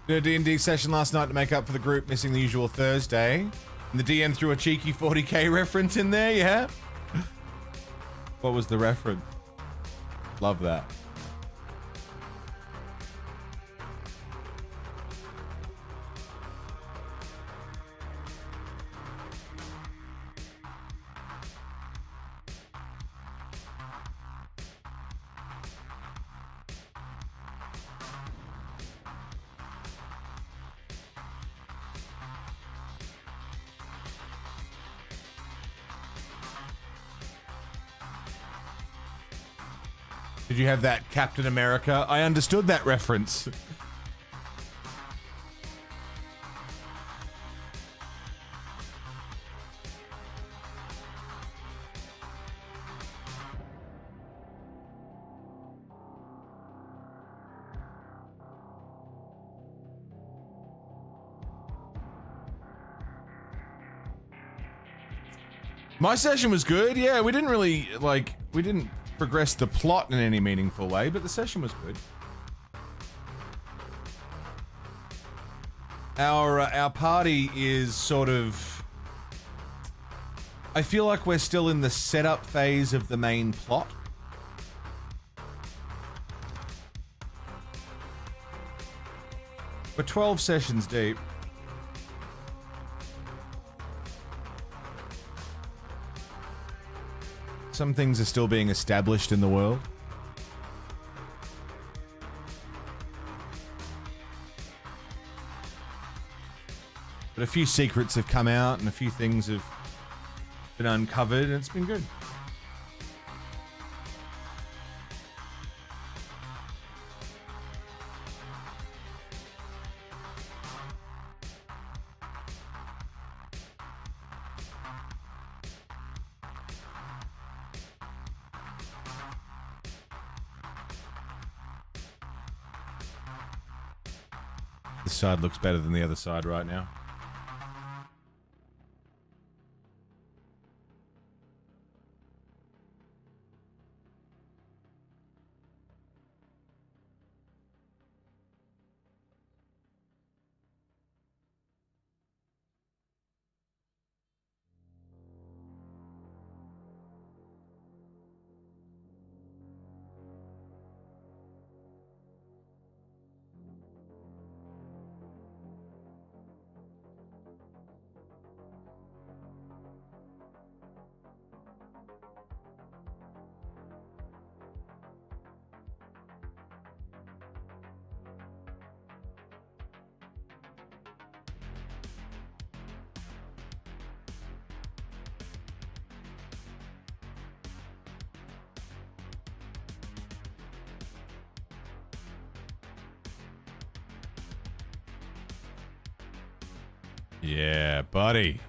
Did a D&D session last night to make up for the group missing the usual Thursday. And the DM threw a cheeky 40k reference in there, yeah? What was the reference? Love that. Did you have that Captain America? I understood that reference. My session was good. Yeah, we didn't really, like, we didn't progress the plot in any meaningful way, but the session was good. Our party is sort of... I feel like we're still in the setup phase of the main plot. We're 12 sessions deep. Some things are still being established in the world. But a few secrets have come out and a few things have been uncovered, and it's been good. This side looks better than the other side right now. Yeah, buddy.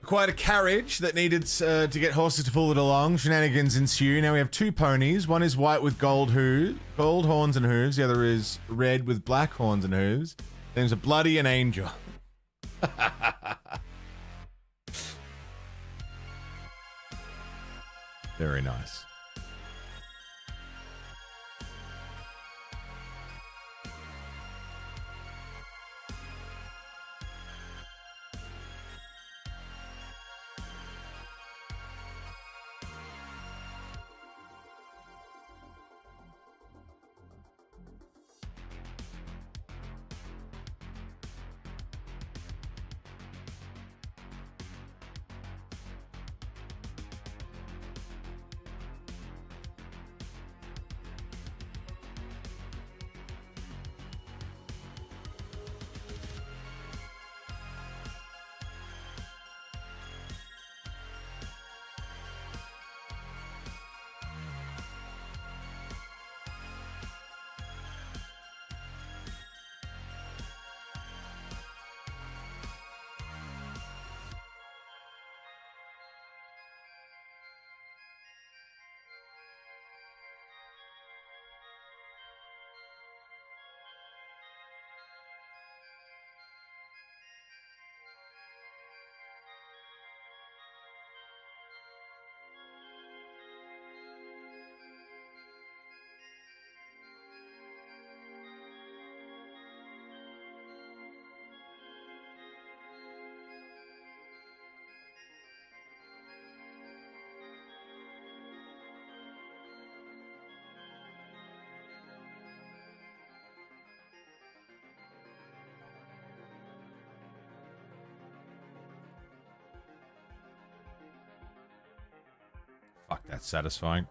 Quite a carriage that needed to get horses to pull it along. Shenanigans ensue. Now we have 2 ponies. One is white with gold horns and hooves. The other is red with black horns and hooves. Name's a bloody an angel. Very nice. Fuck, that's satisfying.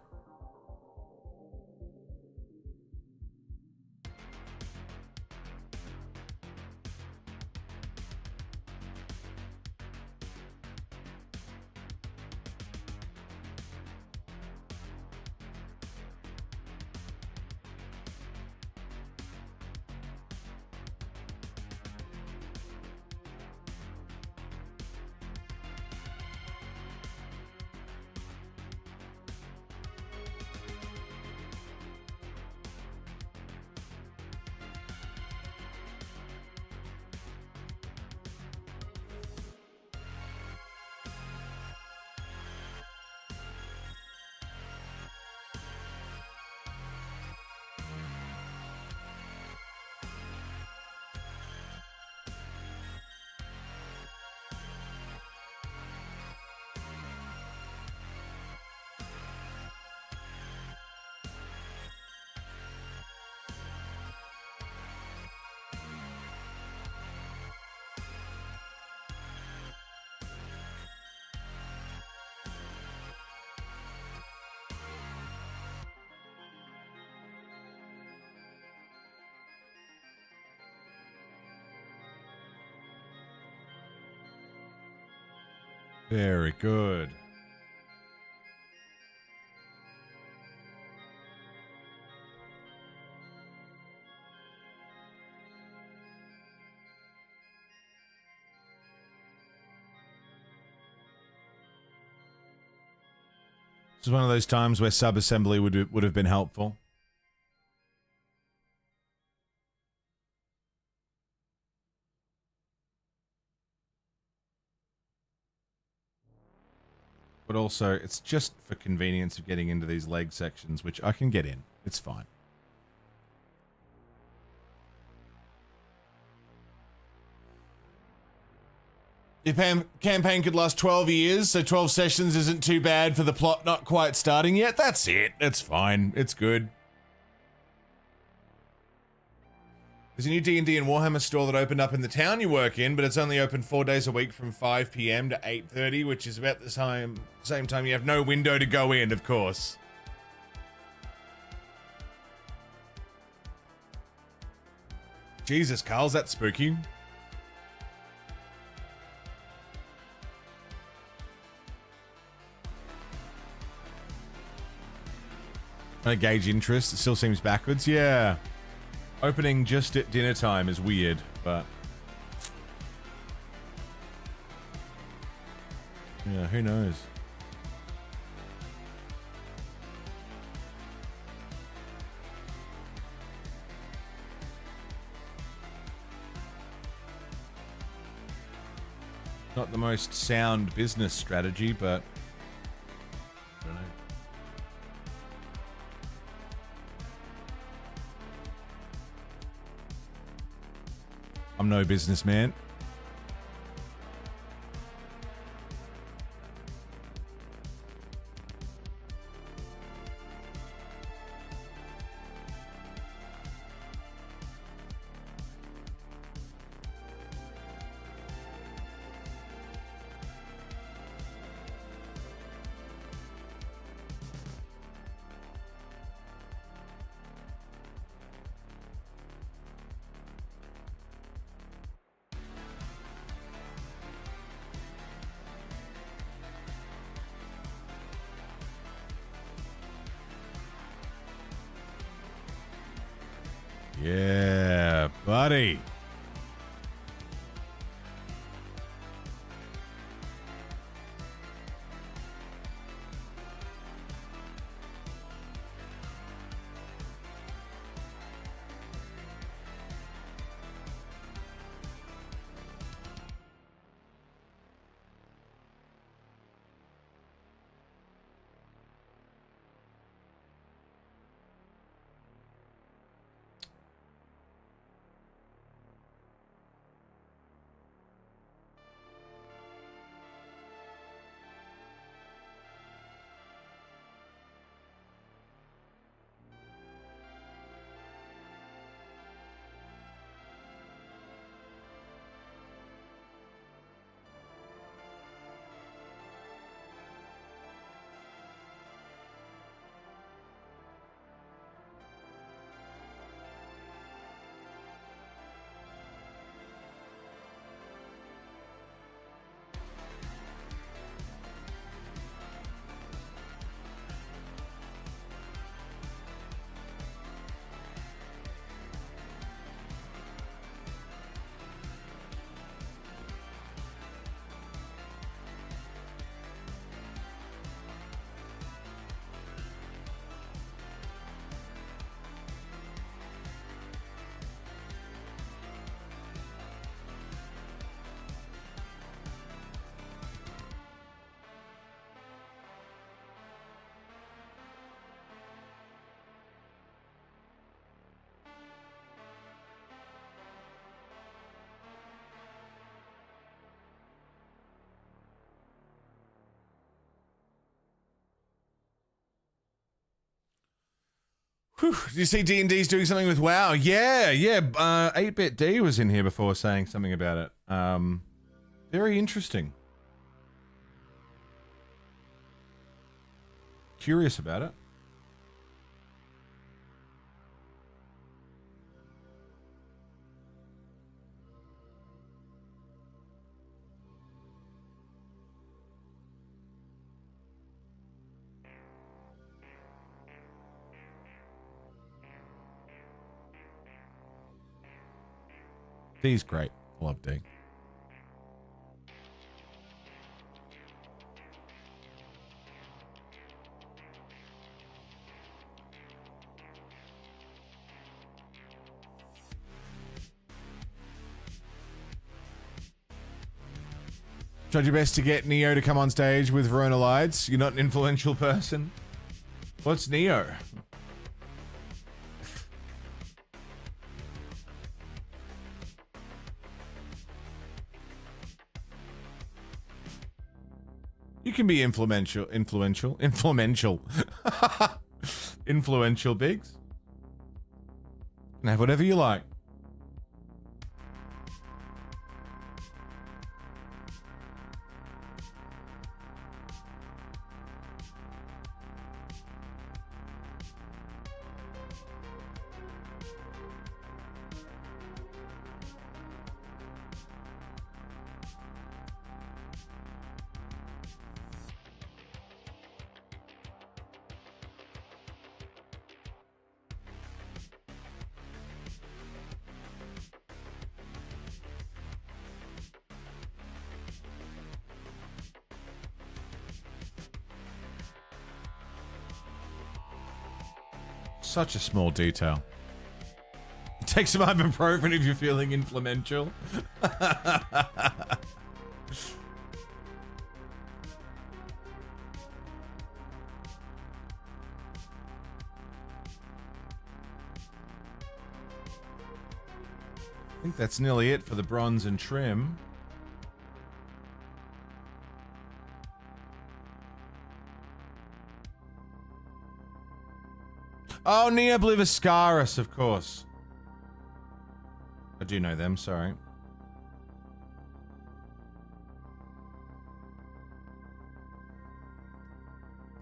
Very good. This is one of those times where sub-assembly would have been helpful. But also, it's just for convenience of getting into these leg sections, which I can get in. It's fine. Your campaign could last 12 years, so 12 sessions isn't too bad for the plot not quite starting yet. That's it. It's fine. It's good. There's a new D&D and Warhammer store that opened up in the town you work in, but it's only open 4 days a week from 5 p.m. to 8:30, which is about the same time you have no window to go in, of course. Jesus, Carl's that spooky? Trying to gauge interest. It still seems backwards. Yeah. Opening just at dinner time is weird, but... yeah, who knows? Not the most sound business strategy, but... I don't know. I'm no businessman. Yeah, buddy. Whew. Did you see D&D's doing something with WoW? Yeah. 8-Bit D was in here before saying something about it. Very interesting. Curious about it. D's great. Love D. Tried your best to get Neo to come on stage with Verona Lights. You're not an influential person. What's Neo? You can be influential, Influential, Biggs. You can have whatever you like. Such a small detail. Take some ibuprofen if you're feeling inflammatory. I think that's nearly it for the bronze and trim. Oh, Neobliviscaris, of course. I do know them, sorry.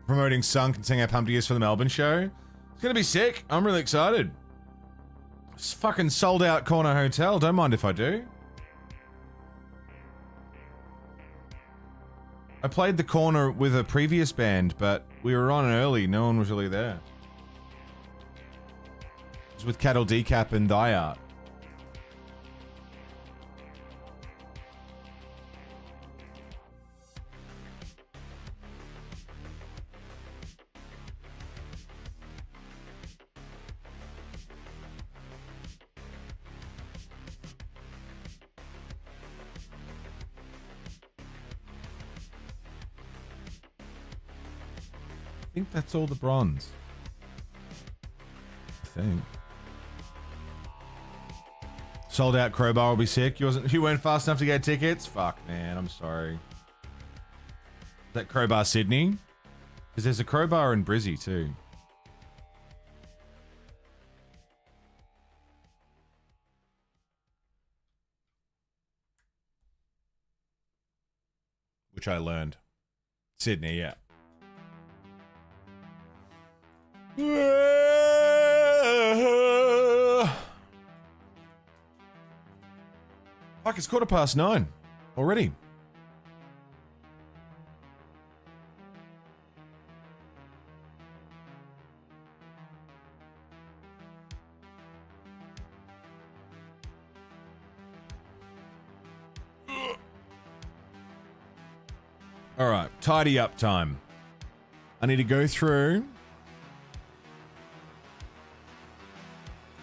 Promoting Sunk and saying how pumped he is for the Melbourne show. It's gonna be sick. I'm really excited. It's fucking sold out corner hotel. Don't mind if I do. I played the corner with a previous band, but we were on early. No one was really there. It was with Cattle Decap and Thy Art. I think that's all the bronze. I think. Sold out Crowbar will be sick. You weren't fast enough to get tickets? Fuck, man. I'm sorry. Is that Crowbar Sydney? Because there's a Crowbar in Brizzy too. Which I learned. Sydney, yeah. Fuck, it's 9:15 already. All right, tidy up time. I need to go through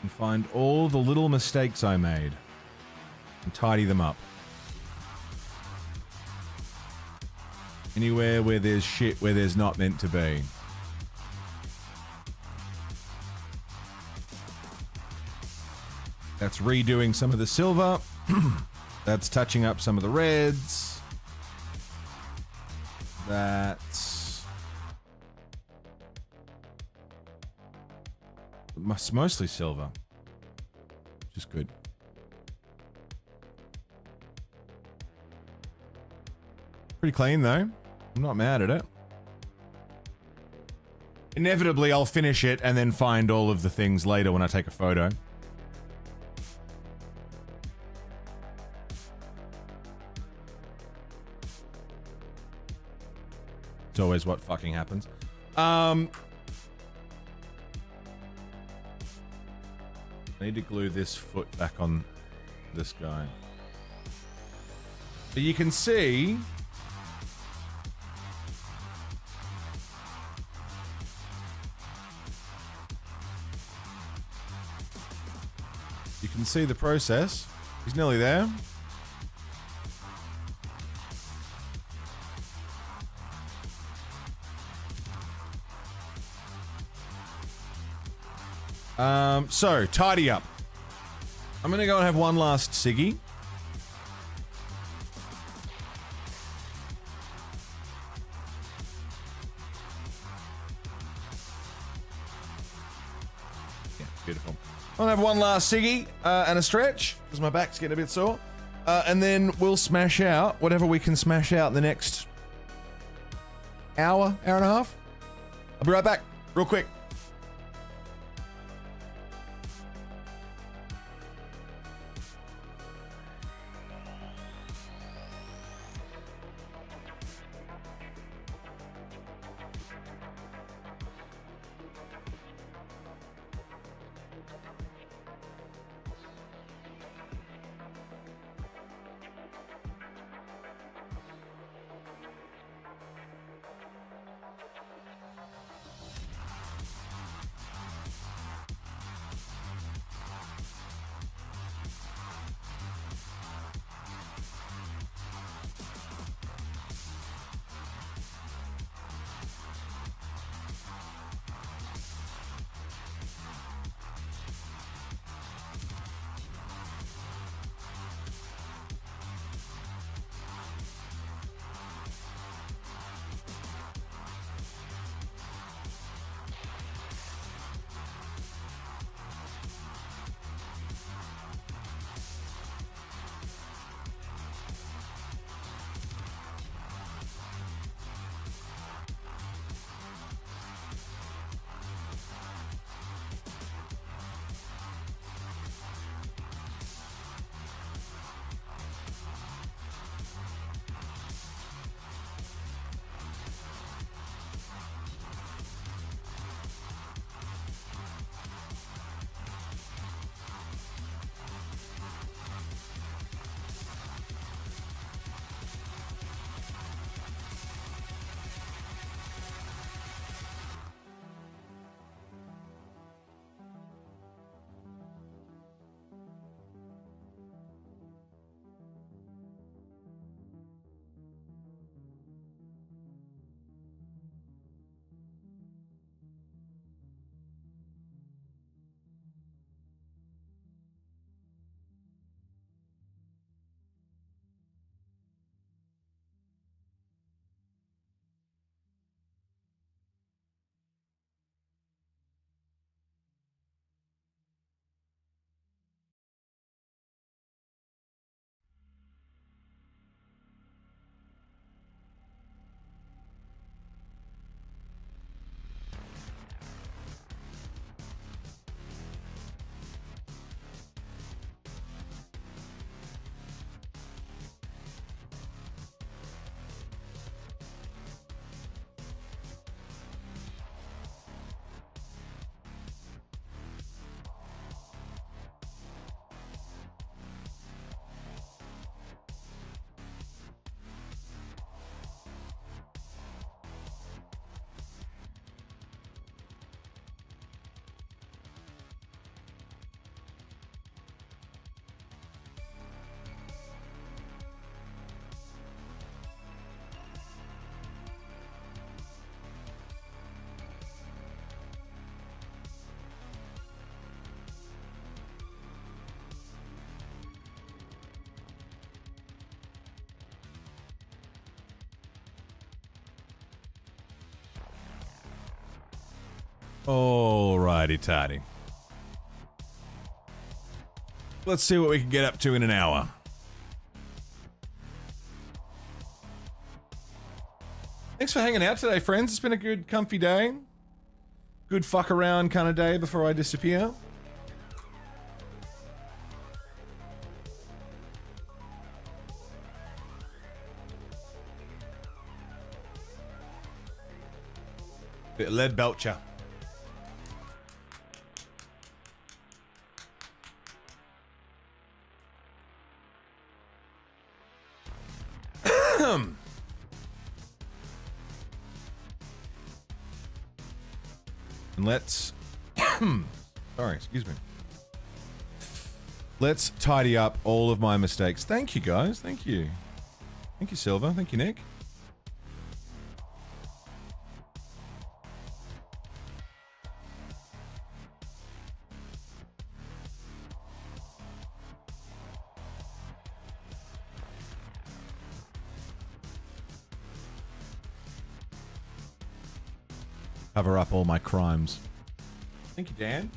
and find all the little mistakes I made and tidy them up. Anywhere where there's shit where there's not meant to be. That's redoing some of the silver. That's touching up some of the reds. That's mostly silver, which is good. Pretty clean though. I'm not mad at it. Inevitably, I'll finish it and then find all of the things later when I take a photo. It's always what fucking happens. I need to glue this foot back on this guy. But you can see the process. He's nearly there. So, tidy up. I'm gonna go and have one last ciggy. Yeah, beautiful. I'll have one last ciggy and a stretch, because my back's getting a bit sore. And then we'll smash out whatever we can smash out in the next hour and a half. I'll be right back, real quick. Alrighty, tidy. Let's see what we can get up to in an hour. Thanks for hanging out today, friends. It's been a good, comfy day. Good fuck around kind of day before I disappear. Bit of lead belcher. And let's sorry, excuse me. Let's tidy up all of my mistakes. Thank you, guys. Thank you. Thank you, Silver. Thank you, Nick. Cover up all my crimes. Thank you, Dan.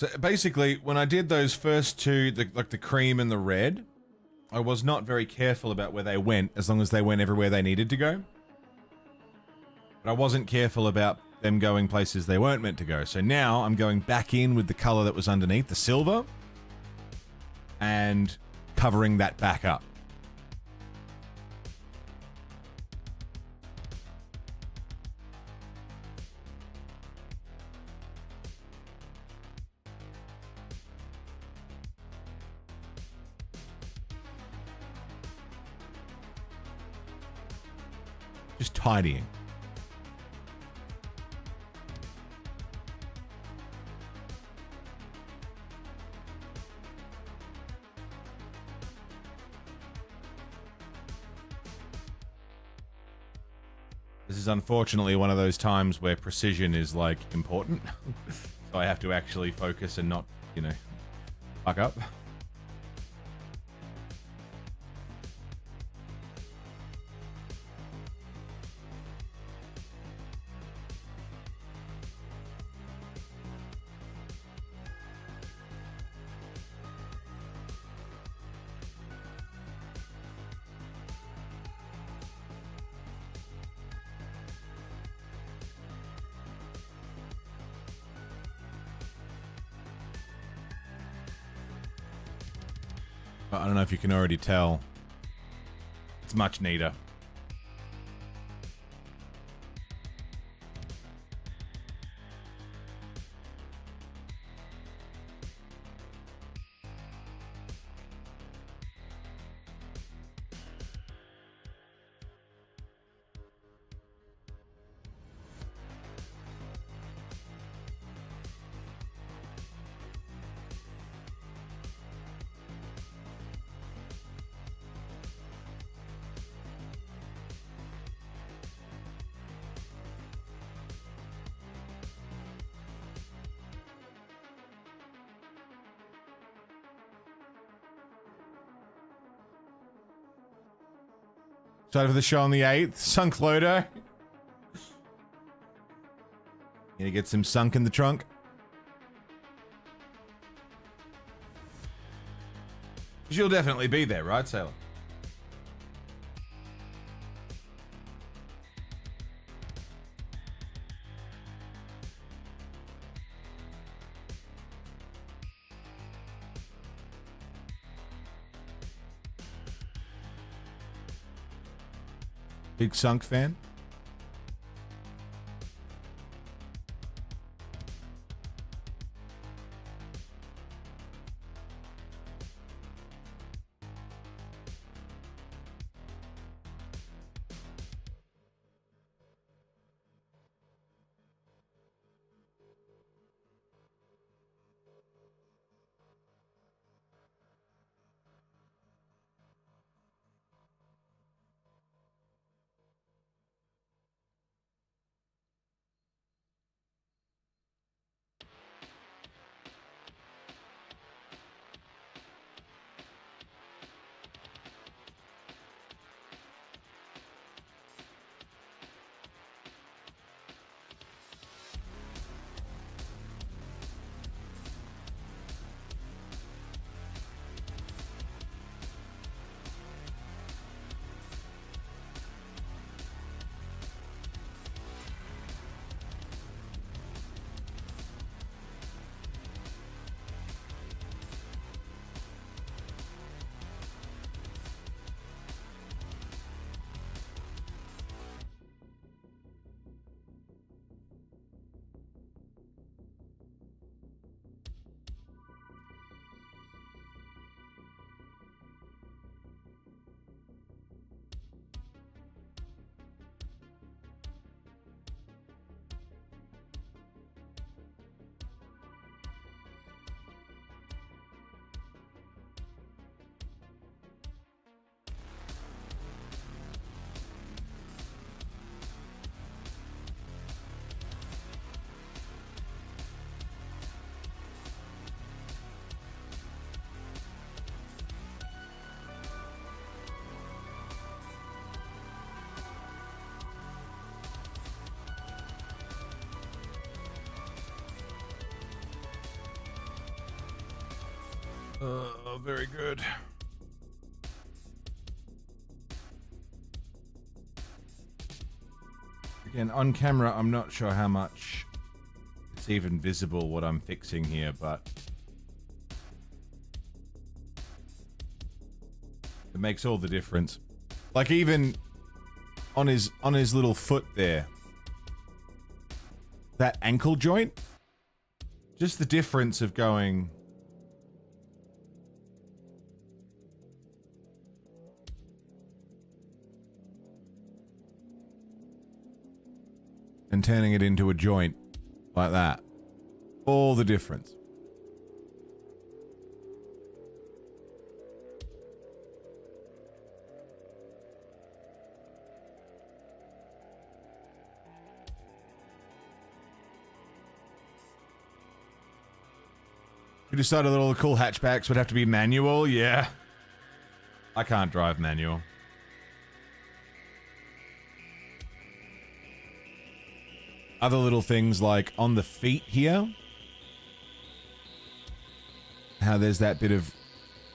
So basically, when I did those first two, like the cream and the red, I was not very careful about where they went, as long as they went everywhere they needed to go. But I wasn't careful about them going places they weren't meant to go. So now I'm going back in with the color that was underneath, the silver, and covering that back up. Just tidying. This is unfortunately one of those times where precision is like important. So I have to actually focus and not, you know, fuck up. I don't know if you can already tell. It's much neater. Started for the show on the 8th. Sunk loader. Gonna get some sunk in the trunk. You'll definitely be there, right, Sailor? Big Sunk fan. Very good. Again, on camera, I'm not sure how much it's even visible what I'm fixing here, but it makes all the difference. Like even on his little foot there, that ankle joint, just the difference of going and turning it into a joint like that. All the difference. You decided that all the cool hatchbacks would have to be manual? Yeah. I can't drive manual. Other little things like on the feet here, how there's that bit of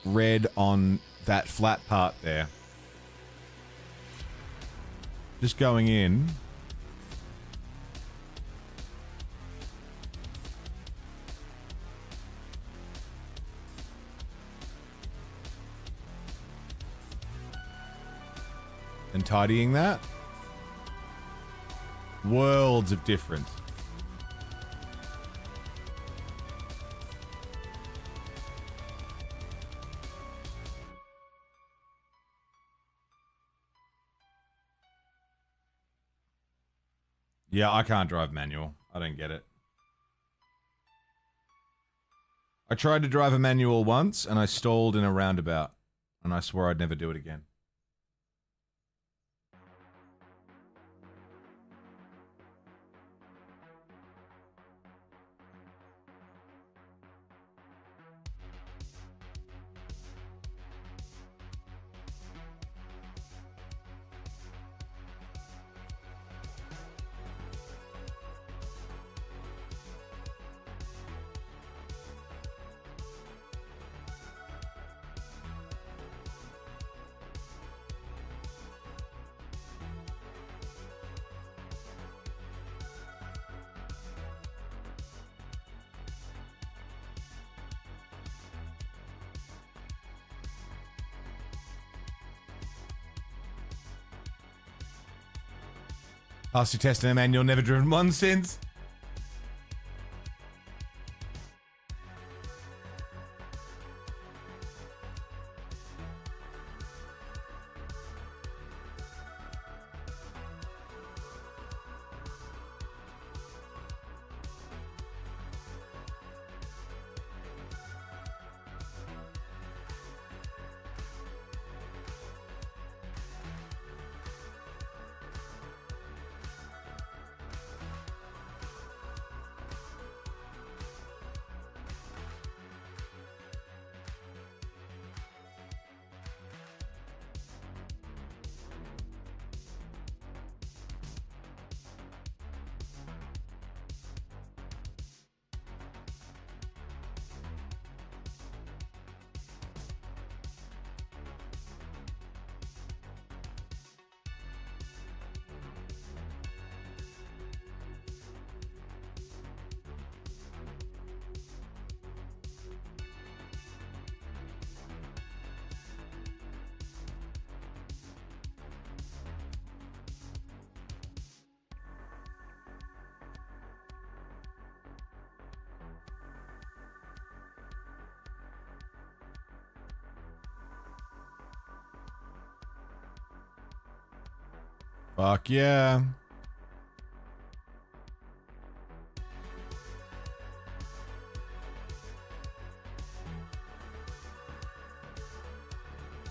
red on that flat part there. Just going in. And tidying that. Worlds of difference. Yeah, I can't drive manual. I don't get it. I tried to drive a manual once and I stalled in a roundabout. And I swore I'd never do it again. Passed your test in a manual, never driven one since. Fuck yeah.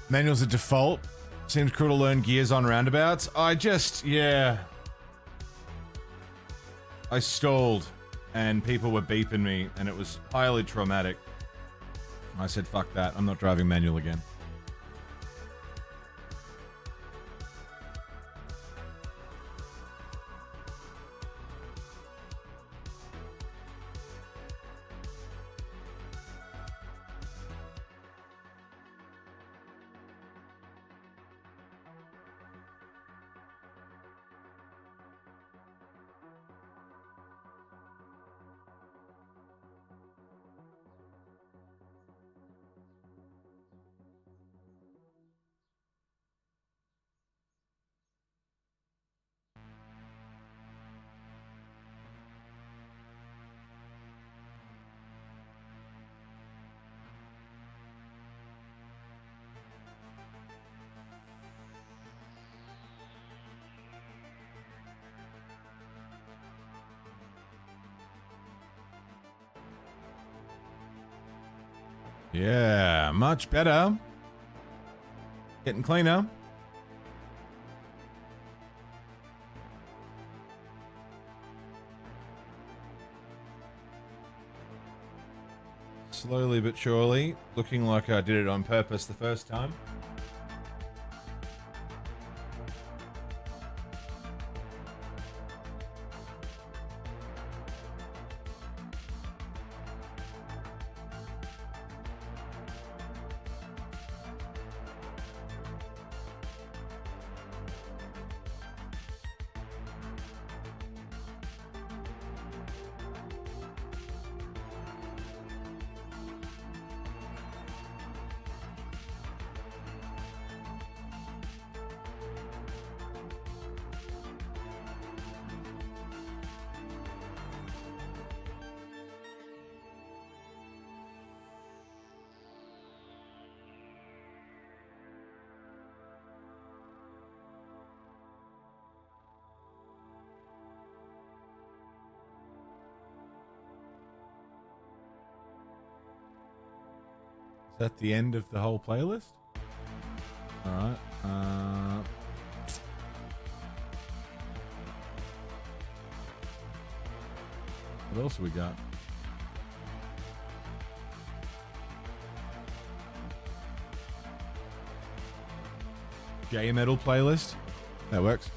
Manual's a default. Seems cool to learn gears on roundabouts. Yeah. I stalled and people were beeping me and it was highly traumatic. I said, fuck that. I'm not driving manual again. Yeah, much better. Getting cleaner. Slowly but surely, looking like I did it on purpose the first time. Is that the end of the whole playlist? Alright. What else have we got? J-Metal playlist. That works.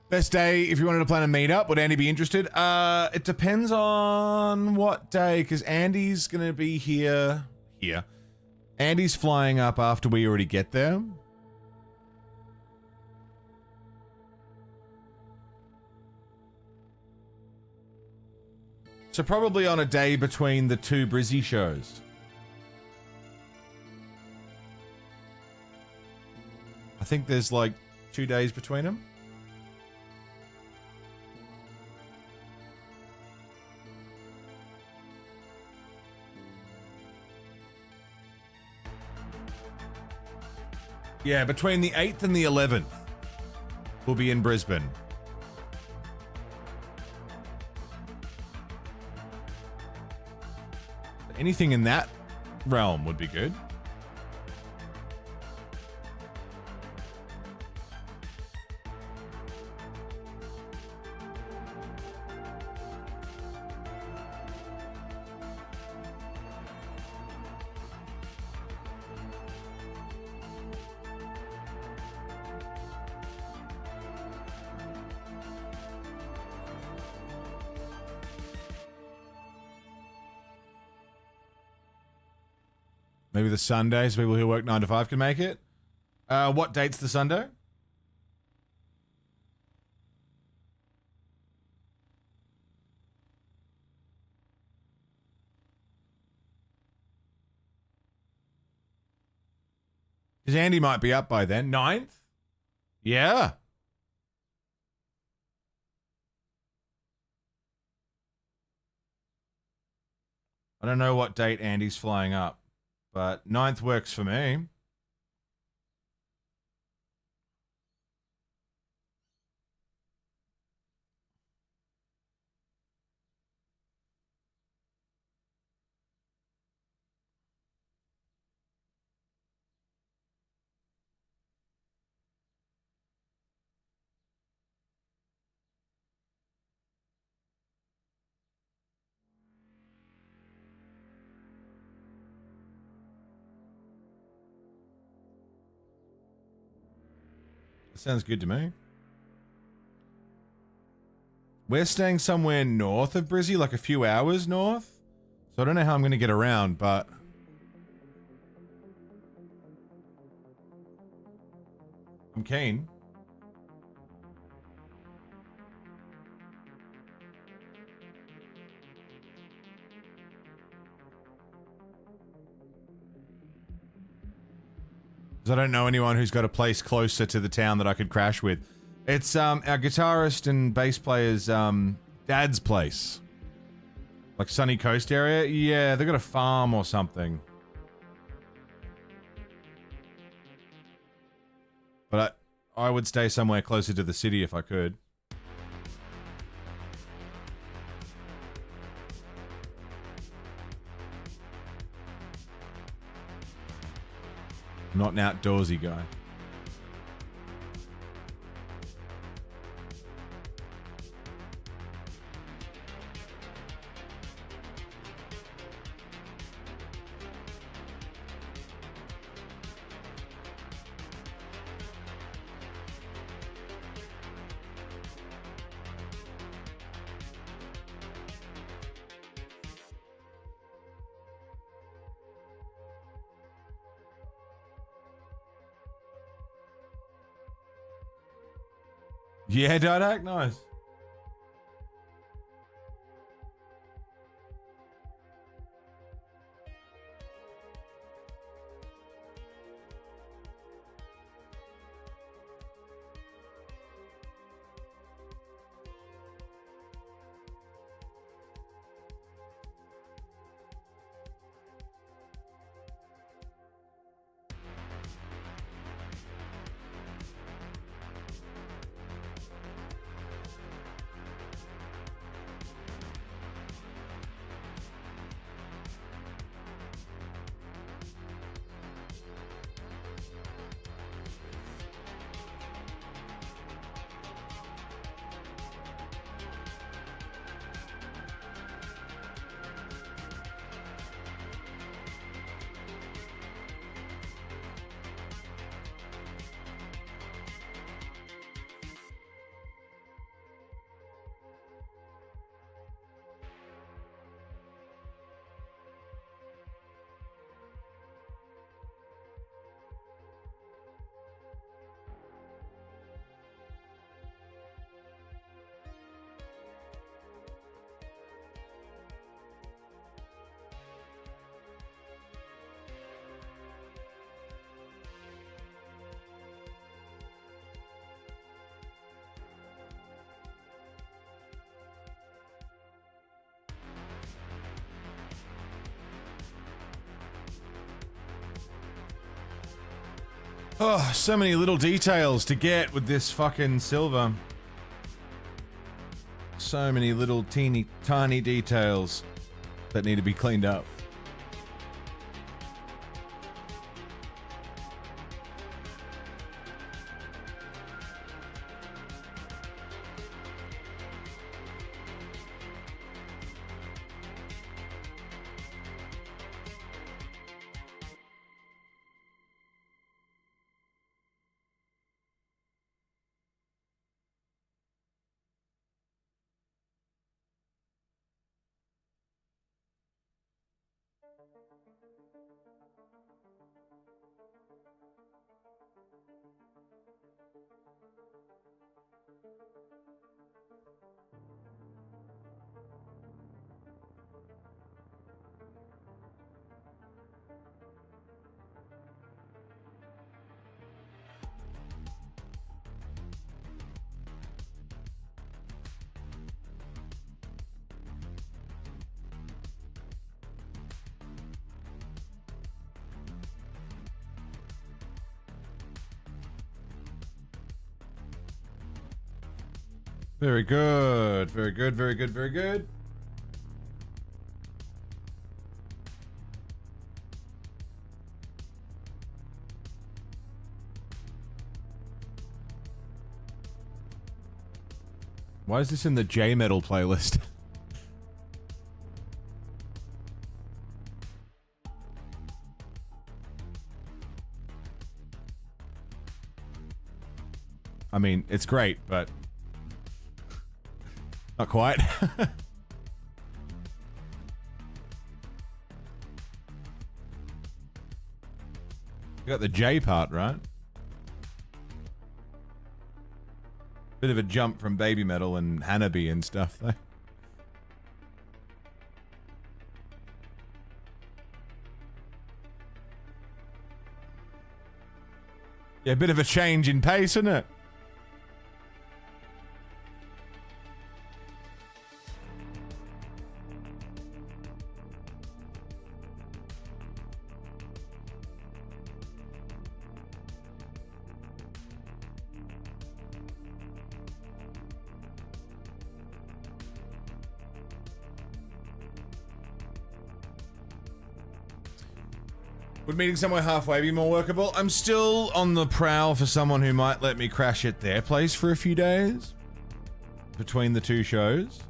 Best day if you wanted to plan a meetup. Would Andy be interested? It depends on what day, because Andy's going to be here. Andy's flying up after we already get there. So probably on a day between the two Brizzy shows. I think there's like 2 days between them. Yeah, between the 8th and the 11th, we'll be in Brisbane. Anything in that realm would be good. Maybe the Sundays, people who work 9 to 5 can make it. What date's the Sunday? Because Andy might be up by then. 9th? Yeah. I don't know what date Andy's flying up. But 9th works for me. Sounds good to me. We're staying somewhere north of Brizzy, like a few hours north. So I don't know how I'm going to get around, but... I'm keen. Because I don't know anyone who's got a place closer to the town that I could crash with. It's our guitarist and bass player's dad's place. Like Sunny Coast area. Yeah, they've got a farm or something. But I would stay somewhere closer to the city if I could. Not an outdoorsy guy. Yeah, Didac, nice. Oh, so many little details to get with this fucking silver. So many little teeny tiny details that need to be cleaned up. Very good. Very good, very good, very good. Why is this in the J Metal playlist? I mean, it's great, but not quite. You got the J part, right? Bit of a jump from Baby Metal and Hanabi and stuff, though. Yeah, a bit of a change in pace, isn't it? Would meeting somewhere halfway be more workable? I'm still on the prowl for someone who might let me crash at their place for a few days between the two shows.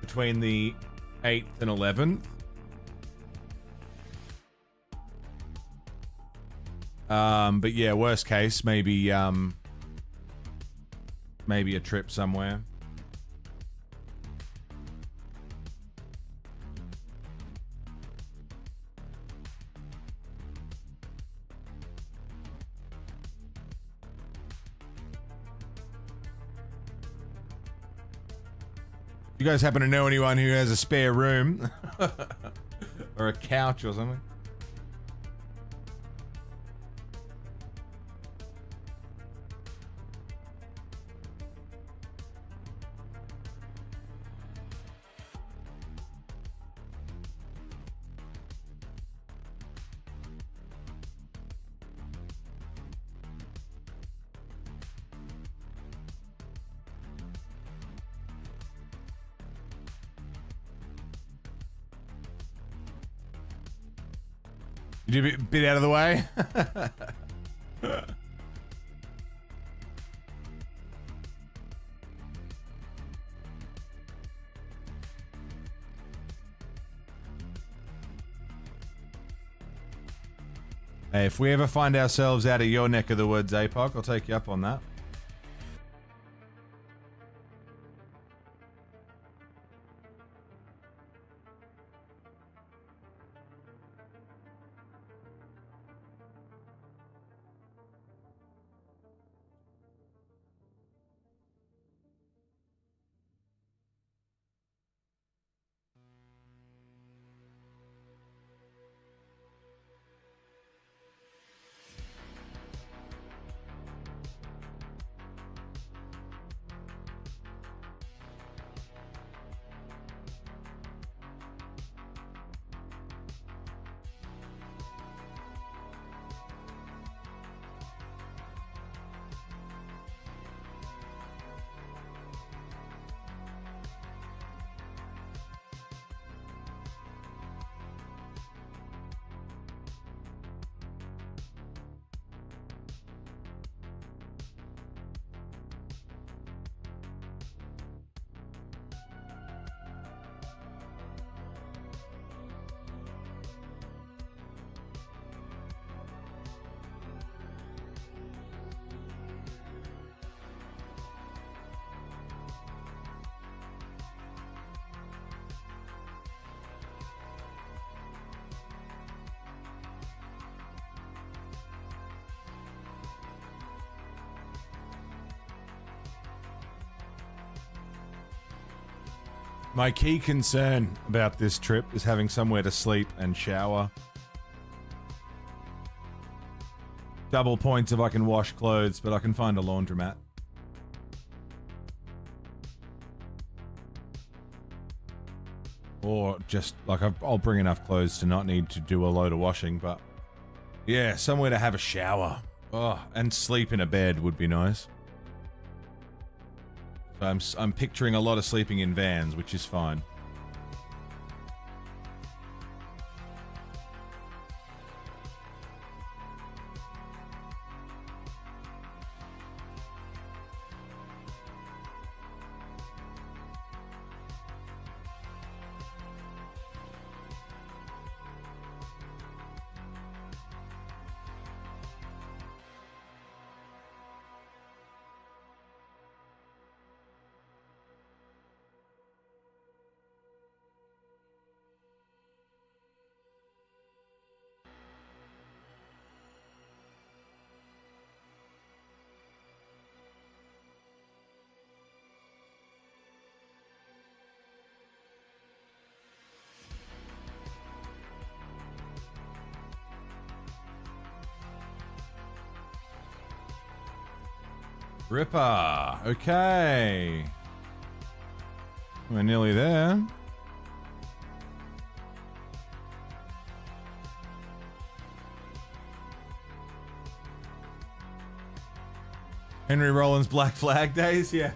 Between the 8th and 11th. But yeah, worst case, maybe a trip somewhere. You guys happen to know anyone who has a spare room or a couch or something? You do a bit out of the way? Hey, if we ever find ourselves out of your neck of the woods, APOC, I'll take you up on that. My key concern about this trip is having somewhere to sleep and shower. Double points if I can wash clothes, but I can find a laundromat. Or just, like, I'll bring enough clothes to not need to do a load of washing, but... yeah, somewhere to have a shower. Oh, and sleep in a bed would be nice. I'm picturing a lot of sleeping in vans, which is fine. Ripper. Okay. We're nearly there. Henry Rollins' Black Flag days, yeah.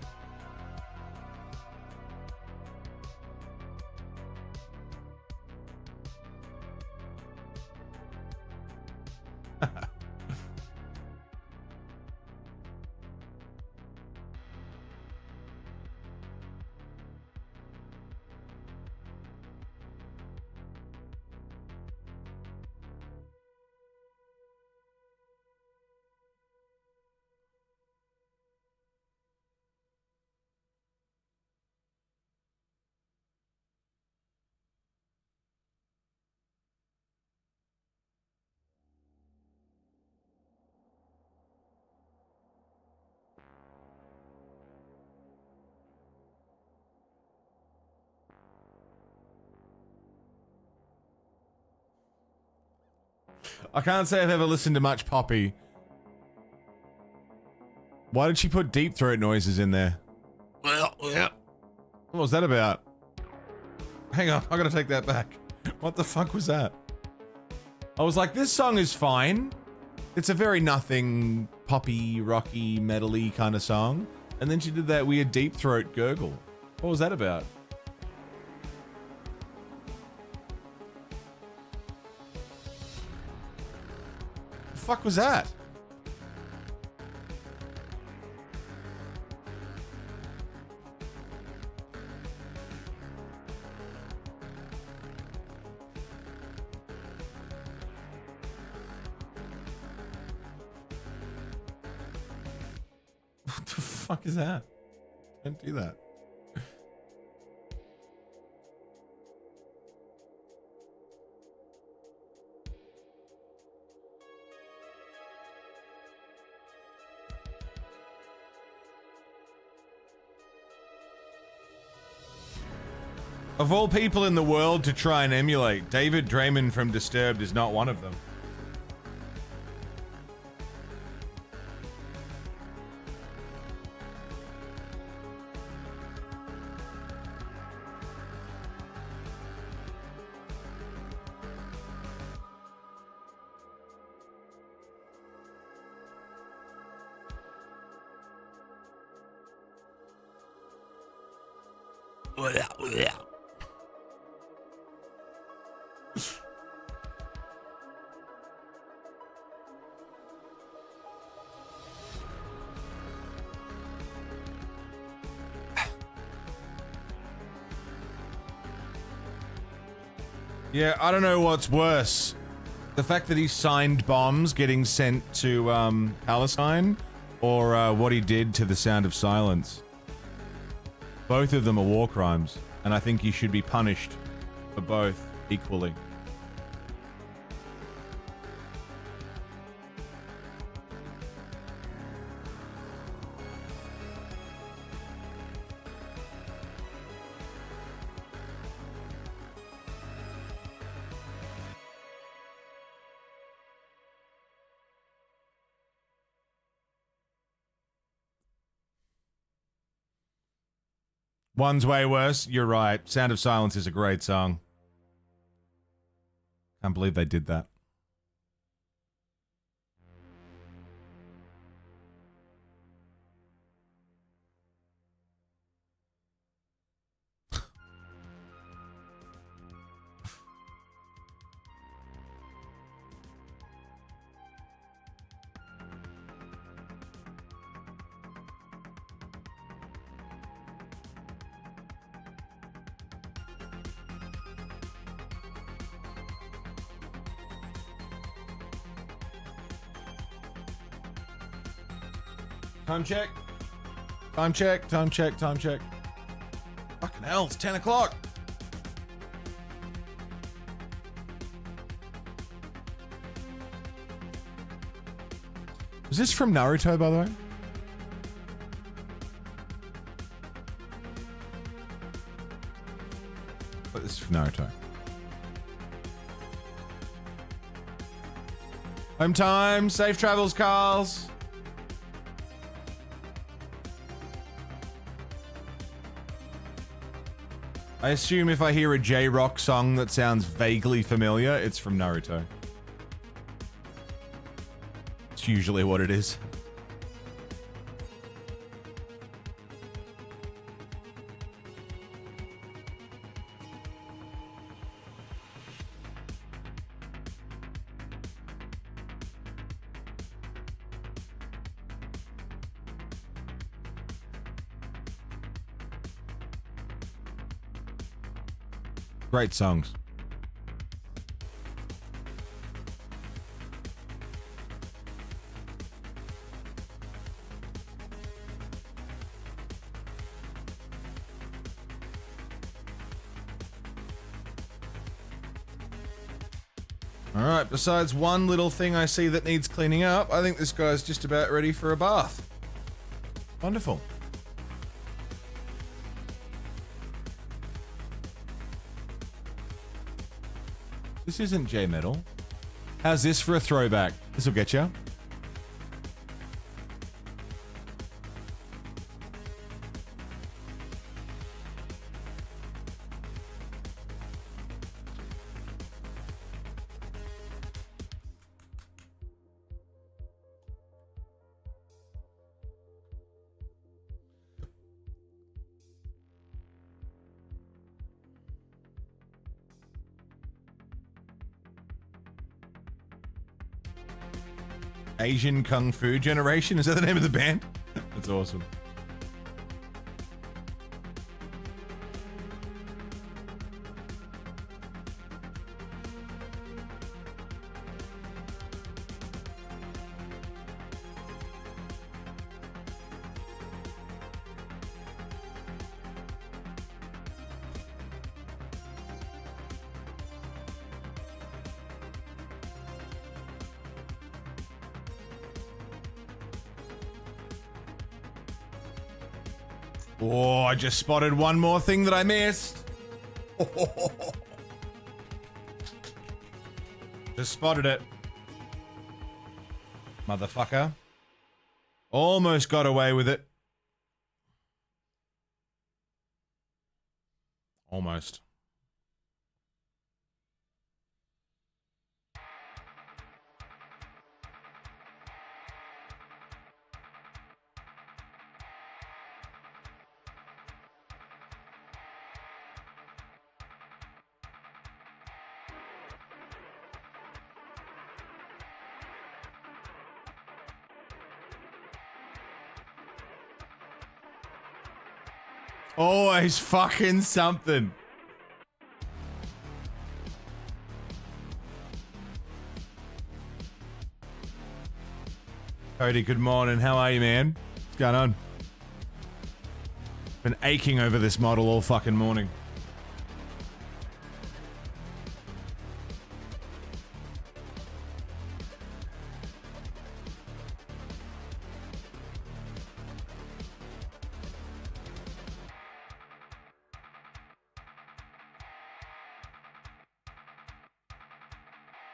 I can't say I've ever listened to much Poppy. Why did she put deep throat noises in there? What was that about? Hang on, I gotta take that back. What the fuck was that? I was like, this song is fine. It's a very nothing, poppy, rocky, metal-y kind of song. And then she did that weird deep throat gurgle. What was that about? The fuck was that? What the fuck is that? Don't do that. Of all people in the world to try and emulate, David Draymond from Disturbed is not one of them. Yeah, I don't know what's worse. The fact that he signed bombs getting sent to Palestine, or what he did to The Sound of Silence. Both of them are war crimes, and I think he should be punished for both equally. One's way worse. You're right. Sound of Silence is a great song. Can't believe they did that. Time check. Time check, time check, time check. Fucking hell, it's 10 o'clock. Was this from Naruto, by the way? But this is from Naruto. Home time, safe travels, Carls. I assume if I hear a J-Rock song that sounds vaguely familiar, it's from Naruto. It's usually what it is. Great songs. All right, besides one little thing I see that needs cleaning up, I think this guy's just about ready for a bath. Wonderful. This isn't J-Metal. How's this for a throwback? This will get you. Asian Kung Fu Generation? Is that the name of the band? That's awesome. Oh, I just spotted one more thing that I missed. Just spotted it. Motherfucker. Almost got away with it. Almost. Always fucking something. Cody, good morning. How are you, man? What's going on? Been aching over this model all fucking morning.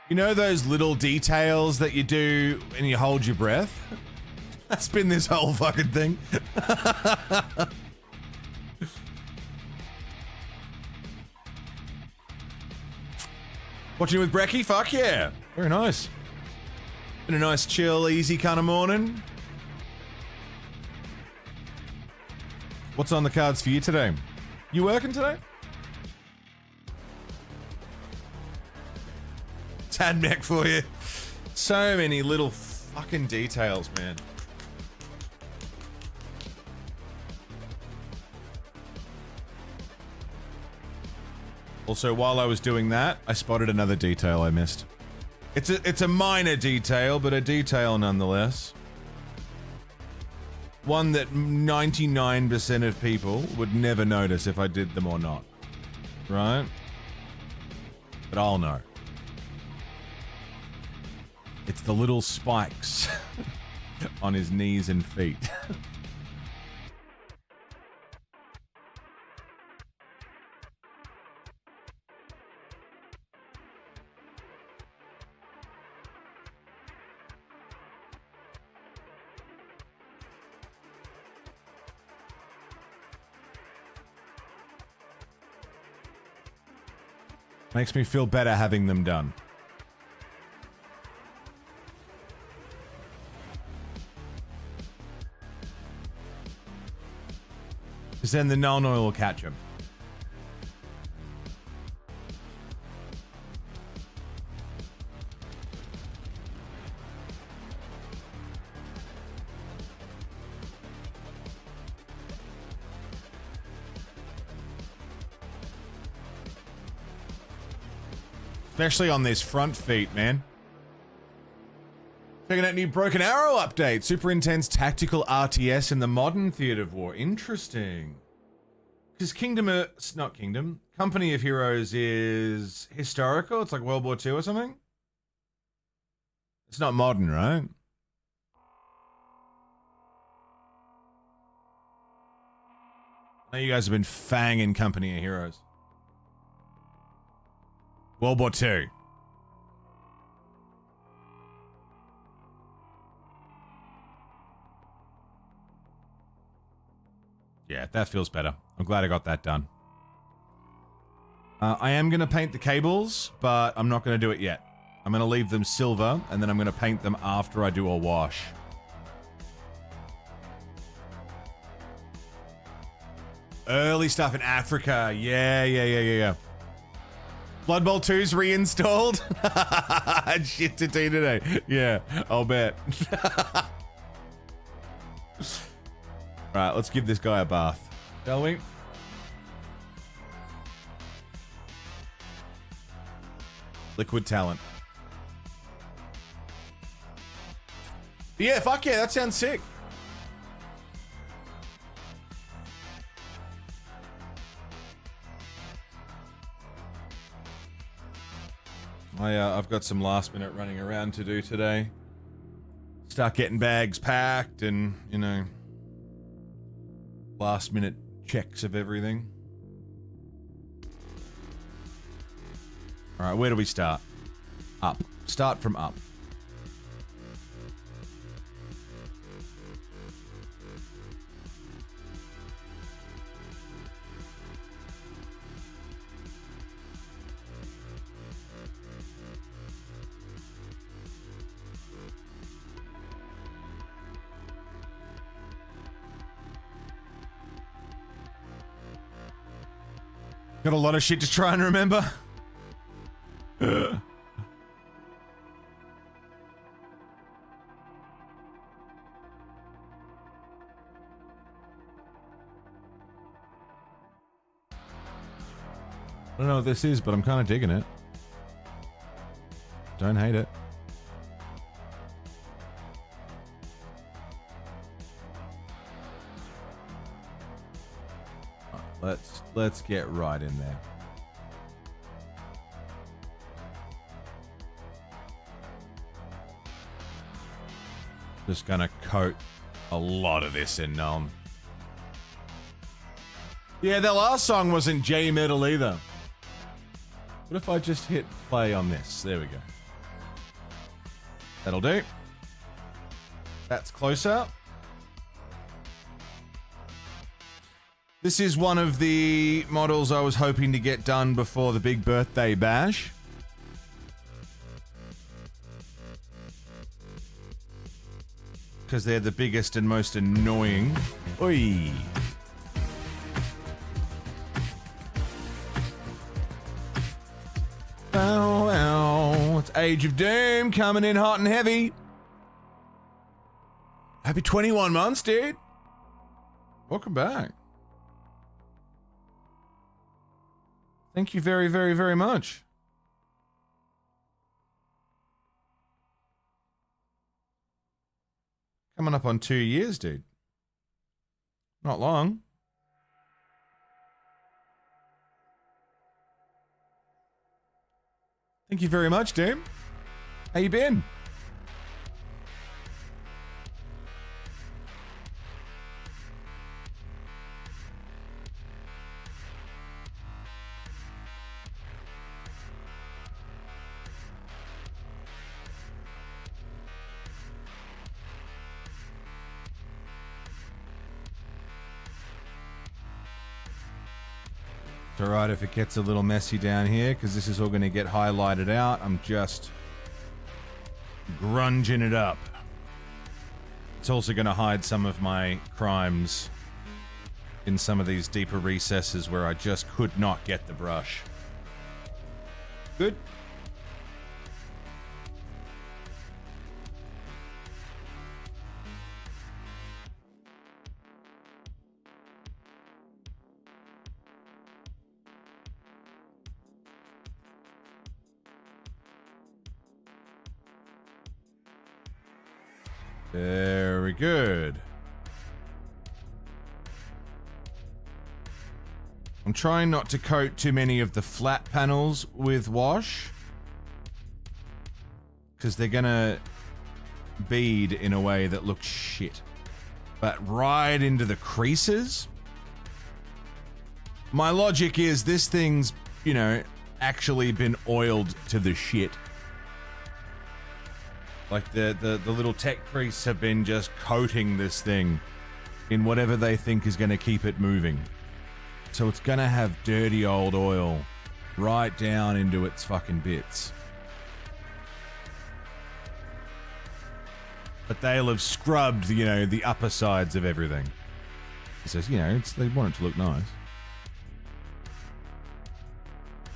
You know those little details that you do and you hold your breath? That's been this whole fucking thing. Watching with Brecky? Fuck yeah. Very nice. Been a nice, chill, easy kind of morning. What's on the cards for you today? You working today? Tad mech for you. So many little fucking details, man. Also, while I was doing that, I spotted another detail I missed. It's a minor detail, but a detail nonetheless. One that 99% of people would never notice if I did them or not. Right? But I'll know. It's the little spikes on his knees and feet. Makes me feel better having them done. Because then the null oil will catch him. Especially on these front feet, man. Checking out new Broken Arrow update. Super intense tactical RTS in the modern theater of war. Interesting. Because Company of Heroes is historical. It's like World War II or something. It's not modern, right? I know you guys have been fanging Company of Heroes. World War II. Yeah, that feels better. I'm glad I got that done. I am going to paint the cables, but I'm not going to do it yet. I'm going to leave them silver, and then I'm going to paint them after I do a wash. Early stuff in Africa. Yeah. Blood Bowl 2's reinstalled. Shit to do today. Yeah, I'll bet. Right, let's give this guy a bath, shall we? Liquid talent. Yeah, fuck yeah, that sounds sick. I've got some last minute running around to do today. Start getting bags packed and, you know, last minute checks of everything. All right, where do we start? Up. Start from up. Got a lot of shit to try and remember. I don't know what this is, but I'm kind of digging it. Don't hate it. Let's get right in there. Just gonna coat a lot of this in Gnome. Yeah, the last song wasn't J metal either. What if I just hit play on this? There we go. That'll do. That's closer. This is one of the models I was hoping to get done before the big birthday bash. Because they're the biggest and most annoying. Oi. Ow, ow. It's Age of Doom coming in hot and heavy. Happy 21 months, dude. Welcome back. Thank you very, very, very much. Coming up on 2 years, dude. Not long. Thank you very much, dude. How you been? It's alright if it gets a little messy down here, because this is all going to get highlighted out. I'm just grunging it up. It's also going to hide some of my crimes in some of these deeper recesses where I just could not get the brush. Good. Very good. I'm trying not to coat too many of the flat panels with wash, because they're gonna bead in a way that looks shit. But right into the creases, my logic is this thing's, you know, actually been oiled to the shit. Like the little tech priests have been just coating this thing in whatever they think is going to keep it moving. So it's going to have dirty old oil right down into its fucking bits. But they'll have scrubbed, you know, the upper sides of everything. It says, you know, they want it to look nice.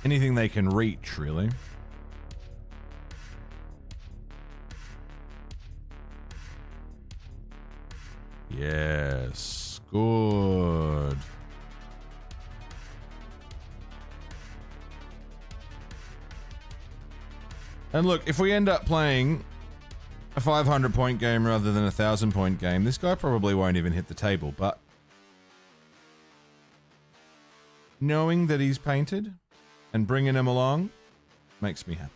Anything they can reach, really. Yes, good. And look, if we end up playing a 500-point game rather than a 1,000-point game, this guy probably won't even hit the table, but knowing that he's painted and bringing him along makes me happy.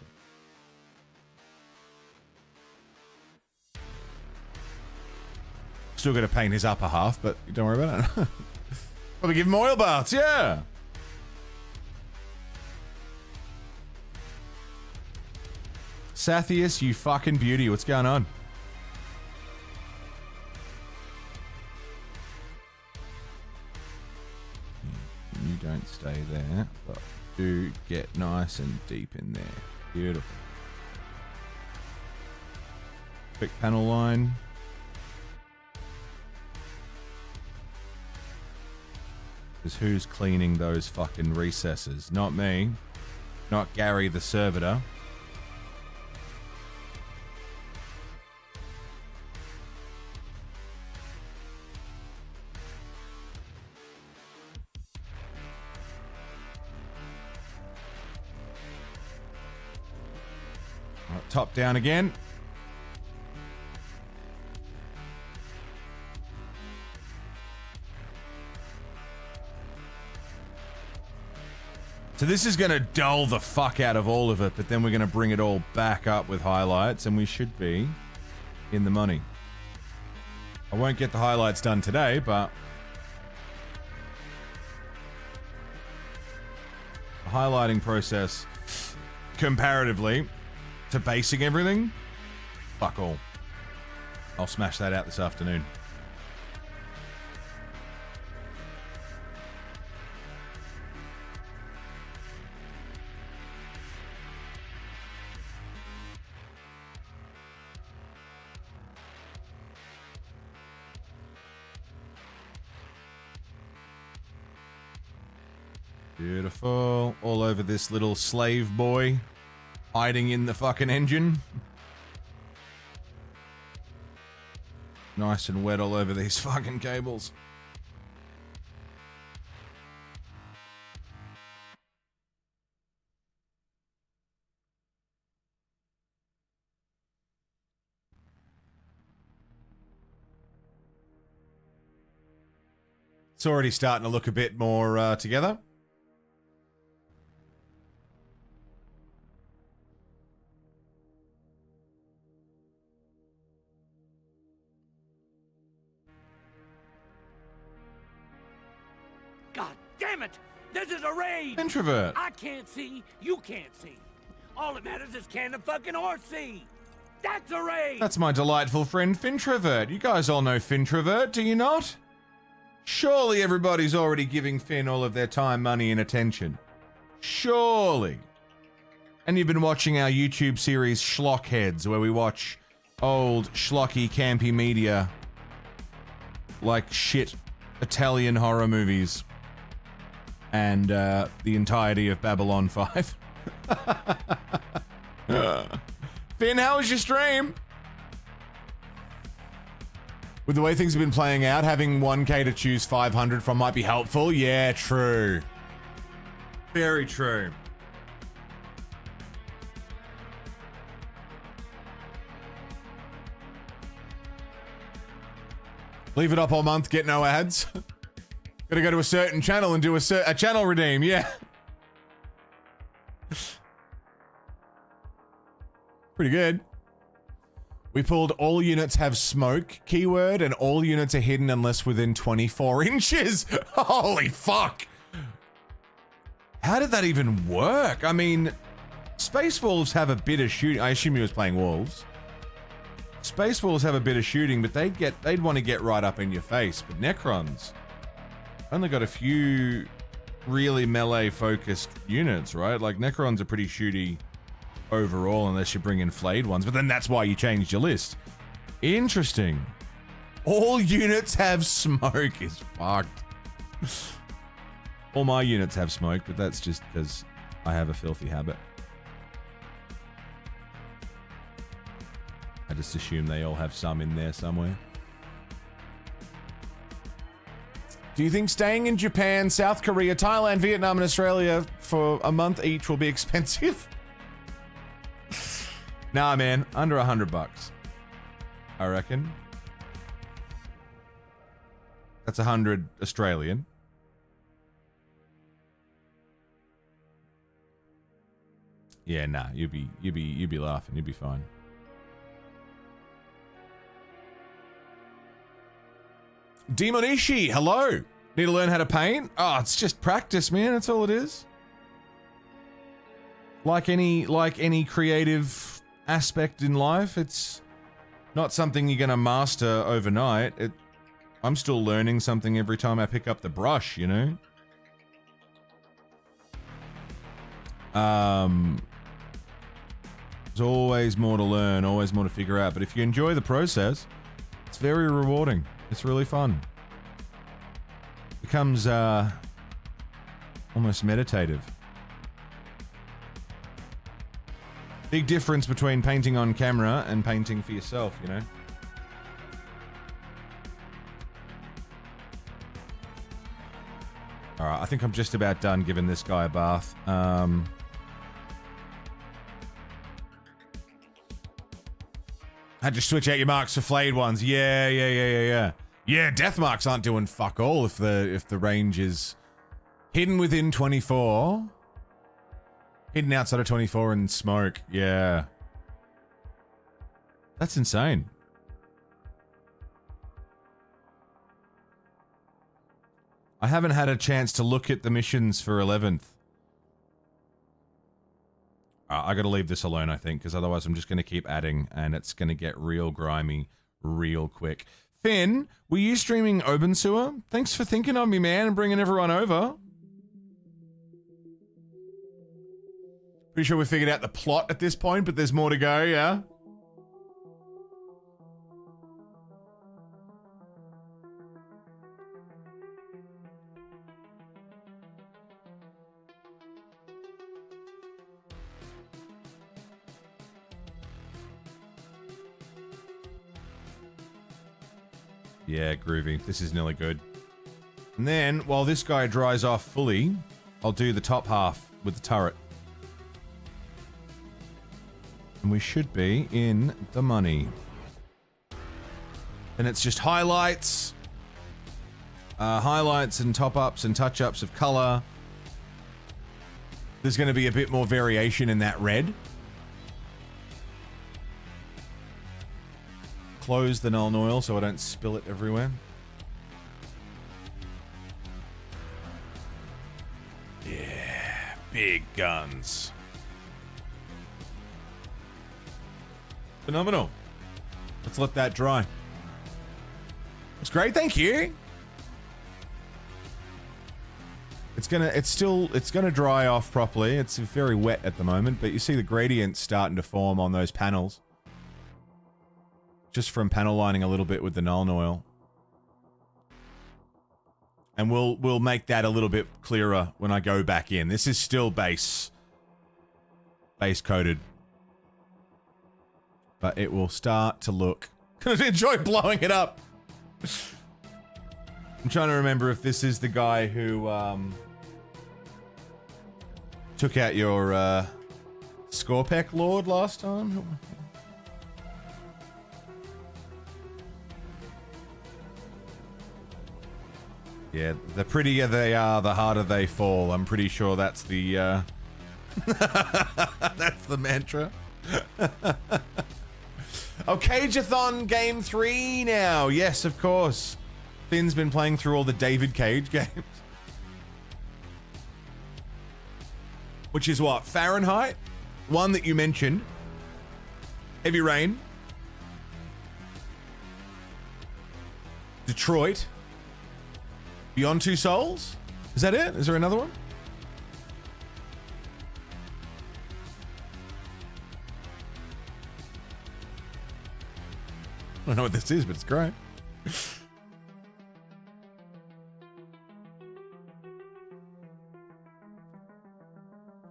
Still got to paint his upper half, but don't worry about it. Probably give him oil baths, yeah! Sathius, you fucking beauty. What's going on? You don't stay there, but do get nice and deep in there. Beautiful. Quick panel line. Because who's cleaning those fucking recesses? Not me. Not Gary the servitor. Top down again. So this is going to dull the fuck out of all of it, but then we're going to bring it all back up with highlights, and we should be in the money. I won't get the highlights done today, but the highlighting process, comparatively to basing everything, fuck all. I'll smash that out this afternoon. Beautiful. All over this little slave boy hiding in the fucking engine. Nice and wet all over these fucking cables. It's already starting to look a bit more together. God damn it! This is a raid! Introvert. I can't see, you can't see. All that matters is can the fucking horse see? That's a raid! That's my delightful friend Fintrovert. You guys all know Fintrovert, do you not? Surely everybody's already giving Finn all of their time, money, and attention. Surely. And you've been watching our YouTube series Schlockheads, where we watch old, schlocky, campy media like shit Italian horror movies. And the entirety of Babylon 5. Finn, how was your stream? With the way things have been playing out, having 1k to choose 500 from might be helpful. Yeah, true. Very true. Leave it up all month, get no ads. Gotta go to a certain channel and do a channel redeem, yeah. Pretty good. We pulled all units have smoke keyword and all units are hidden unless within 24 inches. Holy fuck. How did that even work? I mean, Space Wolves have a bit of shooting. I assume he was playing Wolves. Space Wolves have a bit of shooting, but they'd want to get right up in your face. But Necrons only got a few really melee-focused units, right? Like, Necrons are pretty shooty overall, unless you bring in flayed ones. But then that's why you changed your list. Interesting. All units have smoke is fucked. All my units have smoke, but that's just because I have a filthy habit. I just assume they all have some in there somewhere. Do you think staying in Japan, South Korea, Thailand, Vietnam, and Australia for a month each will be expensive? Nah, man. Under $100, I reckon. That's 100 Australian. Yeah, nah. You'd be laughing. You'd be fine. Demonishi, hello. Need to learn how to paint? Oh, it's just practice, man. That's all it is. Like any creative aspect in life, it's not something you're gonna master overnight. I'm still learning something every time I pick up the brush, you know? There's always more to learn, always more to figure out. But if you enjoy the process, it's very rewarding. It's really fun. Becomes almost meditative. Big difference between painting on camera and painting for yourself, you know? Alright, I think I'm just about done giving this guy a bath. Had to switch out your marks for flayed ones. Yeah. Yeah, death marks aren't doing fuck all if the range is hidden within 24. Hidden outside of 24 and smoke. Yeah. That's insane. I haven't had a chance to look at the missions for 11th. I gotta leave this alone, I think, because otherwise I'm just gonna keep adding and it's gonna get real grimy real quick. Finn, were you streaming Open Sewer? Thanks for thinking of me, man, and bringing everyone over. Pretty sure we figured out the plot at this point, but there's more to go, yeah? Yeah, groovy. This is nearly good. And then, while this guy dries off fully, I'll do the top half with the turret. And we should be in the money. And it's just highlights. Highlights and top-ups and touch-ups of color. There's going to be a bit more variation in that red. Close the Nuln Oil so I don't spill it everywhere. Yeah, big guns. Phenomenal. Let's let that dry. It's great, thank you. It's gonna dry off properly. It's very wet at the moment, but you see the gradients starting to form on those panels. Just from panel lining a little bit with the Nuln Oil. And we'll make that a little bit clearer when I go back in. This is still base coated. But it will start to look... Enjoy blowing it up! I'm trying to remember if this is the guy who took out your Scorpec Lord last time. Yeah, the prettier they are, the harder they fall. I'm pretty sure that's the that's the mantra. Oh, Cageathon Game 3 now. Yes, of course. Finn's been playing through all the David Cage games. Which is what? Fahrenheit? One that you mentioned. Heavy Rain. Detroit. Beyond Two Souls? Is that it? Is there another one? I don't know what this is, but it's great.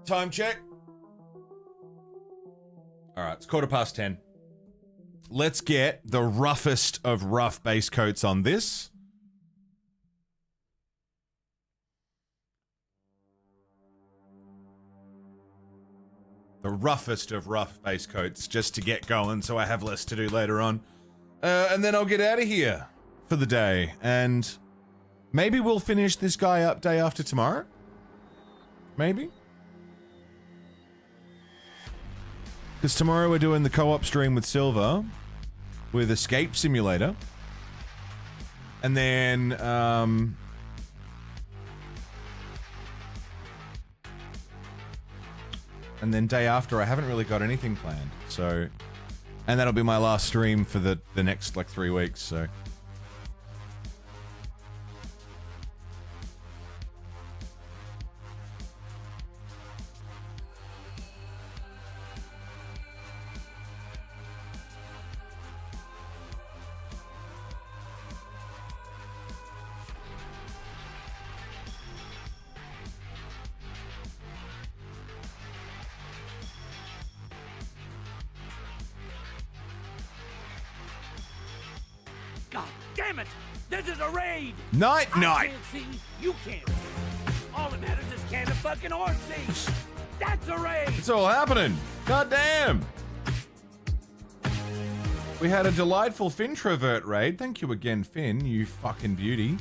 Time check. All right, it's 10:15. Let's get the roughest of rough base coats on this. The roughest of rough base coats, just to get going so I have less to do later on. And then I'll get out of here for the day. And maybe we'll finish this guy up day after tomorrow? Maybe? Because tomorrow we're doing the co-op stream with Silver with Escape Simulator. And then, day after, I haven't really got anything planned. So, and that'll be my last stream for the next, like, 3 weeks, so. God damn it! This is a raid! Night! I can't see, you can't see. All that matters is can the fucking horse see? That's a raid! It's all happening! God damn! We had a delightful Fintrovert raid. Thank you again, Finn, you fucking beauty.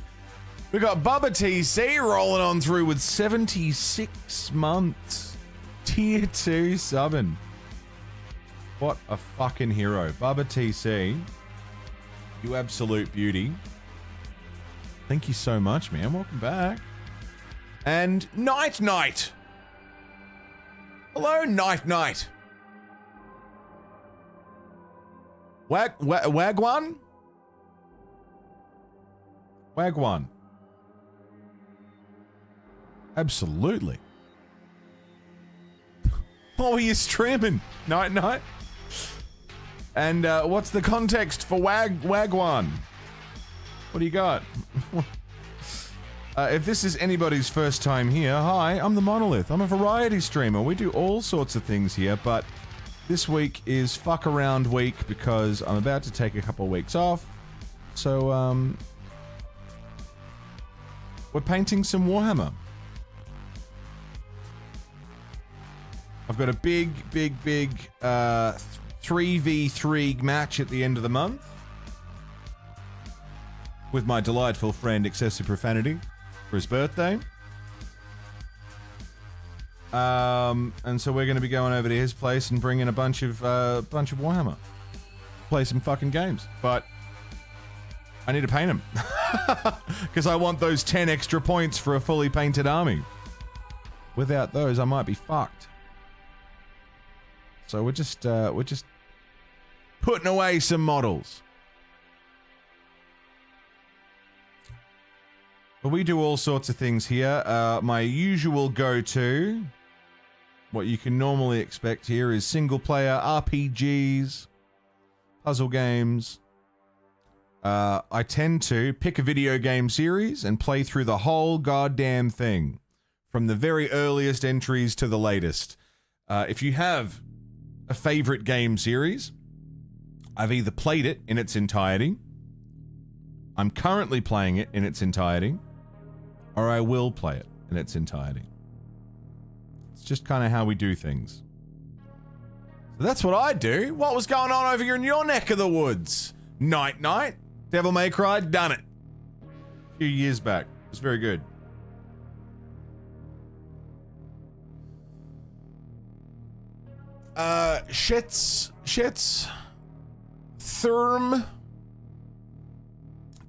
We got Bubba TC rolling on through with 76 months. Tier 2 subbing. What a fucking hero. Bubba TC. You absolute beauty. Thank you so much, man. Welcome back. And Night Night. Hello, Night Night. Wagwan? Wagwan. Absolutely. What were you streaming? Night Night? And what's the context for Wagwan? What do you got? If this is anybody's first time here, hi, I'm the Monolith. I'm a variety streamer. We do all sorts of things here, but this week is fuck around week because I'm about to take a couple of weeks off. So, we're painting some Warhammer. I've got a big 3v3 match at the end of the month with my delightful friend Excessive Profanity for his birthday. And so we're going to be going over to his place and bringing a bunch of Warhammer. Play some fucking games. But I need to paint them. Because I want those 10 extra points for a fully painted army. Without those, I might be fucked. So we're just putting away some models. But we do all sorts of things here. My usual go-to, what you can normally expect here, is single-player RPGs, puzzle games. I tend to pick a video game series and play through the whole goddamn thing, from the very earliest entries to the latest. If you have a favorite game series, I've either played it in its entirety, I'm currently playing it in its entirety, or I will play it in its entirety. It's just kind of how we do things. So that's what I do. What was going on over here in your neck of the woods? Night Night, Devil May Cry, done it. A few years back. It was very good. Shits, Therm,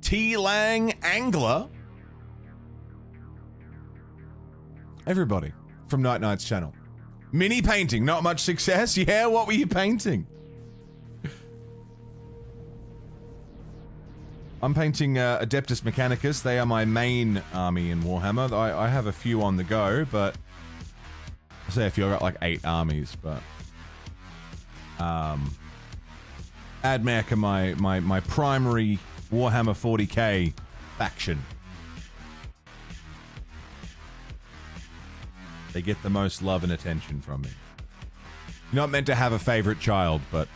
T-Lang, Angler. Everybody from Night Night's channel. Mini painting, not much success. Yeah, what were you painting? I'm painting Adeptus Mechanicus. They are my main army in Warhammer. I have a few on the go, but I say a few. I got like 8 armies, but Admech are my primary Warhammer 40k faction. They get the most love and attention from me. You're not meant to have a favorite child, but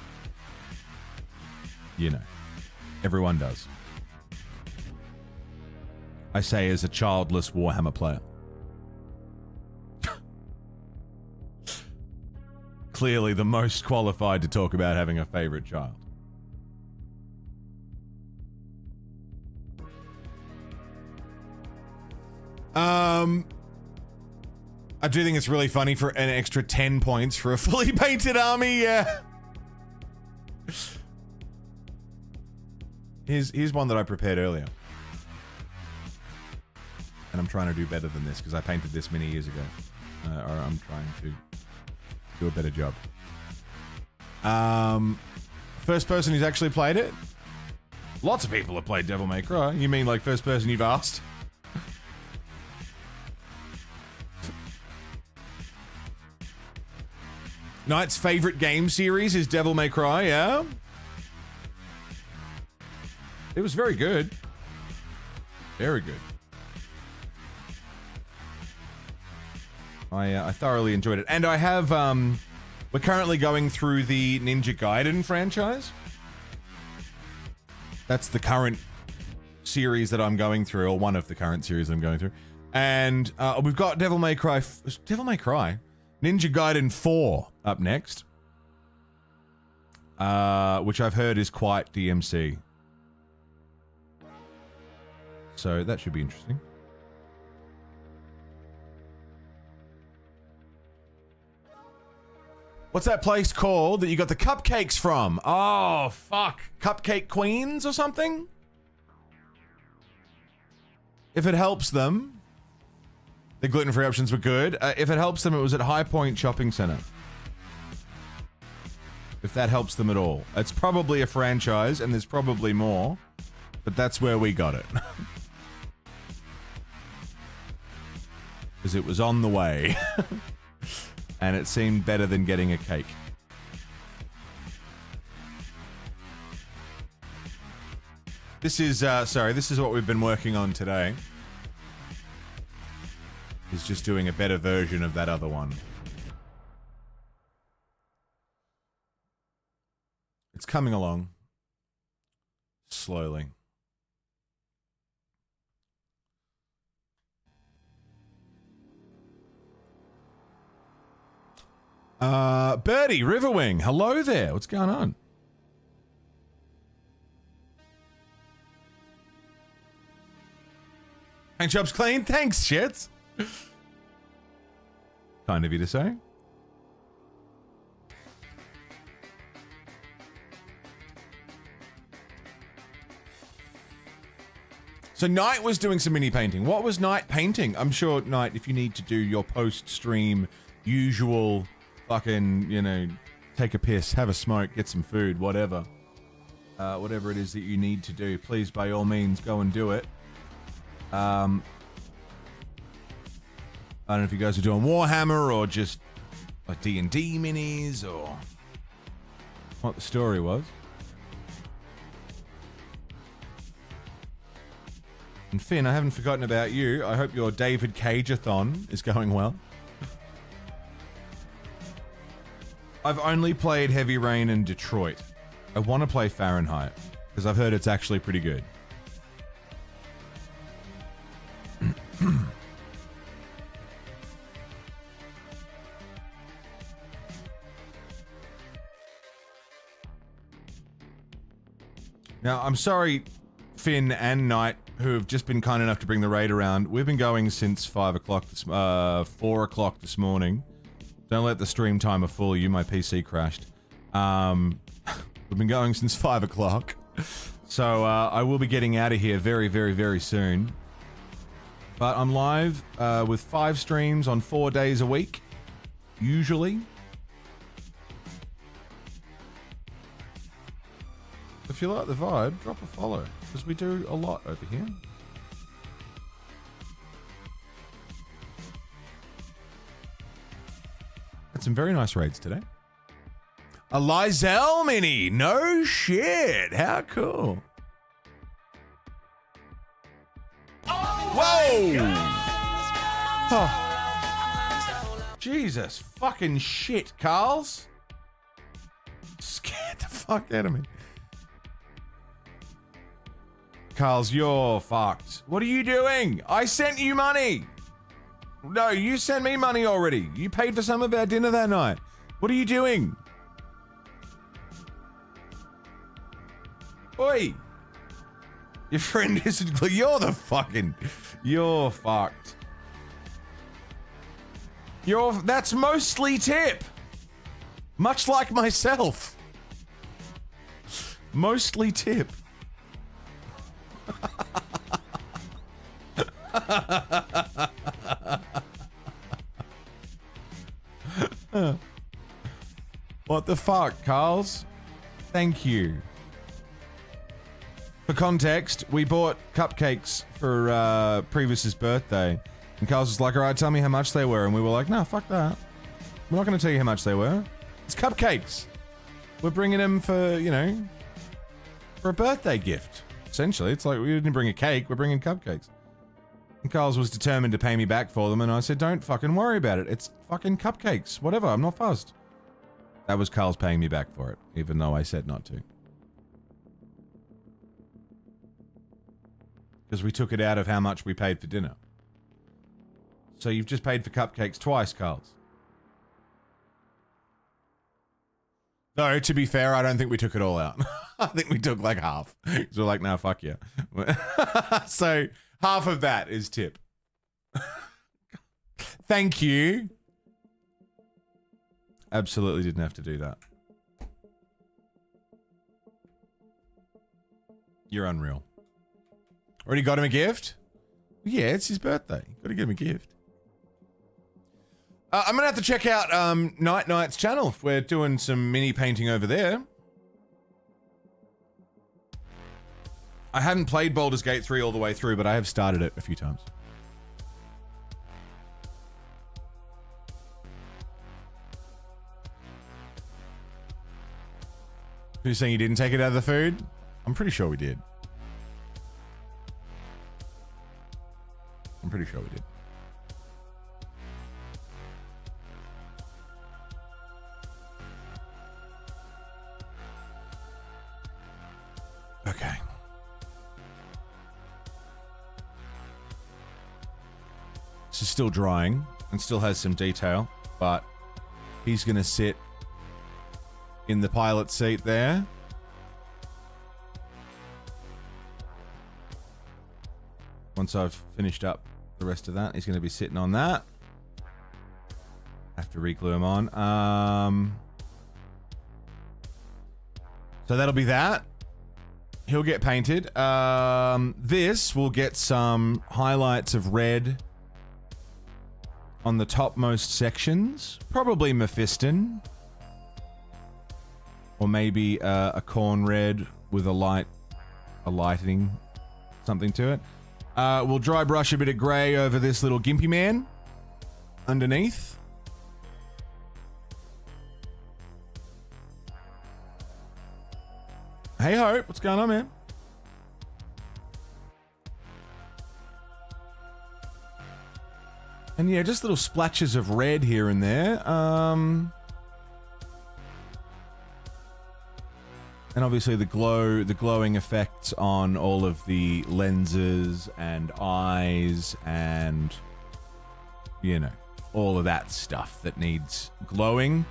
you know, everyone does. I say as a childless Warhammer player. Clearly the most qualified to talk about having a favorite child. I do think it's really funny for an extra 10 points for a fully painted army, yeah. Here's one that I prepared earlier. And I'm trying to do better than this because I painted this many years ago. Or I'm trying to do a better job. First person who's actually played it? Lots of people have played Devil May Cry. You mean like first person you've asked? Knight's favorite game series is Devil May Cry, yeah? It was very good. Very good. I thoroughly enjoyed it. And I have, we're currently going through the Ninja Gaiden franchise. That's the current series that I'm going through, or one of the current series I'm going through. And we've got Devil May Cry, Ninja Gaiden 4 up next. Which I've heard is quite DMC. So that should be interesting. What's that place called that you got the cupcakes from? Oh, fuck. Cupcake Queens or something? If it helps them. The gluten-free options were good. If it helps them, it was at High Point Shopping Center. If that helps them at all. It's probably a franchise, and there's probably more. But that's where we got it. Because it was on the way. And it seemed better than getting a cake. This is, this is what we've been working on today. Is just doing a better version of that other one. It's coming along. Slowly. Birdie, Riverwing, hello there. What's going on? Paint job's clean. Thanks, shits. Kind of you to say. So Knight was doing some mini painting. What was Knight painting? I'm sure, Knight, if you need to do your post-stream usual fucking, you know, take a piss, have a smoke, get some food, whatever. Whatever it is that you need to do, please, by all means, go and do it. I don't know if you guys are doing Warhammer or just like D&D minis or what the story was. And Finn, I haven't forgotten about you. I hope your David Cage-a-thon is going well. I've only played Heavy Rain and Detroit. I want to play Fahrenheit because I've heard it's actually pretty good. Now, I'm sorry, Finn and Knight, who have just been kind enough to bring the raid around. We've been going since 4 o'clock this morning. Don't let the stream timer fool you. My PC crashed. We've been going since 5 o'clock. So I will be getting out of here very, very, very soon. But I'm live with 5 streams on 4 days a week, usually. If you like the vibe, drop a follow. Because we do a lot over here. Had some very nice raids today. A Lysel mini! No shit! How cool. Whoa! Oh. Jesus fucking shit, Carls. Scared the fuck out of me. Carls, you're fucked. What are you doing? I sent you money. No, you sent me money already. You paid for some of our dinner that night. What are you doing? Oi. Your friend isn't... You're the fucking... You're fucked. That's mostly tip. Much like myself. Mostly tip. What the fuck, Carls? Thank you. For context, we bought cupcakes for Previous's birthday. And Carls was like, alright, tell me how much they were. And we were like, no, fuck that. We're not going to tell you how much they were. It's cupcakes. We're bringing them for, you know, for a birthday gift. Essentially, it's like we didn't bring a cake, we're bringing cupcakes. And Carls was determined to pay me back for them, and I said, don't fucking worry about it. It's fucking cupcakes. Whatever, I'm not fussed. That was Carls paying me back for it, even though I said not to. Because we took it out of how much we paid for dinner. So you've just paid for cupcakes twice, Carls. Though, to be fair, I don't think we took it all out. I think we took like half. So we're like, no, fuck yeah. So half of that is tip. Thank you. Absolutely didn't have to do that. You're unreal. Already got him a gift? Yeah, it's his birthday. Gotta give him a gift. I'm gonna have to check out Night Knight's channel if we're doing some mini painting over there. I hadn't played Baldur's Gate 3 all the way through, but I have started it a few times. Who's saying you didn't take it out of the food? I'm pretty sure we did. I'm pretty sure we did. Okay. This is still drying and still has some detail, but he's gonna sit in the pilot seat there. Once I've finished up the rest of that, he's gonna be sitting on that. Have to re-glue him on. So that'll be that. He'll get painted. This will get some highlights of red on the topmost sections. Probably Mephiston. Or maybe a corn red with a lighting, something to it. We'll dry brush a bit of grey over this little gimpy man underneath. Hey Hope, what's going on, man? And yeah, just little splatches of red here and there. And obviously the glowing effects on all of the lenses and eyes and, you know, all of that stuff that needs glowing.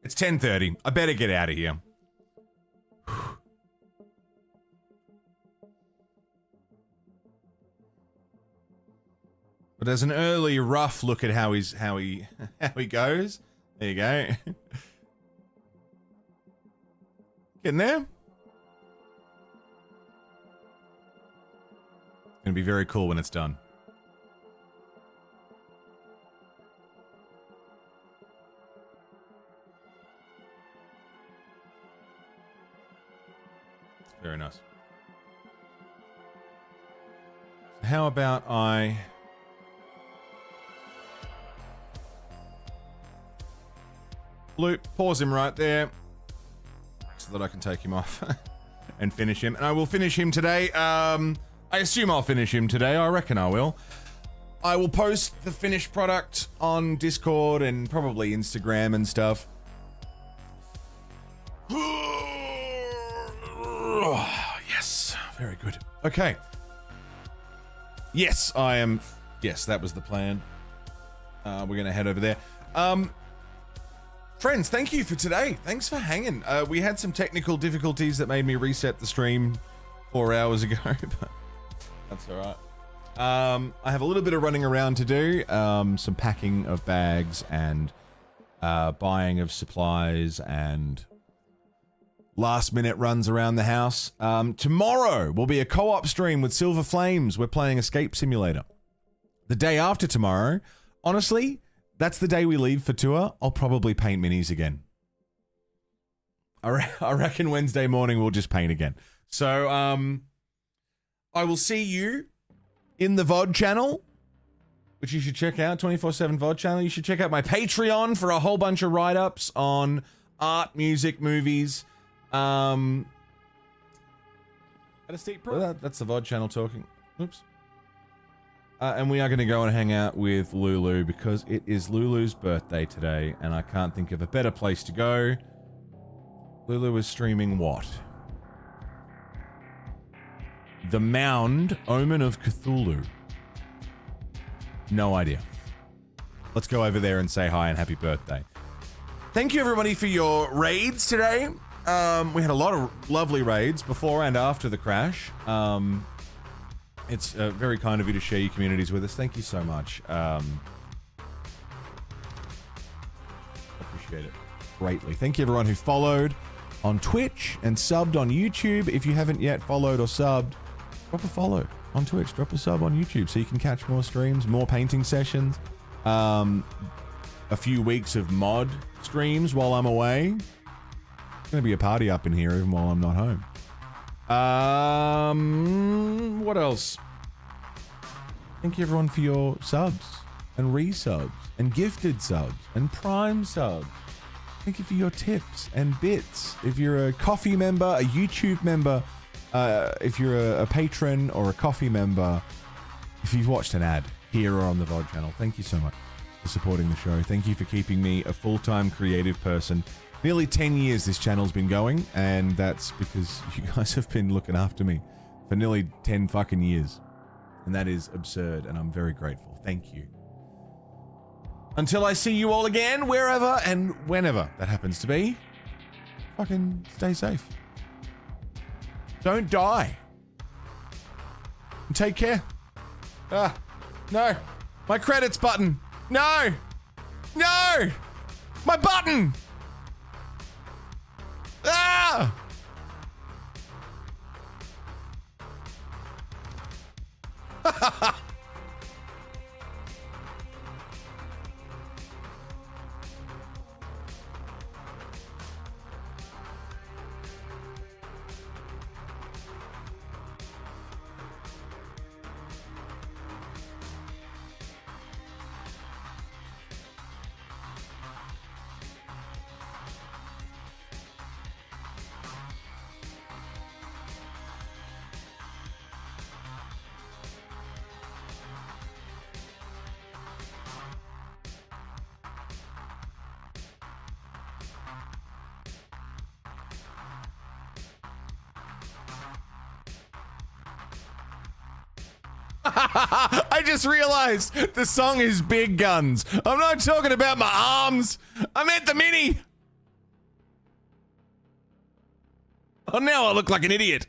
It's 10:30. I better get out of here. But as an early rough look at how he goes. There you go. Getting there. Gonna be very cool when it's done. Very nice. How about I... pause him right there so that I can take him off and finish him. And I will finish him today. I assume I'll finish him today. I reckon I will. I will post the finished product on Discord and probably Instagram and stuff. Yes, very good. Okay. Yes, I am. Yes, that was the plan. We're going to head over there. Friends, thank you for today. Thanks for hanging. We had some technical difficulties that made me reset the stream 4 hours ago, but that's all right. I have a little bit of running around to do, some packing of bags and buying of supplies and last minute runs around the house. Tomorrow will be a co-op stream with Silver Flames. We're playing Escape Simulator. The day after tomorrow, honestly, that's the day we leave for tour. I'll probably paint minis again. I reckon Wednesday morning we'll just paint again. So, I will see you in the VOD channel, which you should check out, 24/7 VOD channel. You should check out my Patreon for a whole bunch of write-ups on art, music, movies. That's the VOD channel talking. Oops. And we are going to go and hang out with Lulu because it is Lulu's birthday today, and I can't think of a better place to go. Lulu is streaming what? The Mound, Omen of Cthulhu. No idea. Let's go over there and say hi and happy birthday. Thank you everybody for your raids today. We had a lot of lovely raids before and after the crash. It's very kind of you to share your communities with us. Thank you so much. Appreciate it greatly. Thank you everyone who followed on Twitch and subbed on YouTube. If you haven't yet followed or subbed, drop a follow on Twitch, drop a sub on YouTube so you can catch more streams, more painting sessions, a few weeks of mod streams while I'm away. There's going to be a party up in here even while I'm not home. What else? Thank you everyone for your subs and resubs and gifted subs and prime subs. Thank you for your tips and bits. If you're a coffee member, a YouTube member, if you're a patron or a coffee member, if you've watched an ad here or on the VOD channel, thank you so much for supporting the show. Thank you for keeping me a full-time creative person. Nearly 10 years this channel's been going, and that's because you guys have been looking after me for nearly 10 fucking years. And that is absurd, and I'm very grateful. Thank you. Until I see you all again, wherever and whenever that happens to be, fucking stay safe. Don't die. And take care. No. My credits button. No. No. My button. Ah! I just realized the song is Big Guns. I'm not talking about my arms. I meant the mini. Oh, now I look like an idiot.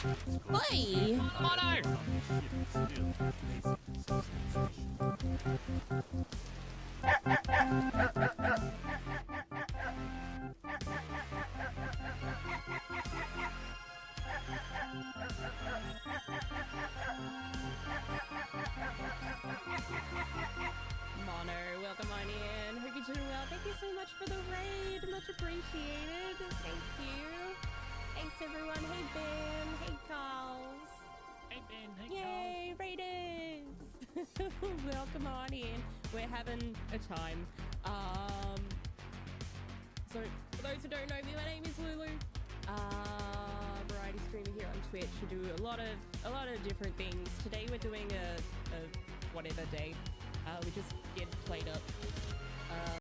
Oi! Mono! Mono, welcome on in. Hope you're doing well. Thank you so much for the raid. Much appreciated. Thank you. Thanks, everyone. Hey, Ben. Hey, Carls. Hey, Ben. Hey, Yay, raiders! Welcome on in. We're having a time. So for those who don't know me, my name is Lulu. Variety streamer here on Twitch. We do a lot of different things. Today we're doing a whatever day. We just get played up.